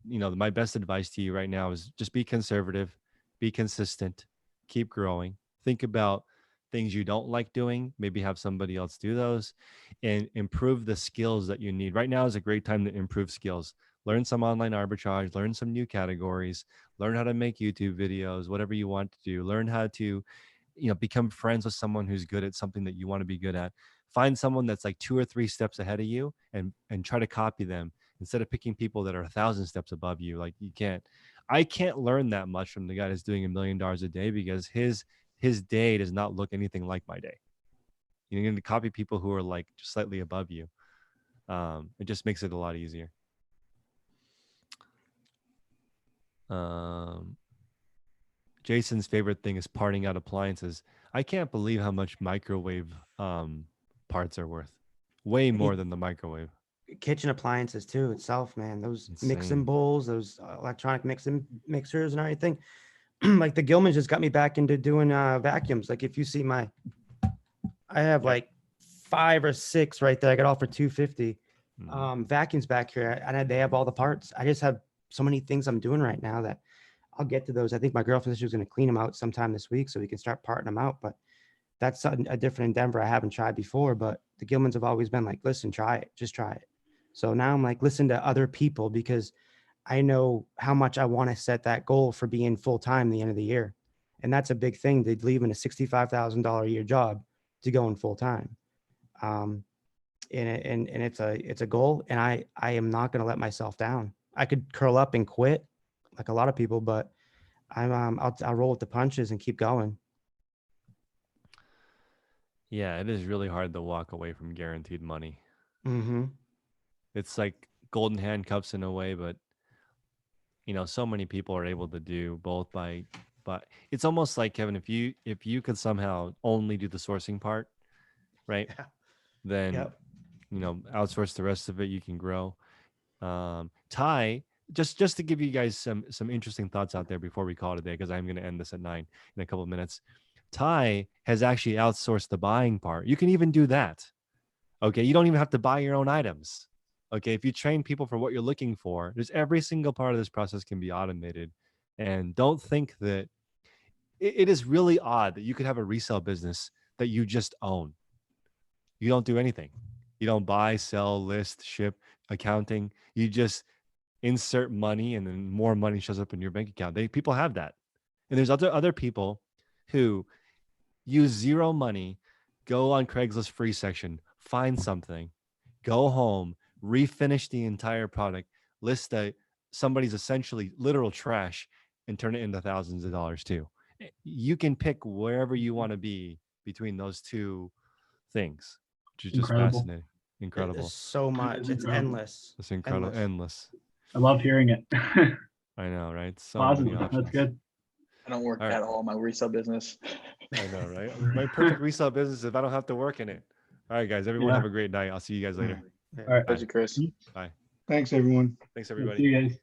my best advice to you right now is just be conservative, be consistent, keep growing. Think about things you don't like doing, maybe have somebody else do those, and improve the skills that you need. Right now is a great time to improve skills. Learn some online arbitrage, learn some new categories, learn how to make YouTube videos, whatever you want to do. Learn how to become friends with someone who's good at something that you want to be good at. Find someone that's like 2 or 3 steps ahead of you and try to copy them instead of picking people that are 1,000 steps above you. Like I can't learn that much from the guy that's doing $1 million a day, because his day does not look anything like my day. You're going to copy people who are like just slightly above you. It just makes it a lot easier. Jason's favorite thing is parting out appliances. I can't believe how much microwave parts are worth. Way more than the microwave. Kitchen appliances too itself, man. Those mixing Insane. bowls, those electronic mixers and everything. Like the Gilmans just got me back into doing vacuums. Like if you see I have like 5 or 6 right there. I got all for $250. Vacuums back here, and they have all the parts. I just have so many things I'm doing right now that I'll get to those. I think my girlfriend said she was going to clean them out sometime this week so we can start parting them out. But that's a different endeavor I haven't tried before. But the Gilmans have always been like, listen, try it, just try it. So now I'm like, listen to other people, because I know how much I want to set that goal for being full time the end of the year. And that's a big thing, to leaving a $65,000 a year job to going full time. And it's a goal, and I am not going to let myself down. I could curl up and quit like a lot of people, but I'll roll with the punches and keep going. Yeah, it is really hard to walk away from guaranteed money. Mm-hmm. It's like golden handcuffs in a way, but so many people are able to do both but it's almost like, Kevin, if you could somehow only do the sourcing part, right? Yeah. Then Yep. outsource the rest of it, you can grow. Ty, just to give you guys some interesting thoughts out there before we call it a day, because I'm going to end this at 9 in a couple of minutes. Ty has actually outsourced the buying part. You can even do that. Okay, you don't even have to buy your own items. Okay, if you train people for what you're looking for, there's every single part of this process can be automated. And don't think that it is really odd that you could have a resale business that you just own. You don't do anything. You don't buy, sell, list, ship, accounting. You just insert money, and then more money shows up in your bank account. People have that. And there's other people who use zero money, go on Craigslist free section, find something, go home, refinish the entire product, list somebody's essentially literal trash, and turn it into thousands of dollars too. You can pick wherever you want to be between those two things, which is just Incredible. fascinating. Incredible. It's so much. It's incredible. endless. It's incredible. Endless. I love hearing it. I know, right? So Positive. many options. That's good. I don't work All right. at all in my resale business. I know, right? My perfect resale business if I don't have to work in it. All right, guys. Everyone Yeah. have a great night. I'll see you guys later. All right. Pleasure, Chris. Bye. Thanks, everyone. Thanks, See everybody. you guys.